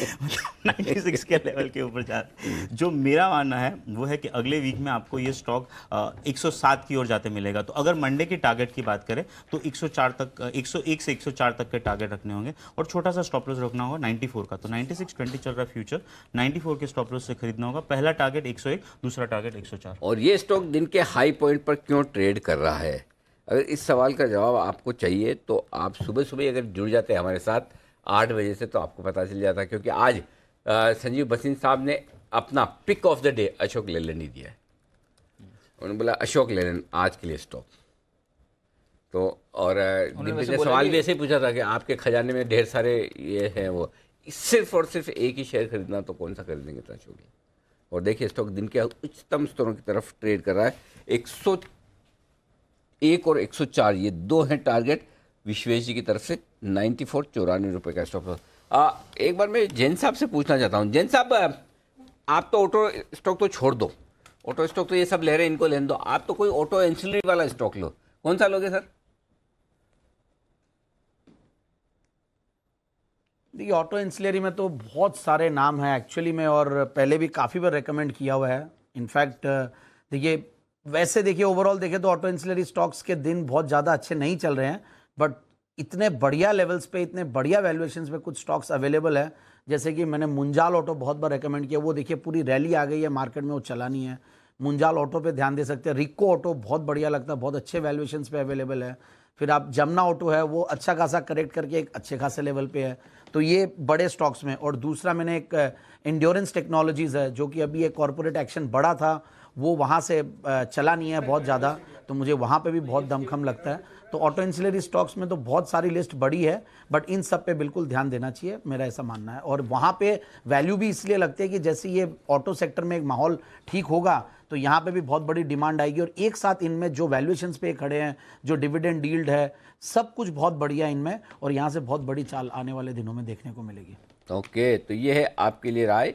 Speaker 4: 96 के लेवल के ऊपर जा रहा है। जो मेरा मानना है वो है कि अगले वीक में आपको ये स्टॉक 107 की ओर जाते मिलेगा। तो अगर मंडे की टारगेट की बात करें तो 104 तक 101 से 104 तक के टारगेट रखने होंगे और छोटा सा स्टॉप लॉस रखना होगा 94 का। तो 96.20 चल रहा है फ्यूचर, 94 के स्टॉप लॉस से खरीदना होगा। पहला टारगेट 101, दूसरा टारगेट 104।
Speaker 6: और ये स्टॉक दिन के हाई पॉइंट पर क्यों ट्रेड कर रहा है? अगर इस सवाल का जवाब आपको चाहिए तो आप सुबह सुबह अगर जुड़ जाते हैं हमारे साथ 8 बजे से तो आपको पता चल जाता है, क्योंकि आज संजीव बसिन साहब ने अपना pick of the day Ashok Leyland ही दिया है। उन्होंने बोला अशोक लेलैंड आज के लिए स्टॉक। तो और दिव्य ने सवाल भी ऐसे ही पूछा था कि आपके खजाने में ढेर सारे ये हैं, वो सिर्फ और सिर्फ एक ही शेयर खरीदना तो कौन सा खरीदेंगे इतना छोड़िए। और देखिए स्टॉक दिन के उच्चतम स्तरों की तरफ ट्रेड कर रहा है। 101 और 104 ये दो हैं टारगेट विश्वेश जी की तरफ से। 94 94 रुपये का स्टॉक लॉस। एक बार मैं जैन साहब से पूछना चाहता हूँ। जैन साहब आप तो ऑटो स्टॉक तो छोड़ दो, ऑटो स्टॉक तो ये सब ले रहे हैं, इनको लेने दो। आप तो कोई ऑटो एंसिलरी वाला स्टॉक लो, कौन सा लोगे सर?
Speaker 7: देखिए ऑटो इंसुलरी में तो बहुत सारे नाम हैं एक्चुअली में, और पहले भी काफ़ी बार रेकमेंड किया हुआ है। इनफैक्ट देखिए वैसे देखिए ओवरऑल देखें तो ऑटो इंसुलरी स्टॉक्स के दिन बहुत ज़्यादा अच्छे नहीं चल रहे हैं, बट इतने बढ़िया लेवल्स पे, इतने बढ़िया वैल्यूएशंस पे कुछ स्टॉक्स अवेलेबल है। जैसे कि मैंने मुंजाल ऑटो बहुत बार रेकमेंड किया, वो देखिए पूरी रैली आ गई है मार्केट में, वो चलानी है। मुंजाल ऑटो पे ध्यान दे सकते हैं। रिको ऑटो बहुत बढ़िया लगता है, बहुत अच्छे वैल्यूएशंस पे अवेलेबल है। फिर आप जमुना ऑटो है, वो अच्छा खासा करेक्ट करके एक अच्छे खासे लेवल पे है। तो ये बड़े स्टॉक्स में। और दूसरा मैंने एक एंड्योरेंस टेक्नोलॉजीज़ है जो कि अभी एक कॉर्पोरेट एक्शन बड़ा था, वो वहाँ से चला नहीं है बहुत ज़्यादा, तो मुझे वहाँ पे भी बहुत दमखम लगता है। तो ऑटो इंसुलरी स्टॉक्स में तो बहुत सारी लिस्ट बड़ी है, बट इन सब पे बिल्कुल ध्यान देना चाहिए, मेरा ऐसा मानना है। और वहाँ पे वैल्यू भी इसलिए लगती है कि जैसे ये ऑटो सेक्टर में एक माहौल ठीक होगा तो यहाँ पे भी बहुत बड़ी डिमांड आएगी। और एक साथ इनमें जो वैल्यूएशंस पे खड़े हैं, जो डिविडेंड यील्ड है, सब कुछ बहुत बढ़िया इनमें, और यहाँ से बहुत बड़ी चाल आने वाले दिनों में देखने को मिलेगी।
Speaker 6: ओके, तो ये है आपके लिए राय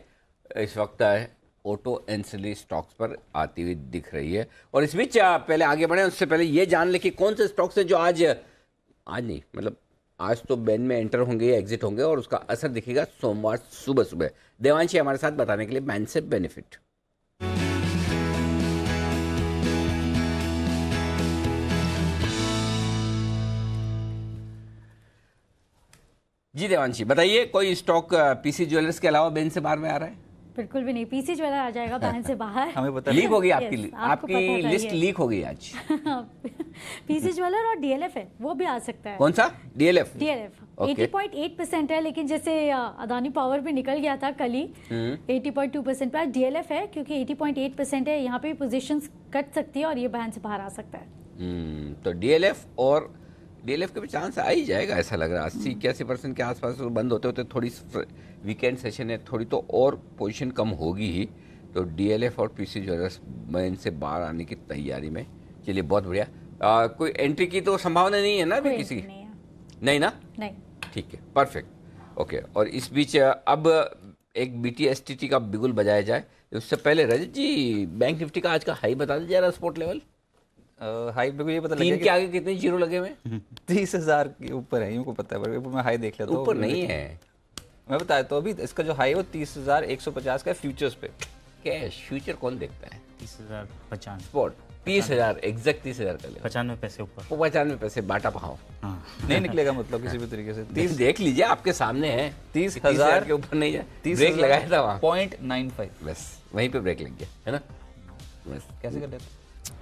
Speaker 6: इस वक्त है ऑटो एंसिलरी स्टॉक्स पर आती हुई दिख रही है। और इस बीच पहले आगे बढ़े उससे पहले ये जान ले कि कौन से स्टॉक्स हैं जो आज नहीं मतलब आज तो बैन में एंटर होंगे या एग्जिट होंगे, और उसका असर दिखेगा सोमवार सुबह सुबह। देवांशी हमारे साथ बताने के लिए बैन से बेनिफिट। जी देवांशी बताइए, कोई स्टॉक पीसी ज्वेलर्स के अलावा बैन से बाहर में आ रहा है?
Speaker 8: बिल्कुल भी नहीं, पीसी ज्वेलर आ जाएगा बैन से बाहर।
Speaker 1: हमें पता
Speaker 6: लीक हो गई आपकी
Speaker 8: Yes, आपको पता
Speaker 6: आपकी
Speaker 8: था
Speaker 6: लिस्ट
Speaker 8: ये।
Speaker 6: लीक हो गई आज।
Speaker 8: पीसी ज्वेलर और डीएलएफ है, वो भी आ सकता है।
Speaker 6: कौन सा? डीएलएफ।
Speaker 8: DLF
Speaker 6: Okay.
Speaker 8: 80.8% है, लेकिन जैसे अदानी पावर भी निकल गया था कल ही 80.2% पे। डीएलएफ है क्योंकि 80.8% है, यहाँ पे पोजीशंस कट सकती है और ये बैन से बाहर आ सकता है।
Speaker 6: तो डीएलएफ और डीएलएफ के भी चांस आ ही जाएगा, ऐसा लग रहा है 80-81% के आसपास। तो बंद होते होते थोड़ी वीकेंड सेशन है, थोड़ी तो और पोजीशन कम होगी ही। तो डीएलएफ और पीसी ज्वेलर्स बैन से बाहर आने की तैयारी में। चलिए बहुत बढ़िया। कोई एंट्री की तो संभावना नहीं है ना अभी
Speaker 8: कोई
Speaker 6: किसी?
Speaker 8: नहीं है।
Speaker 6: नहीं ना?
Speaker 8: नहीं।
Speaker 6: ठीक है, परफेक्ट। ओके, और इस बीच अब एक बीटीएसटीटी का बिगुल बजाया जाए उससे पहले रजत जी बैंक निफ्टी का आज का हाई बता दीजिए जरा स्पॉट लेवल।
Speaker 1: हाई पे ये पता लगे
Speaker 6: 3 के आगे कितने जीरो लगे हुए?
Speaker 1: 30,000 के ऊपर है, यूँ को पता है, पर मैं हाई देख लेता हूँ।
Speaker 6: ऊपर नहीं है,
Speaker 1: मैं बताया तो अभी इसका जो हाई है वो 30,150 का है फ्यूचर्स पे।
Speaker 6: कैश फ्यूचर कौन देखता है?
Speaker 4: 30,050
Speaker 6: स्पॉट 30,000 एग्जैक्ट 30,000 का ले
Speaker 4: 95 पैसे ऊपर।
Speaker 6: 95 पैसे बाटा पाओ।
Speaker 4: हाँ
Speaker 1: नहीं निकलेगा मतलब किसी भी तरीके से।
Speaker 6: 30 देख लीजिए, आपके सामने है।
Speaker 1: 30,000
Speaker 6: के ऊपर नहीं है।
Speaker 1: 30,000
Speaker 6: ब्रेक लगाया था वहाँ,
Speaker 1: 0.95
Speaker 6: बस वहीं पे ब्रेक लग गया है ना। बस
Speaker 1: कैसे कर लेते?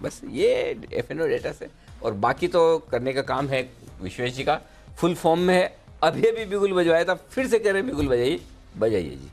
Speaker 6: बस ये एफएनओ डेटा से, और बाकी तो करने का काम है विश्वेश जी का। फुल फॉर्म में है, अभी अभी बिगुल बजवाया था, फिर से कह रहे बिगुल बजाइए जी।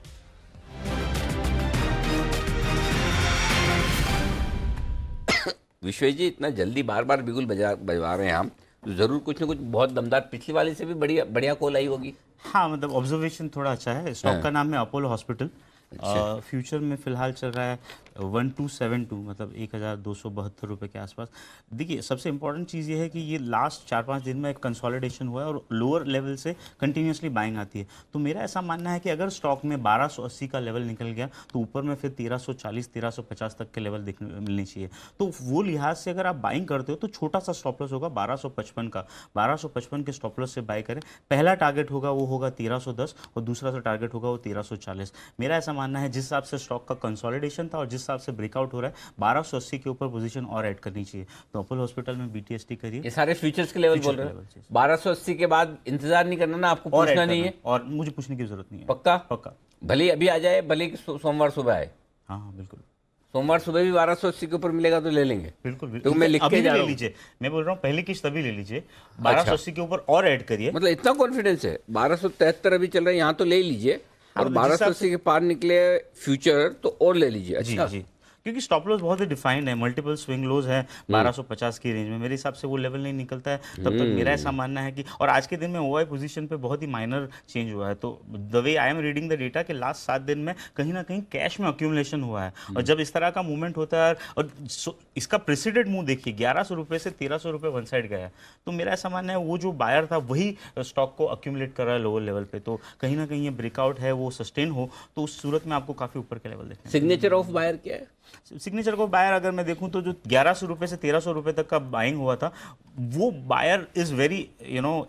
Speaker 6: विश्वेश जी इतना जल्दी बार बार बिगुल बजवा रहे हैं हम, तो जरूर कुछ ना कुछ बहुत दमदार पिछली वाले से भी बढ़िया बढ़िया कॉल आई होगी।
Speaker 4: हाँ मतलब ऑब्जर्वेशन थोड़ा अच्छा है। स्टॉक का नाम है अपोलो हॉस्पिटल। फ्यूचर में फिलहाल चल रहा है 1272 मतलब 1272 रुपये के आसपास। देखिए सबसे इंपॉर्टेंट चीज़ ये है कि ये लास्ट 4-5 दिन में एक कंसोलिडेशन हुआ है और लोअर लेवल से कंटिन्यूसली बाइंग आती है। तो मेरा ऐसा मानना है कि अगर स्टॉक में 1280 का लेवल निकल गया तो ऊपर में फिर 1340-1350 तक के लेवल मिलने चाहिए। तो वो लिहाज से अगर आप बाइंग करते हो तो छोटा सा स्टॉप लॉस होगा 1255 का, 1255 के स्टॉप लॉस से बाई करें। पहला टारगेट होगा वो होगा 1310 और दूसरा जो टारगेट होगा वो 1340। मेरा ऐसा मानना है जिस हिसाब से स्टॉक का कंसोलिडेशन था और जिस हिसाब से ब्रेकआउट हो रहा है 1280 के ऊपर पोजीशन और ऐड करनी चाहिए। तो अपोलो हॉस्पिटल में BTST करिए।
Speaker 6: ये सारे फ्यूचर्स के लेवल बोल रहे हैं। 1280 के बाद इंतजार नहीं करना ना, आपको पूछना नहीं है
Speaker 4: और मुझे पूछने की जरूरत नहीं है।
Speaker 6: पक्का
Speaker 4: पक्का
Speaker 6: भले अभी आ जाए, भले सोमवार सुबह आए।
Speaker 4: हाँ बिल्कुल,
Speaker 6: सोमवार सुबह भी 1280 के ऊपर मिलेगा तो ले लेंगे।
Speaker 4: बिल्कुल
Speaker 6: तो मैं लिख के जा रहा हूं।
Speaker 4: लीजिए, मैं बोल रहा हूँ पहली किस्त तभी ले लीजिए, 1280 के ऊपर और ऐड करिए।
Speaker 6: मतलब इतना कॉन्फिडेंस है? 1273 अभी चल रहा है, यहाँ तो ले ही लीजिए और 1280 के पार निकले फ्यूचर तो और ले लीजिए। अच्छा
Speaker 4: जी, क्योंकि स्टॉप लॉस बहुत ही डिफाइंड है, मल्टीपल स्विंग लोज है 1250 की रेंज में। मेरे हिसाब से वो लेवल नहीं निकलता है तब तक मेरा ऐसा मानना है कि, और आज के दिन में ओआई पोजीशन पे बहुत ही माइनर चेंज हुआ है। तो the way I am reading the data कि लास्ट 7 दिन में कहीं ना कहीं कैश में अक्यूमुलेशन हुआ है और जब इस तरह का मूवमेंट होता है और इसका प्रेसिडेंट मूव देखिए 1100 रुपये से 1300 रुपये वन साइड गया है। तो मेरा ऐसा मानना है वो जो बायर था वही स्टॉक को अक्यूमुलेट कर रहा है लोअर लेवल पे। तो कहीं ना कहीं ये ब्रेकआउट है वो सस्टेन हो तो उस सूरत में आपको काफी ऊपर के लेवल देखने।
Speaker 6: सिग्नेचर ऑफ बायर क्या है?
Speaker 4: सिग्नेचर को बायर अगर मैं देखूं तो जो 1100 रुपये से 1300 रुपये तक का बाइंग हुआ था वो buyer is very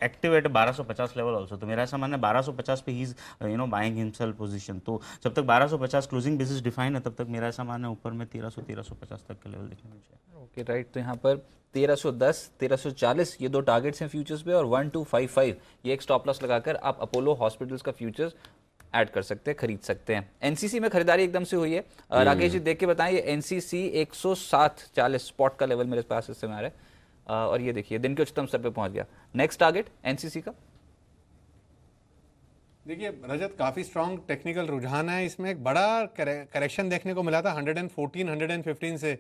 Speaker 4: active at 1250 level also. तो मेरा ऐसा मानना है 1250 पे ही इज बाइंग हिमसेल्फ पोजीशन। तो जब तक 1250 क्लोजिंग बेसिस डिफाइन है तब तक मेरा ऐसा मानना है ऊपर में 1300-1350 तक के लेवल देखने को चाहिए।
Speaker 1: ओके राइट, तो यहाँ पर 1310, 1340 ये दो टारगेट्स हैं फ्यूचर्स पे और 1255 ये एक स्टॉप लॉस लगाकर आप अपोलो हॉस्पिटल्स का फ्यूचर्स ऐड कर सकते हैं, खरीद सकते हैं। एनसीसी में खरीदारी एकदम से हुई है। राकेश जी देख के बताएं, ये एनसीसी 107.40 स्पॉट का लेवल मेरे पास इस समय आ रहा है और ये देखिए दिन के उच्चतम स्तर पे पहुंच गया। नेक्स्ट टारगेट एनसीसी का
Speaker 5: देखिए रजत, काफ़ी स्ट्रॉन्ग टेक्निकल रुझान है इसमें। एक बड़ा करेक्शन देखने को मिला था 114, 115 से।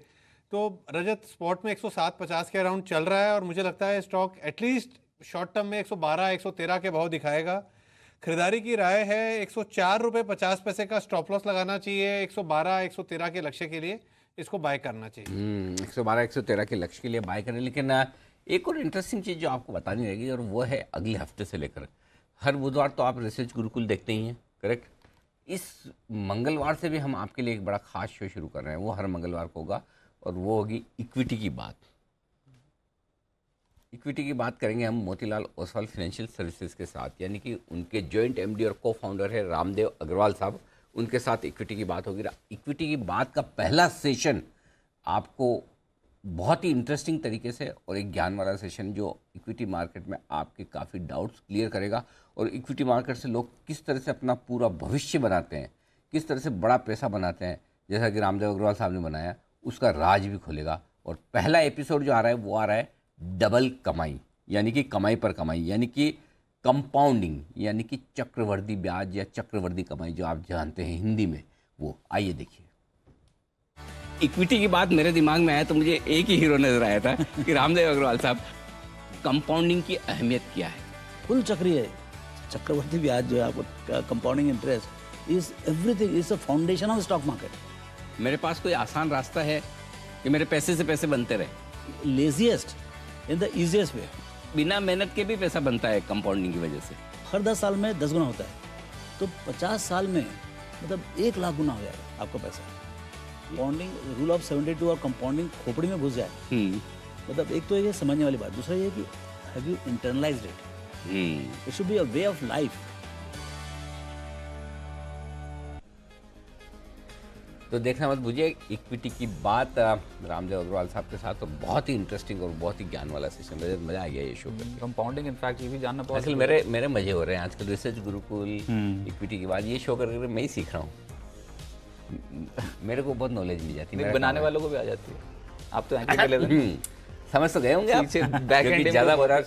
Speaker 5: तो रजत स्पॉट में 107.50 के अराउंड चल रहा है और मुझे लगता है स्टॉक एटलीस्ट शॉर्ट टर्म में 112, 113 के भाव दिखाएगा। खरीदारी की राय है 104 रुपये 50 पैसे का स्टॉप लॉस लगाना चाहिए, 112, 113 के लक्ष्य के लिए इसको बाय करना चाहिए।
Speaker 6: 112, 113 के लक्ष्य के लिए बाय करें। लेकिन एक और इंटरेस्टिंग चीज़ जो आपको बतानी रहेगी और वो है अगले हफ्ते से लेकर हर बुधवार तो आप रिसर्च गुरुकुल देखते ही हैं, करेक्ट? इस मंगलवार से भी हम आपके लिए एक बड़ा खास शो शुरू कर रहे हैं। वो हर मंगलवार को होगा और वो होगी इक्विटी की बात। इक्विटी की बात करेंगे हम मोतीलाल ओसवाल फाइनेंशियल सर्विसेज के साथ, यानी कि उनके जॉइंट एमडी और को फाउंडर है रामदेव अग्रवाल साहब। उनके साथ इक्विटी की बात होगी। इक्विटी की बात का पहला सेशन आपको बहुत ही इंटरेस्टिंग तरीके से और एक ज्ञान वाला सेशन जो इक्विटी मार्केट में आपके काफ़ी डाउट्स क्लियर करेगा और इक्विटी मार्केट से लोग किस तरह से अपना पूरा भविष्य बनाते हैं, किस तरह से बड़ा पैसा बनाते हैं, जैसा कि रामदेव अग्रवाल साहब ने बनाया, उसका राज भी खुलेगा। और पहला एपिसोड जो आ रहा है वो आ रहा है डबल कमाई, यानी कि कमाई पर कमाई, यानी कि कंपाउंडिंग, यानी कि चक्रवर्ती ब्याज या चक्रवर्ती कमाई जो आप जानते हैं हिंदी में। वो आइए देखिए। इक्विटी की बात मेरे दिमाग में आया तो मुझे एक ही हीरो नजर आया था कि रामदेव अग्रवाल साहब। कंपाउंडिंग की अहमियत क्या है?
Speaker 7: फुल चक्रीय चक्रवर्ती ब्याज जो है आपको compounding interest is everything, is a foundation of stock market.
Speaker 6: मेरे पास कोई आसान रास्ता है कि मेरे पैसे से पैसे बनते रहे?
Speaker 7: Laziest in the easiest way.
Speaker 6: बिना मेहनत के भी पैसा बनता है कंपाउंडिंग की वजह से।
Speaker 7: हर 10 साल में 10 गुना होता है, तो 50 साल में मतलब 1 लाख गुना हो जाएगा आपका पैसा। कंपाउंडिंग रूल ऑफ 72 और कंपाउंडिंग खोपड़ी में घुस जाए मतलब एक तो ये समझने वाली बात, दूसरा ये कि have you internalised it, it should be a way of life.
Speaker 6: तो देखना मत भूलिए इक्विटी की बात रामदेव अग्रवाल साहब के साथ, तो बहुत ही इंटरेस्टिंग और बहुत ही ज्ञान वाला सेशन। मजा आ गया ये शो करके।
Speaker 1: कंपाउंडिंग इनफैक्ट ये भी जानना बहुत
Speaker 6: असल मेरे मजे हो रहे हैं आजकल। रिसर्च गुरुकुल, इक्विटी की बात, ये शो करके मैं ही सीख रहा हूँ। मेरे को बहुत नॉलेज मिल जाती है,
Speaker 1: बनाने वालों को भी आ जाती है। आप तो
Speaker 6: समझ तो गए होंगे आप।
Speaker 1: बैक एंड
Speaker 6: ज्यादा बड़ा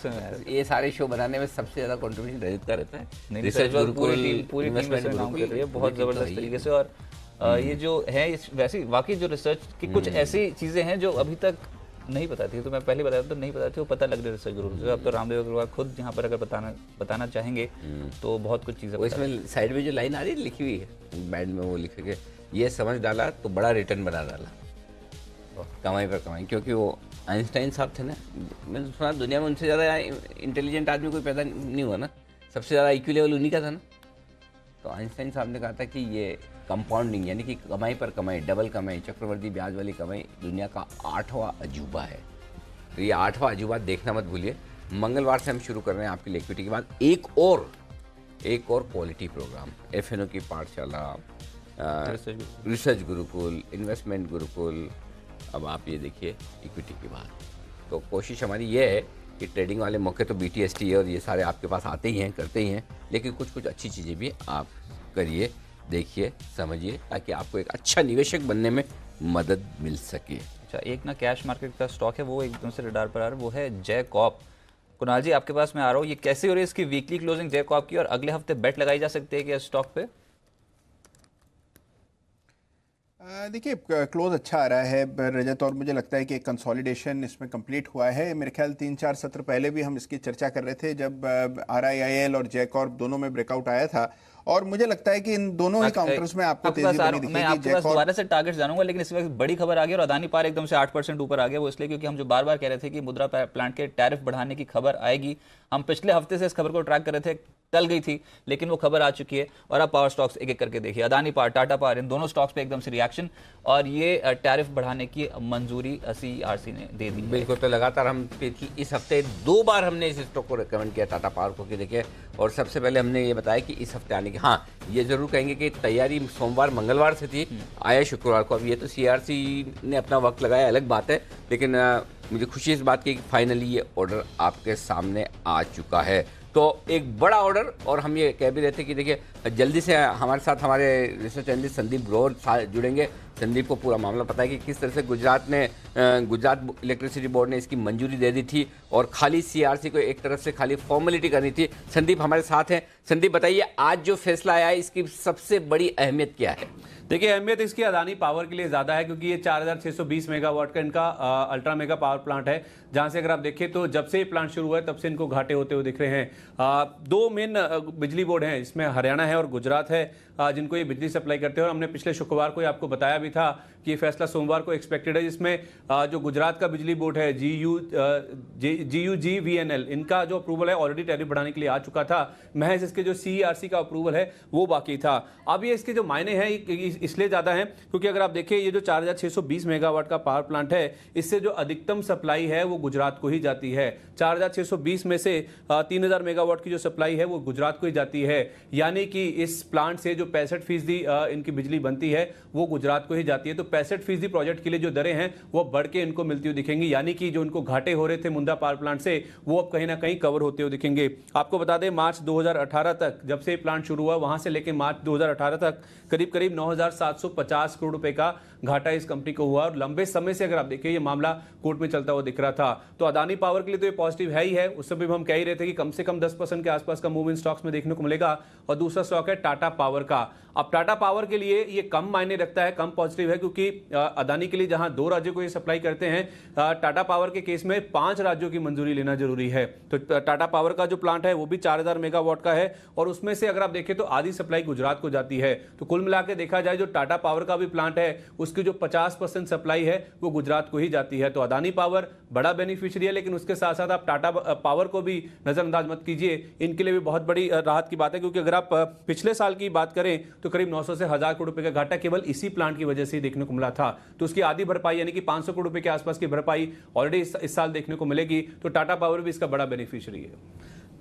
Speaker 6: ये सारे शो बनाने में सबसे ज्यादा कंट्रीब्यूशन रजत का रहता है। रिसर्च गुरुकुल
Speaker 1: पूरी इन्वेस्टमेंट काम कर रही है बहुत जबरदस्त तरीके से। और ये जो है वैसे वाकई जो रिसर्च की कुछ ऐसी चीजें हैं जो अभी तक नहीं पता थी, तो मैं पहले बताया तो नहीं पता थी, वो पता लग रही रिसर्च गुरुकुल से। अब तो रामदेव अग्रवाल खुद यहाँ पर अगर बताना चाहेंगे तो बहुत कुछ चीजें।
Speaker 6: इसमें साइड में जो लाइन आ रही है लिखी हुई है बैंड में, वो लिखे के ये समझ डाला तो बड़ा रिटर्न बना डाला, कमाई पर कमाई। क्योंकि वो आइंस्टाइन साहब थे ना, मैंने सुना दुनिया में उनसे ज़्यादा इंटेलिजेंट आदमी कोई पैदा नहीं हुआ ना, सबसे ज़्यादा IQ लेवल उन्हीं का था ना। तो आइंस्टाइन साहब ने कहा था कि ये कंपाउंडिंग यानी कि कमाई पर कमाई, डबल कमाई, चक्रवर्ती ब्याज वाली कमाई दुनिया का 8वां अजूबा है। तो ये 8वां अजूबा देखना मत भूलिए। मंगलवार से हम शुरू कर रहे हैं आपकी लिक्विडिटी के बाद एक और क्वालिटी प्रोग्राम, FNO की पाठशाला, रिसर्च गुरुकुल, इन्वेस्टमेंट गुरुकुल। अब आप ये देखिए इक्विटी के बाद, तो कोशिश हमारी ये है कि ट्रेडिंग वाले मौके तो BTST और ये सारे आपके पास आते ही हैं, करते ही हैं, लेकिन कुछ अच्छी चीज़ें भी आप करिए, देखिए, समझिए, ताकि आपको एक अच्छा निवेशक बनने में मदद मिल सके।
Speaker 1: अच्छा, एक ना कैश मार्केट का स्टॉक है वो एकदम से रडार पर आ रहा है, वो है जयकॉर्प। कुणाल जी आपके पास मैं आ रहा हूँ, ये कैसे हो रही है इसकी वीकली क्लोजिंग जयकॉर्प की, और अगले हफ्ते बेट लगाई जा सकती है कि इस स्टॉक पे?
Speaker 3: देखिए क्लोज अच्छा आ रहा है रजत, और मुझे लगता है कि कंसोलिडेशन इसमें कंप्लीट हुआ है। मेरे ख्याल 3-4 सत्र पहले भी हम इसकी चर्चा कर रहे थे जब RIIL और जयकॉर्प दोनों में ब्रेकआउट आया था, और मुझे लगता है कि इन दोनों ही काउंटर्स में आपको तेजी बनी दिखेगी।
Speaker 1: मैं आपके पास दोबारा से टारगेट जानूंगा, लेकिन इस वक्त बड़ी खबर आ गई और अदानी पावर एकदम से 8% ऊपर आ गया। वो इसलिए क्योंकि हम जो बार बार कह रहे थे कि मुद्रा प्लांट के टैरिफ बढ़ाने की खबर आएगी, हम पिछले हफ्ते से इस खबर को ट्रैक कर रहे थे, टल गई थी, लेकिन वो खबर आ चुकी है। और अब पावर स्टॉक्स एक एक करके देखिए, अदानी पावर, टाटा पावर, इन दोनों स्टॉक्स पे एकदम से रिएक्शन, और ये टैरिफ बढ़ाने की मंजूरी CERC ने दे दी।
Speaker 6: बिल्कुल, तो लगातार हम इस हफ्ते 2 बार हमने इस स्टॉक को रिकमेंड किया, टाटा पावर को, कि देखिए, और सबसे पहले हमने ये बताया कि इस हफ्ते आने की, हाँ ये जरूर कहेंगे कि तैयारी सोमवार मंगलवार से थी, आया शुक्रवार को। अब ये तो CERC ने अपना वक्त लगाया, अलग बात है, लेकिन मुझे खुशी इस बात की कि फाइनली ये ऑर्डर आपके सामने आ चुका है। तो एक बड़ा ऑर्डर, और हम ये कह भी रहे थे कि देखिए जल्दी से हमारे साथ हमारे रिसर्च एनालिस्ट संदीप ग्रोवर जुड़ेंगे। संदीप को पूरा मामला पता है कि किस तरह से गुजरात इलेक्ट्रिसिटी बोर्ड ने इसकी मंजूरी दे दी थी, और खाली CERC को एक तरफ से खाली फॉर्मेलिटी करनी थी। संदीप हमारे साथ हैं। संदीप बताइए, आज जो फैसला आया है इसकी सबसे बड़ी अहमियत क्या है?
Speaker 11: देखिए, अहमियत इसकी अदानी पावर के लिए ज़्यादा है, क्योंकि ये 4620 मेगावाट का इनका अल्ट्रा मेगा पावर प्लांट है, जहां से अगर आप देखें तो जब से ये प्लांट शुरू हुआ है तब से इनको घाटे होते हुए दिख रहे हैं। 2 मेन बिजली बोर्ड हैं, इसमें हरियाणा है और गुजरात है, जिनको ये बिजली सप्लाई करते हैं। और हमने पिछले शुक्रवार को आपको बताया भी था कि ये फैसला सोमवार को एक्सपेक्टेड है, जिसमें जो गुजरात का बिजली बोर्ड है GUGVNL, इनका जो अप्रूवल है ऑलरेडी टैरिफ बढ़ाने के लिए आ चुका था। महज इसके जो CERC का अप्रूवल है वो बाकी था। अब ये इसके जो मायने हैं इसलिए ज़्यादा हैं क्योंकि अगर आप देखें, ये जो 4620 मेगावाट का पावर प्लांट है, इससे जो अधिकतम सप्लाई है वो गुजरात को ही जाती है। 4620 में से 3000 मेगावाट की जो सप्लाई है वो गुजरात को ही जाती है, यानी कि इस प्लांट से जो 65% इनकी बिजली बनती है वो गुजरात को ही जाती है। तो 65% प्रोजेक्ट के लिए जो दरें हैं वो बढ़ के इनको मिलती हुई दिखेंगी, यानी कि जो इनको घाटे हो रहे थे मुंद्रा पावर प्लांट से, वो अब कहीं ना कहीं कवर होते हुए दिखेंगे। आपको बता दें, मार्च 2018 तक जब से प्लांट शुरू हुआ, वहां से लेकर मार्च 2018 तक करीब 9750 करोड़ रुपए का घाटा इस कंपनी को हुआ, और लंबे समय से अगर आप देखिए ये मामला कोर्ट में चलता हुआ दिख रहा था। तो अदानी पावर के लिए तो ये पॉजिटिव है ही है, उस समय भी हम कह ही रहे थे कि कम से कम 10% के आसपास का मूव इन स्टॉक्स में देखने को मिलेगा। और दूसरा स्टॉक है टाटा पावर का। अब टाटा पावर के लिए ये कम मायने रखता है, कम पॉजिटिव है, क्योंकि अदानी के लिए जहां 2 राज्यों को ये सप्लाई करते हैं, टाटा पावर के केस में 5 राज्यों की मंजूरी लेना जरूरी है। तो टाटा पावर का जो प्लांट है वो भी 4000 मेगावाट का है, और उसमें से अगर आप देखें तो आधी सप्लाई गुजरात को जाती है। तो कुल मिलाकर देखा जाए, जो टाटा पावर का भी प्लांट है उसकी जो 50% सप्लाई है वो गुजरात को ही जाती है। तो अदानी पावर बड़ा बेनिफिशियरी है, लेकिन उसके साथ साथ आप टाटा पावर को भी नजरअंदाज मत कीजिए, इनके लिए भी बहुत बड़ी राहत की बात है। क्योंकि अगर आप पिछले साल की बात करें तो करीब 900 से 1000 करोड़ रुपए का घाटा केवल इसी प्लांट की वजह से देखने को मिला था। तो उसकी आधी भरपाई यानी कि 500 करोड़ रुपए के आसपास की भरपाई ऑलरेडी इस साल देखने को मिलेगी। तो टाटा पावर भी इसका बड़ा बेनिफिशियरी है।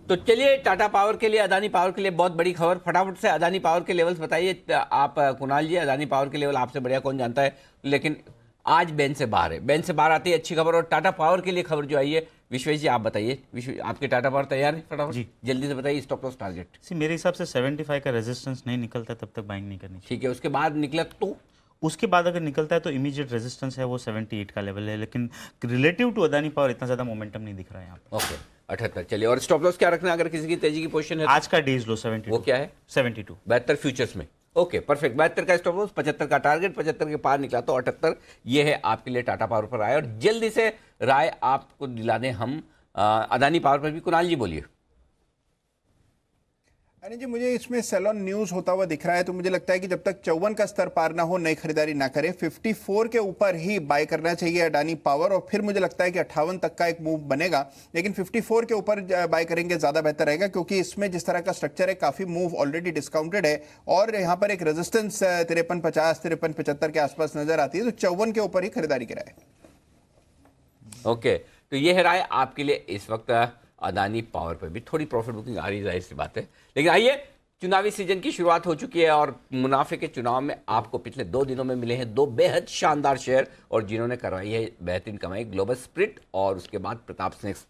Speaker 6: तो चलिए, टाटा पावर के लिए, अदानी पावर के लिए बहुत बड़ी खबर। फटाफट से अदानी पावर के लेवल्स बताइए आप कुणाल जी। अदानी पावर के लेवल आपसे बढ़िया कौन जानता है, लेकिन आज बेंच से बाहर है, बेंच से बाहर आती है अच्छी खबर। और टाटा पावर के लिए खबर जो आई है, विश्वेश जी आप बताइए, आपके टाटा पावर तैयार है? फटाफट जल्दी से बताइए स्टॉप लॉस टारगेट।
Speaker 4: मेरे हिसाब से 75 का रेजिस्टेंस नहीं निकलता तब तक बाइंग नहीं करनी चाहिए।
Speaker 6: ठीक है, उसके बाद निकला तो
Speaker 4: उसके बाद अगर निकलता है तो इमीडिएट रेजिस्टेंस है वो 78 का लेवल है, लेकिन रिलेटिव टू अदानी पावर इतना ज्यादा मोमेंटम नहीं दिख रहा है यहाँ पे।
Speaker 6: ओके, 78। चलिए, और स्टॉप लॉस क्या रखना है अगर किसी की तेजी की पोजीशन है?
Speaker 4: आज का डेज लो 72।
Speaker 6: वो क्या है?
Speaker 4: 72।
Speaker 6: 72 फ्यूचर्स में। Okay, perfect. 72 का स्टॉप लॉस, 75 का टारगेट, 75 के पार निकला तो 78। ये है आपके लिए टाटा पावर पर आए। और जल्दी से राय आपको दिला दें हम अदानी पावर पर भी। कुणाल जी बोलिए।
Speaker 3: अनिल जी, मुझे इसमें सेल ऑन न्यूज होता हुआ दिख रहा है, तो मुझे लगता है कि जब तक 54 का स्तर पार ना हो नई खरीदारी ना करें, 54 के ऊपर ही बाय करना चाहिए अडानी पावर, और फिर मुझे लगता है कि 58 तक का एक मूव बनेगा, लेकिन 54 के ऊपर बाय करेंगे ज्यादा बेहतर रहेगा, क्योंकि इसमें जिस तरह का स्ट्रक्चर है काफी मूव ऑलरेडी डिस्काउंटेड है और यहाँ पर एक रेजिस्टेंस 53.50 53.75 के आसपास नजर आती है, तो 54 के ऊपर ही खरीदारी की राय।
Speaker 6: ओके, तो ये है राय आपके लिए इस वक्त अदानी पावर पर भी थोड़ी प्रॉफिट बुकिंग आ रही, जाहिर सी बात है। लेकिन आइए, चुनावी सीजन की शुरुआत हो चुकी है और मुनाफे के चुनाव में आपको पिछले 2 दिनों में मिले हैं 2 बेहद शानदार शेयर, और जिन्होंने करवाई है बेहतरीन कमाई, ग्लोबल स्प्रिट और उसके बाद प्रताप स्नैक्स।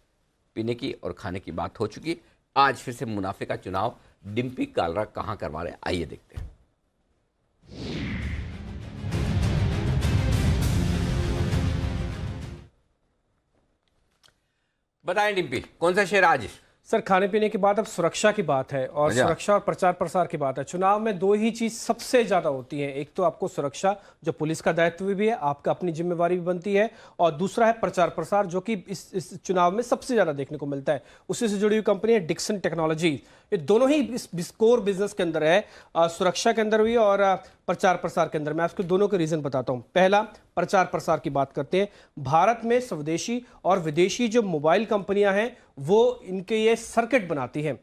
Speaker 6: पीने की और खाने की बात हो चुकी, आज फिर से मुनाफे का चुनाव डिम्पी कालरा कहां करवा रहे हैं, आइए देखते हैं। बताएं डिम्पी, कौन सा शेयर आज?
Speaker 13: सर, खाने पीने की बात अब सुरक्षा की बात है, और सुरक्षा और प्रचार प्रसार की बात है। चुनाव में 2 ही चीज सबसे ज्यादा होती है, एक तो आपको सुरक्षा, जो पुलिस का दायित्व भी है, आपका अपनी जिम्मेवारी भी बनती है, और दूसरा है प्रचार प्रसार, जो कि इस चुनाव में सबसे ज्यादा देखने को मिलता है। उसी से जुड़ी हुई कंपनी है डिक्सन टेक्नोलॉजी। ये दोनों ही इस कोर बिजनेस के अंदर है, सुरक्षा के अंदर भी और प्रचार प्रसार के अंदर। मैं आपको दोनों के रीजन बताता हूं। पहला, प्रचार प्रसार की बात करते हैं। भारत में स्वदेशी और विदेशी जो मोबाइल कंपनियां हैं, वो इनके ये सर्किट बनाती हैं,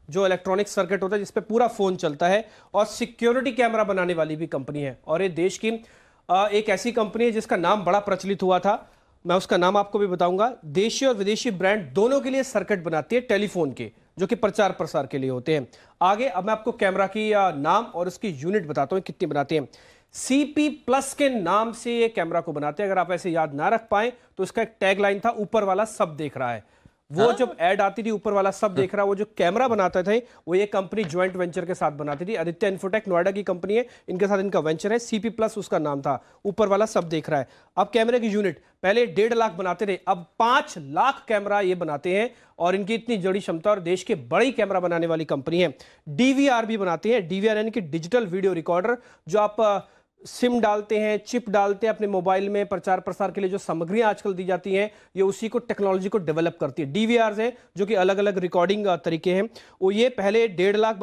Speaker 13: जो इलेक्ट्रॉनिक सर्किट होता है जिस पे पूरा फोन चलता है, और सिक्योरिटी कैमरा बनाने वाली भी कंपनी है। और ये देश की एक ऐसी कंपनी है जिसका नाम बड़ा प्रचलित हुआ था, मैं उसका नाम आपको भी बताऊंगा। देशी और विदेशी ब्रांड दोनों के लिए सर्किट बनाती है टेलीफोन के, जो कि प्रचार प्रसार के लिए होते हैं। आगे अब मैं आपको कैमरा की नाम और उसकी यूनिट बताता हूं कितनी बनाते हैं। CP+ के नाम से ये कैमरा को बनाते हैं। अगर आप ऐसे याद ना रख पाए तो इसका एक टैगलाइन था, ऊपर वाला सब देख रहा है। वो जब ऐड आती थी, ऊपर वाला सब देख रहा, वो जो कैमरा बनाते थे वो ये कंपनी ज्वाइंट वेंचर के साथ बनाती थी। आदित्य इन्फोटेक नोएडा की कंपनी है, इनके साथ इनका वेंचर है। CP+ उसका नाम था, ऊपर वाला सब देख रहा है। अब कैमरे की यूनिट, पहले 1.5 लाख बनाते थे, अब 5 लाख कैमरा ये बनाते हैं, और इनकी इतनी जड़ी क्षमता, और देश के बड़ी कैमरा बनाने वाली कंपनी है। DVR भी बनाती है। DVR यानी कि डिजिटल वीडियो रिकॉर्डर, जो आप सिम डालते हैं, चिप डालते हैं अपने मोबाइल में, प्रचार प्रसार के लिए जो सामग्रियां आजकल दी जाती हैं, ये उसी को टेक्नोलॉजी को डेवलप करती है। DVRs हैं जो कि अलग अलग रिकॉर्डिंग तरीके हैं। वो ये पहले 1.5 लाख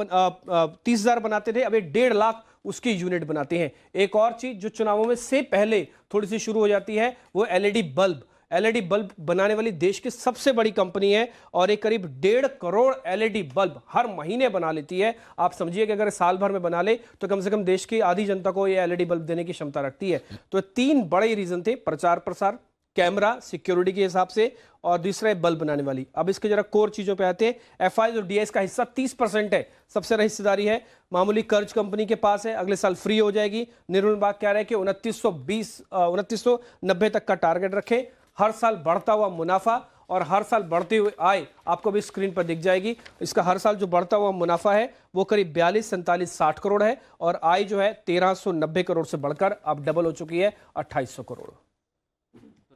Speaker 13: 30,000 बनाते थे, अब ये 1.5 लाख उसकी यूनिट बनाते हैं। एक और चीज जो चुनावों में से पहले थोड़ी सी शुरू हो जाती है, वो LED बल्ब। LED बल्ब बनाने वाली देश की सबसे बड़ी कंपनी है, और एक करीब 1.5 करोड़ LED बल्ब हर महीने बना लेती है। आप समझिए कि अगर साल भर में बना ले तो कम से कम देश की आधी जनता को ये LED बल्ब देने की क्षमता रखती है। तो 3 बड़े रीजन थे, प्रचार प्रसार, कैमरा, सिक्योरिटी के हिसाब से, और दूसरा है बल्ब बनाने वाली। अब इसके जरा कोर चीजों पे आते हैं। FIs और DIs का हिस्सा 30% है, सबसे ज्यादा हिस्सेदारी है। मामूली कर्ज कंपनी के पास है, अगले साल फ्री हो जाएगी। निर्मल बाग कह रहे हैं कि 2990 तक का टारगेट रखें। हर साल बढ़ता हुआ मुनाफा और हर साल बढ़ती हुई आय आपको भी स्क्रीन पर दिख जाएगी। इसका हर साल जो बढ़ता हुआ मुनाफा है वो करीब 42, 47, 60 करोड़ है, और आय जो है 1390 करोड़ से बढ़कर अब डबल हो चुकी है 2800 करोड़।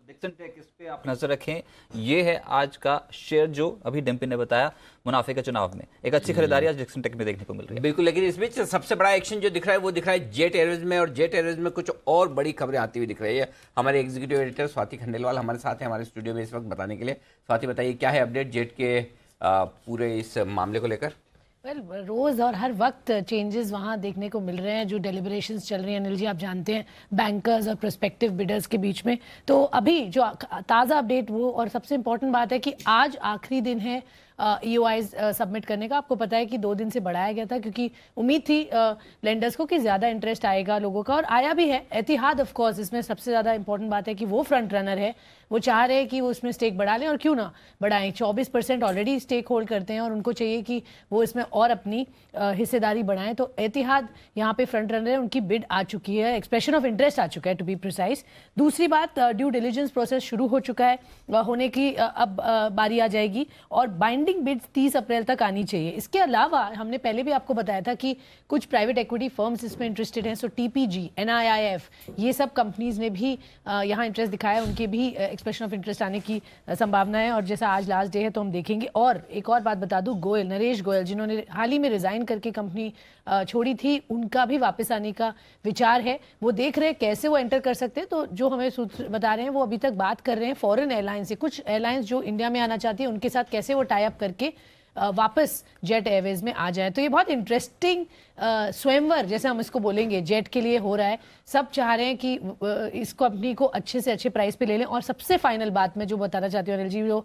Speaker 1: डिक्सन टेक, इस पे आप नजर रखें। ये है आज का शेयर जो अभी डिम्पी ने बताया, मुनाफे के चुनाव में एक अच्छी खरीदारी आज डिक्सन टेक में देखने को मिल रही है।
Speaker 6: बिल्कुल, लेकिन इस बीच सबसे बड़ा एक्शन जो दिख रहा है वो दिख रहा है जेट एयरवेज में, और जेट एयरवेज में कुछ और बड़ी खबरें आती हुई दिख रही है। हमारे एग्जीक्यूटिव एडिटर स्वाति खंडेलवाल हमारे साथ हैं हमारे स्टूडियो में इस वक्त बताने के लिए। स्वाति, बताइए क्या है अपडेट जेट के पूरे इस मामले को लेकर?
Speaker 14: रोज़ और हर वक्त चेंजेस वहाँ देखने को मिल रहे हैं। जो डेलिब्रेशंस चल रही हैं अनिल जी, आप जानते हैं, बैंकर्स और प्रोस्पेक्टिव बिडर्स के बीच में। तो अभी जो ताज़ा अपडेट वो, और सबसे इम्पोर्टेंट बात है कि आज आखिरी दिन है EOIs सबमिट करने का। आपको पता है कि 2 दिन से बढ़ाया गया था, क्योंकि उम्मीद थी लेंडर्स को कि ज़्यादा इंटरेस्ट आएगा लोगों का, और आया भी है। एतिहाद ऑफ कोर्स इसमें सबसे ज़्यादा इंपॉर्टेंट बात है कि वो फ्रंट रनर है, वो चाह रहे हैं कि वो इसमें स्टेक बढ़ा लें, और क्यों ना बढ़ाएं। 24% ऑलरेडी स्टेक होल्ड करते हैं, और उनको चाहिए कि वो इसमें और अपनी हिस्सेदारी बढ़ाएं। तो एतिहाद यहाँ पे फ्रंट रनर है, उनकी बिड आ चुकी है, एक्सप्रेशन ऑफ इंटरेस्ट आ चुका है टू बी प्रिसाइज। दूसरी बात, ड्यू डिलिजेंस प्रोसेस शुरू हो चुका है, होने की अब बारी आ जाएगी, और बाइंडिंग बिड्स 30 अप्रैल तक आनी चाहिए। इसके अलावा हमने पहले भी आपको बताया था कि कुछ प्राइवेट एक्विटी फर्म्स इसमें इंटरेस्टेड हैं। सो TPG, NIIF, ये सब कंपनीज ने भी यहाँ इंटरेस्ट दिखाया, उनके भी एक्सप्रेशन ऑफ इंटरेस्ट आने की संभावना है। और जैसा आज लास्ट डे है तो हम देखेंगे। और एक और बात बता दूं, गोयल, नरेश गोयल, जिन्होंने हाल ही में रिजाइन करके कंपनी छोड़ी थी, उनका भी वापस आने का विचार है। वो देख रहे हैं कैसे वो एंटर कर सकते हैं। तो जो हमें सूत्र बता रहे हैं वो अभी तक बात कर रहे हैं फॉरेन एयरलाइन से, कुछ एयरलाइंस जो इंडिया में आना चाहती है उनके साथ कैसे वो टाई अप करके वापस जेट एयरवेज में आ जाए। तो ये बहुत इंटरेस्टिंग स्वयंवर जैसे हम इसको बोलेंगे जेट के लिए हो रहा है। सब चाह रहे हैं कि इस कंपनी को अच्छे से अच्छे प्राइस पे ले लें। और सबसे फाइनल बात मैं जो बताना चाहती हूँ अनिल जी, वो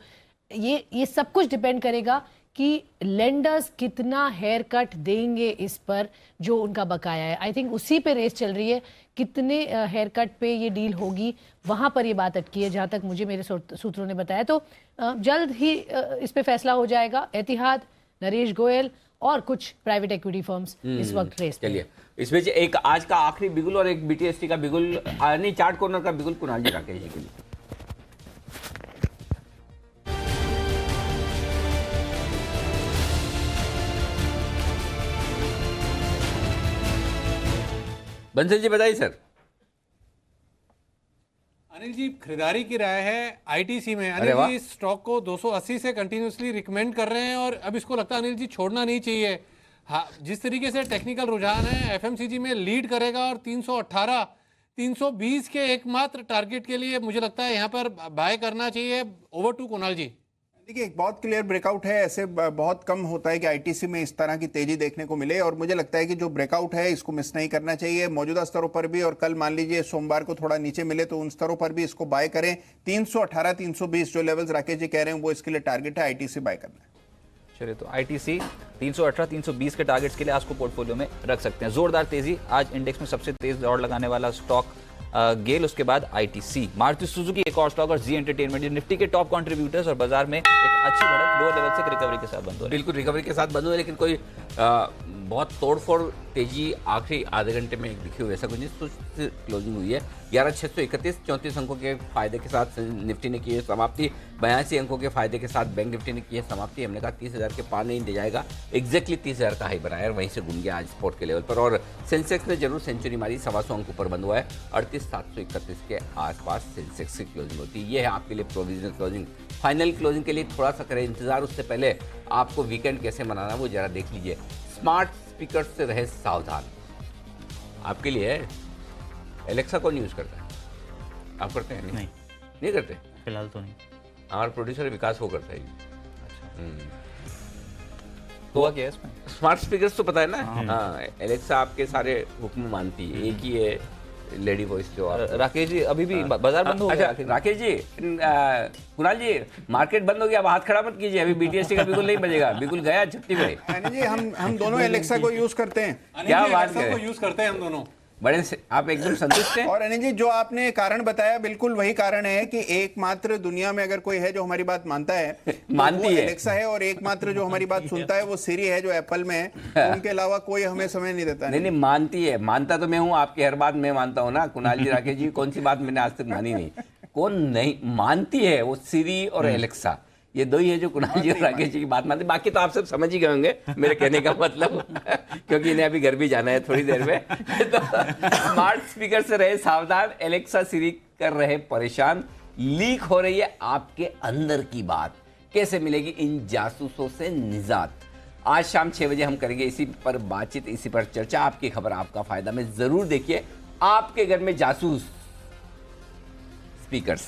Speaker 14: ये सब कुछ डिपेंड करेगा कि लेंडर्स कितना हेयर कट देंगे इस पर जो उनका बकाया है। आई थिंक उसी पे रेस चल रही है, कितने हेयर कट पे ये डील होगी, वहां पर ये बात अटकी है जहां तक मुझे मेरे सूत्रों ने बताया। तो जल्द ही इस पे फैसला हो जाएगा। एतिहाद, नरेश गोयल और कुछ प्राइवेट इक्विटी फर्म्स इस वक्त रेस।
Speaker 6: चलिए इस बीच एक आज का आखिरी बिगुल और एक BTST का बिगुल, नहीं चार्ट कॉर्नर का बिगुल कुणाल जी राकेश जी के लिए। बंसल जी बताइए सर।
Speaker 5: अनिल जी खरीदारी की राय है ITC में। अनिल जी स्टॉक को 280 से कंटिन्यूसली रिकमेंड कर रहे हैं और अब इसको लगता है अनिल जी छोड़ना नहीं चाहिए। हाँ, जिस तरीके से टेक्निकल रुझान है FMCG में लीड करेगा और 318 320 के एकमात्र टारगेट के लिए मुझे लगता है यहाँ पर बाय करना चाहिए। ओवर टू कुणाल जी।
Speaker 3: देखिए एक बहुत क्लियर ब्रेकआउट है, ऐसे बहुत कम होता है कि ITC में इस तरह की तेजी देखने को मिले और मुझे लगता है कि जो ब्रेकआउट है इसको मिस नहीं करना चाहिए मौजूदा स्तरों पर भी। और कल मान लीजिए सोमवार को थोड़ा नीचे मिले तो उन स्तरों पर भी इसको बाय करें। 318 320 जो लेवल्स राकेश जी कह रहे हैं वो इसके लिए टारगेट है, ITC बाय करना है।
Speaker 1: चलिए तो ITC 318 320 के टारगेट्स के लिए आज को पोर्टफोलियो में रख सकते हैं। जोरदार तेजी, आज इंडेक्स में सबसे तेज दौड़ लगाने वाला स्टॉक गेल, उसके बाद ITC, मारुति सुजुकी एक और स्टॉक और जी एंटरटेनमेंट, निफ्टी के टॉप कंट्रीब्यूटर्स और बाजार में एक अच्छी बढ़त लोअर लेवल से रिकवरी के साथ बंद हो रही है।
Speaker 6: बिल्कुल रिकवरी के साथ बंद हुए, लेकिन कोई बहुत तोड़फोड़ तेजी आखिरी आधे घंटे में दिखी हुई ऐसा कुछ नहीं। क्लोजिंग हुई है 11,631, 34 अंकों के फायदे के साथ निफ्टी ने की है समाप्ति। 82 अंकों के फायदे के साथ बैंक निफ्टी ने की है समाप्ति। हमने कहा 30,000 के पार नहीं दे जाएगा, एग्जैक्टली 30,000 का हाई बनाया और वहीं से घूम गया आज स्पोर्ट के लेवल पर। और सेंसेक्स ने जरूर सेंचुरी मारी, 125 अंक ऊपर बंद हुआ है। 38,731 के आसपास सेंसेक्स की क्लोजिंग होती है। ये है आपके लिए प्रोविजनल क्लोजिंग। फाइनल क्लोजिंग के लिए थोड़ा सा करें इंतजार, उससे पहले आपको वीकेंड कैसे मनाना वो जरा देख लीजिए। स्मार्ट स्पीकर से रहे सावधान, आपके लिए एलेक्सा कौन यूज करता है? आप करते हैं? नहीं करते
Speaker 4: फिलहाल तो नहीं।
Speaker 6: हमारा प्रोड्यूसर विकास वो करता है।
Speaker 1: तो क्या है इसमें?
Speaker 6: स्मार्ट स्पीकर्स तो पता है ना। हाँ, एलेक्सा आपके सारे हुक्म मानती है। एक ही है लेडी वॉइस जो
Speaker 1: राकेश जी अभी भी बाजार बंद हो गया।
Speaker 6: अच्छा राकेश जी, कुणाल जी मार्केट बंद हो गया, अब हाथ खड़ा मत कीजिए, अभी BTST का बिल्कुल नहीं बजेगा, बिल्कुल गया छुट्टी में।
Speaker 3: जी हम दोनों एलेक्सा को यूज करते हैं।
Speaker 6: क्या बात है,
Speaker 5: यूज करते हैं हम दोनों।
Speaker 6: बड़े से आप एकदम संतुष्ट हैं?
Speaker 3: और अनिल जी जो आपने कारण बताया बिल्कुल वही कारण है कि एकमात्र दुनिया में अगर कोई है जो हमारी बात मानता है
Speaker 6: मानती है
Speaker 3: एलेक्सा है, और एकमात्र जो हमारी बात सुनता है वो सिरी है जो एप्पल में है। तो उनके अलावा कोई हमें समय नहीं देता।
Speaker 6: नहीं मानती है, मानता तो मैं हूँ, आपकी हर बात मैं मानता हूँ ना कुणाल जी राकेश जी। कौन सी बात मैंने आज तक मानी नहीं? कौन नहीं मानती है? वो सिरी और एलेक्सा, ये दो ही है जो कुणाल जी और राकेश जी की बात मानते। बाकी तो आप सब समझ ही गए होंगे मेरे कहने का मतलब, क्योंकि इन्हें अभी घर भी जाना है थोड़ी देर में। तो स्मार्ट स्पीकर से रहे सावधान, एलेक्सा सिरी कर रहे परेशान। लीक हो रही है आपके अंदर की बात, कैसे मिलेगी इन जासूसों से निजात? आज शाम 6 बजे हम करेंगे इसी पर बातचीत, इसी पर चर्चा। आपकी खबर आपका फायदा में जरूर देखिए। आपके घर में जासूस स्पीकर्स,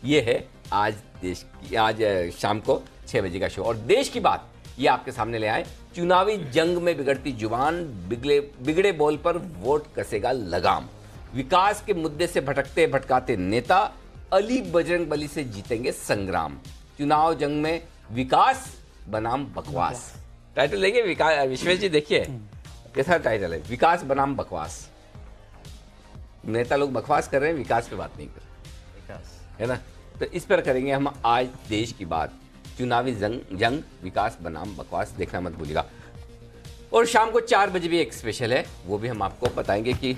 Speaker 6: ये है आज देश की, आज शाम को 6 बजे का शो। और देश की बात ये आपके सामने ले आए। चुनावी जंग में बिगड़ती जुबान, बिगड़े बोल पर वोट कसेगा लगाम। विकास के मुद्दे से भटकते भटकाते नेता अली बजरंग बली से जीतेंगे संग्राम। चुनाव जंग में विकास बनाम बकवास, टाइटल देखिए। विकास, विश्वेश जी देखिए कैसा टाइटल है, विकास बनाम बकवास। नेता लोग बकवास कर रहे हैं, विकास पे बात नहीं कर रहे, है ना। तो इस पर करेंगे हम आज देश की बात। चुनावी जंग विकास बनाम बकवास, देखना मत भूलिएगा। और शाम को 4 बजे भी एक स्पेशल है, वो भी हम आपको बताएंगे कि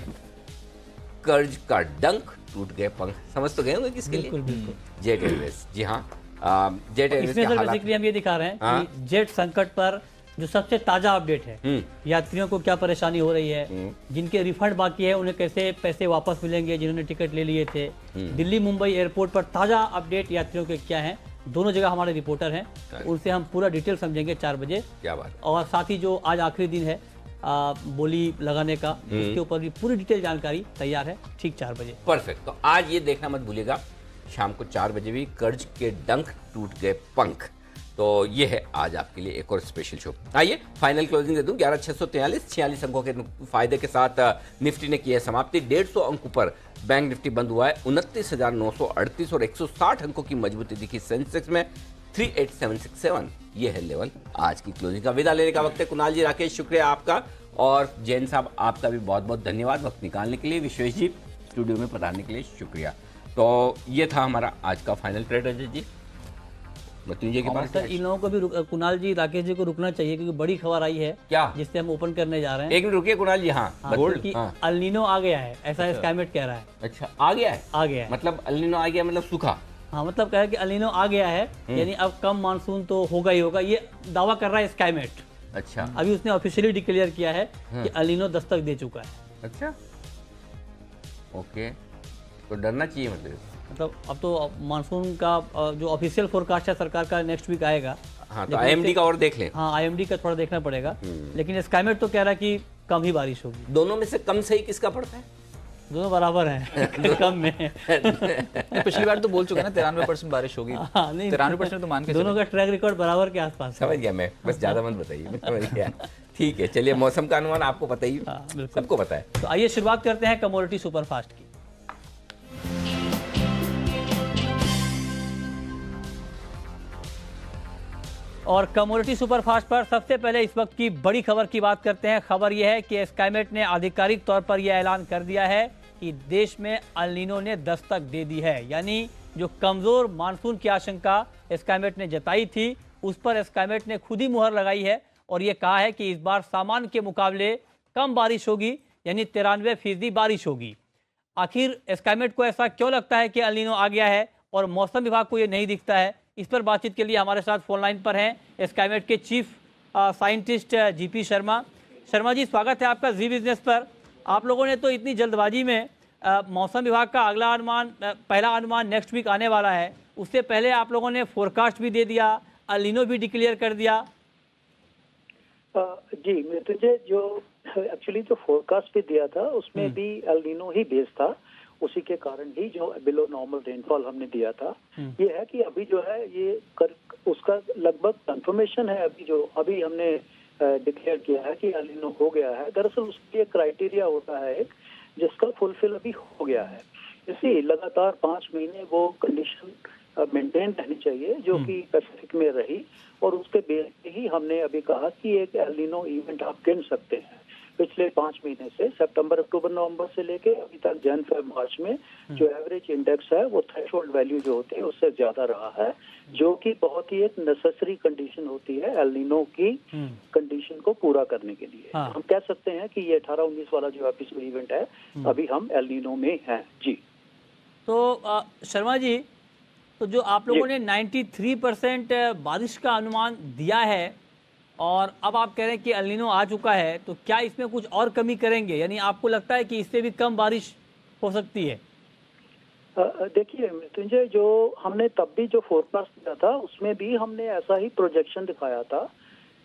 Speaker 6: कर्ज का डंक टूट गए पंख। समझ तो गए होंगे किसके लिए?
Speaker 15: बिल्कुल।
Speaker 6: Jet Airways. जी हाँ, जेट एयरवेज
Speaker 15: इसमें सर बेसिकली हम ये दिखा रहे हैं कि जेट संकट पर जो सबसे ताजा अपडेट है, यात्रियों को क्या परेशानी हो रही है, जिनके रिफंड बाकी है उन्हें कैसे पैसे वापस मिलेंगे, जिन्होंने टिकट ले लिए थे। दिल्ली मुंबई एयरपोर्ट पर ताजा अपडेट यात्रियों के क्या हैं, दोनों जगह हमारे रिपोर्टर हैं, उनसे हम पूरा डिटेल समझेंगे 4 बजे।
Speaker 6: क्या बात।
Speaker 15: और साथ ही जो आज आखिरी दिन है बोली लगाने का, उसके ऊपर भी पूरी डिटेल जानकारी तैयार है ठीक 4 बजे।
Speaker 6: परफेक्ट। तो आज ये देखना मत भूलिएगा, शाम को 4 बजे भी कर्ज के डंक टूट गए पंख। तो ये है आज आपके लिए एक और स्पेशल शो। आइए फाइनल क्लोजिंग दे दूं। 11,643 46 अंकों के फायदे के साथ निफ्टी ने की है समाप्ति। 150 अंक ऊपर बैंक निफ्टी बंद हुआ है 29,938 और 160 अंकों की मजबूती दिखी सेंसेक्स में 38,767। ये है लेवल आज की क्लोजिंग का। विदा लेने का वक्त है। कुणाल जी, राकेश, शुक्रिया आपका, और जैन साहब आपका भी बहुत बहुत धन्यवाद वक्त निकालने के लिए। विश्वेश जी, स्टूडियो में पधारने के लिए शुक्रिया। तो ये था हमारा आज का फाइनल ट्रेड। अजय जी, मृत्युंजय के पास
Speaker 15: इन लोगों को भी कुणाल जी, राकेश जी को रुकना चाहिए, क्योंकि बड़ी खबर आई है
Speaker 6: क्या,
Speaker 15: जिससे हम ओपन करने जा रहे हैं।
Speaker 6: एक मिनट रुकिए कुणाल जी। हाँ,
Speaker 15: कि अल नीनो आ गया है, ऐसा स्काईमेट कह रहा है।
Speaker 6: अच्छा, आ गया है?
Speaker 15: आ गया है
Speaker 6: मतलब अल नीनो आ गया मतलब सूखा?
Speaker 15: हाँ, मतलब कह रहा है कि अल नीनो आ गया है, यानी अब कम मानसून तो होगा ही होगा, ये दावा कर रहा है स्काईमेट।
Speaker 6: अच्छा,
Speaker 15: अभी उसने ऑफिशियली डिक्लेयर किया है कि अल नीनो दस्तक दे चुका है।
Speaker 6: अच्छा, ओके, तो डरना चाहिए
Speaker 15: मतलब अब तो मानसून का जो ऑफिशियल फोरकास्ट है सरकार का नेक्स्ट वीक आएगा।
Speaker 6: हाँ, तो आईएमडी का और देख लें।
Speaker 15: हाँ, आईएमडी का थोड़ा देखना पड़ेगा, लेकिन स्काईमेट तो कह रहा है कि कम ही बारिश होगी।
Speaker 6: दोनों में से कम सही किसका पड़ता है?
Speaker 15: दोनों बराबर हैं कम में।
Speaker 1: पिछली बार तो बोल चुके ना 93% बारिश होगी। 93% तो मान के
Speaker 15: दोनों का ट्रैक रिकॉर्ड बराबर के आसपास।
Speaker 6: समझ गया मैं, बस ज्यादा मत बताइए, मैं समझ गया। ठीक है, चलिए मौसम का अनुमान आपको पता ही, सबको पता है।
Speaker 15: तो आइए शुरुआत करते हैं कमोडिटी सुपरफास्ट की। और कमोडिटी सुपरफास्ट पर सबसे पहले इस वक्त की बड़ी खबर की बात करते हैं। खबर यह है कि स्काईमेट ने आधिकारिक तौर पर यह ऐलान कर दिया है कि देश में अल नीनो ने दस्तक दे दी है, यानी जो कमजोर मानसून की आशंका स्काईमेट ने जताई थी उस पर स्काईमेट ने खुद ही मुहर लगाई है और ये कहा है कि इस बार सामान्य के मुकाबले कम बारिश होगी, यानी 93% बारिश होगी। आखिर स्काईमेट को ऐसा क्यों लगता है कि अल नीनो आ गया है और मौसम विभाग को ये नहीं दिखता है? इस पर बातचीत के लिए हमारे साथ फोन लाइन पर हैं स्काईमेट के चीफ साइंटिस्ट जीपी शर्मा। शर्मा जी, स्वागत है आपका जी बिजनेस पर। आप लोगों ने तो इतनी जल्दबाजी में मौसम विभाग का अगला अनुमान, पहला अनुमान नेक्स्ट वीक आने वाला है, उससे पहले आप लोगों ने फोरकास्ट भी दे दिया, अल नीनो भी डिक्लेयर कर दिया।
Speaker 16: जी मृत्युंजय, जो एक्चुअली जो फोरकास्ट भी दिया था उसमें भी अल नीनो ही बेस था, उसी के कारण ही जो बिलो नॉर्मल रेनफॉल हमने दिया था। ये है कि अभी जो है ये उसका लगभग कंफर्मेशन है। अभी हमने डिक्लेयर किया है कि अल नीनो हो गया है। दरअसल उसके लिए क्राइटेरिया होता है एक, जिसका फुलफिल अभी हो गया है। इसी लगातार 5 महीने वो कंडीशन मेंटेन रहनी चाहिए जो कि पैसिफिक में रही, और उसके बेस पे ही हमने अभी कहा कि एक एल नीनो इवेंट आप गिन सकते हैं। पिछले 5 महीने से सितंबर, अक्टूबर, नवंबर से लेके अभी तक जन, फेब, मार्च में जो एवरेज इंडेक्स है वो थ्रेशोल्ड वैल्यू जो होती है उससे ज्यादा रहा है, जो कि बहुत ही एक नेसेसरी कंडीशन होती है एल नीनो की कंडीशन को पूरा करने के लिए। हम कह सकते हैं कि ये 18-19 वाला जो एपिसोड इवेंट है अभी हम एल नीनो में हैं। जी
Speaker 15: तो शर्मा जी, तो जो आप लोगों ने 93% बारिश का अनुमान दिया है और अब आप कह रहे हैं कि अल नीनो आ चुका है, तो क्या इसमें कुछ और कमी करेंगे? यानी आपको लगता है कि इससे भी कम बारिश हो सकती है?
Speaker 16: देखिए मृत्युंजय, जो हमने तब भी जो फोरकास्ट दिया था उसमें भी हमने ऐसा ही प्रोजेक्शन दिखाया था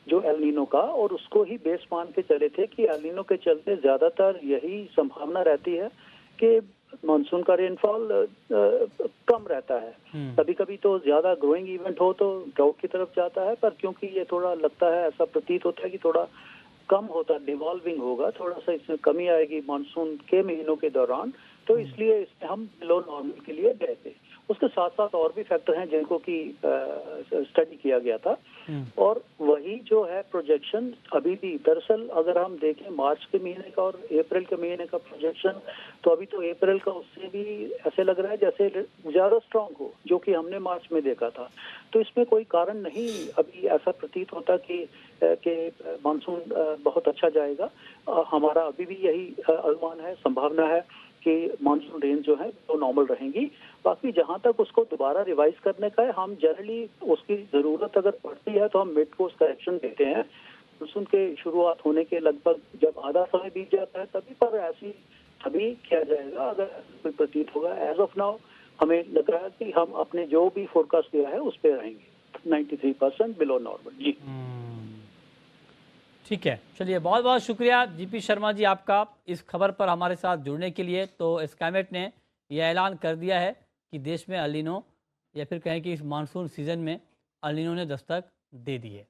Speaker 16: जो एल नीनो का, और उसको ही बेस मान के चले थे कि एल नीनो के चलते ज्यादातर यही संभावना रहती है कि मानसून का रेनफॉल कम रहता है। कभी कभी तो ज्यादा ग्रोइंग इवेंट हो तो ड्राउट की तरफ जाता है, पर क्योंकि ये थोड़ा लगता है, ऐसा प्रतीत होता है कि थोड़ा कम होता, डिवॉल्विंग होगा, थोड़ा सा इसमें कमी आएगी मानसून के महीनों के दौरान, तो इसलिए इसमें हम बिलो नॉर्मल के लिए गए थे। उसके साथ साथ और भी फैक्टर हैं जिनको कि स्टडी किया गया था, और वही जो है प्रोजेक्शन अभी भी, दरअसल अगर हम देखें मार्च के महीने का और अप्रैल के महीने का प्रोजेक्शन, तो अभी तो अप्रैल का उससे भी ऐसे लग रहा है जैसे ज्यादा स्ट्रांग हो, जो कि हमने मार्च में देखा था। तो इसमें कोई कारण नहीं अभी ऐसा प्रतीत होता कि मानसून बहुत अच्छा जाएगा। हमारा अभी भी यही अनुमान है, संभावना है कि मानसून रेंज जो है वो नॉर्मल रहेंगी। बाकी जहां तक उसको दोबारा रिवाइज करने का है, हम जनरली उसकी जरूरत अगर पड़ती है तो हम मिड कोर्स करेक्शन देते हैं। मानसून के शुरुआत होने के लगभग जब आधा समय बीत जाता है तभी पर ऐसी तभी किया जाएगा अगर कोई प्रतीत होगा। एज ऑफ नाउ हमें लग रहा है कि हम अपने जो भी फोरकास्ट दिया है उस पर रहेंगे, 93% बिलो नॉर्मल। जी
Speaker 15: ठीक है, चलिए बहुत बहुत शुक्रिया जीपी शर्मा जी आपका इस खबर पर हमारे साथ जुड़ने के लिए। तो स्काईमेट ने यह ऐलान कर दिया है कि देश में अल नीनो, या फिर कहें कि इस मानसून सीजन में अल नीनो ने दस्तक दे दी है।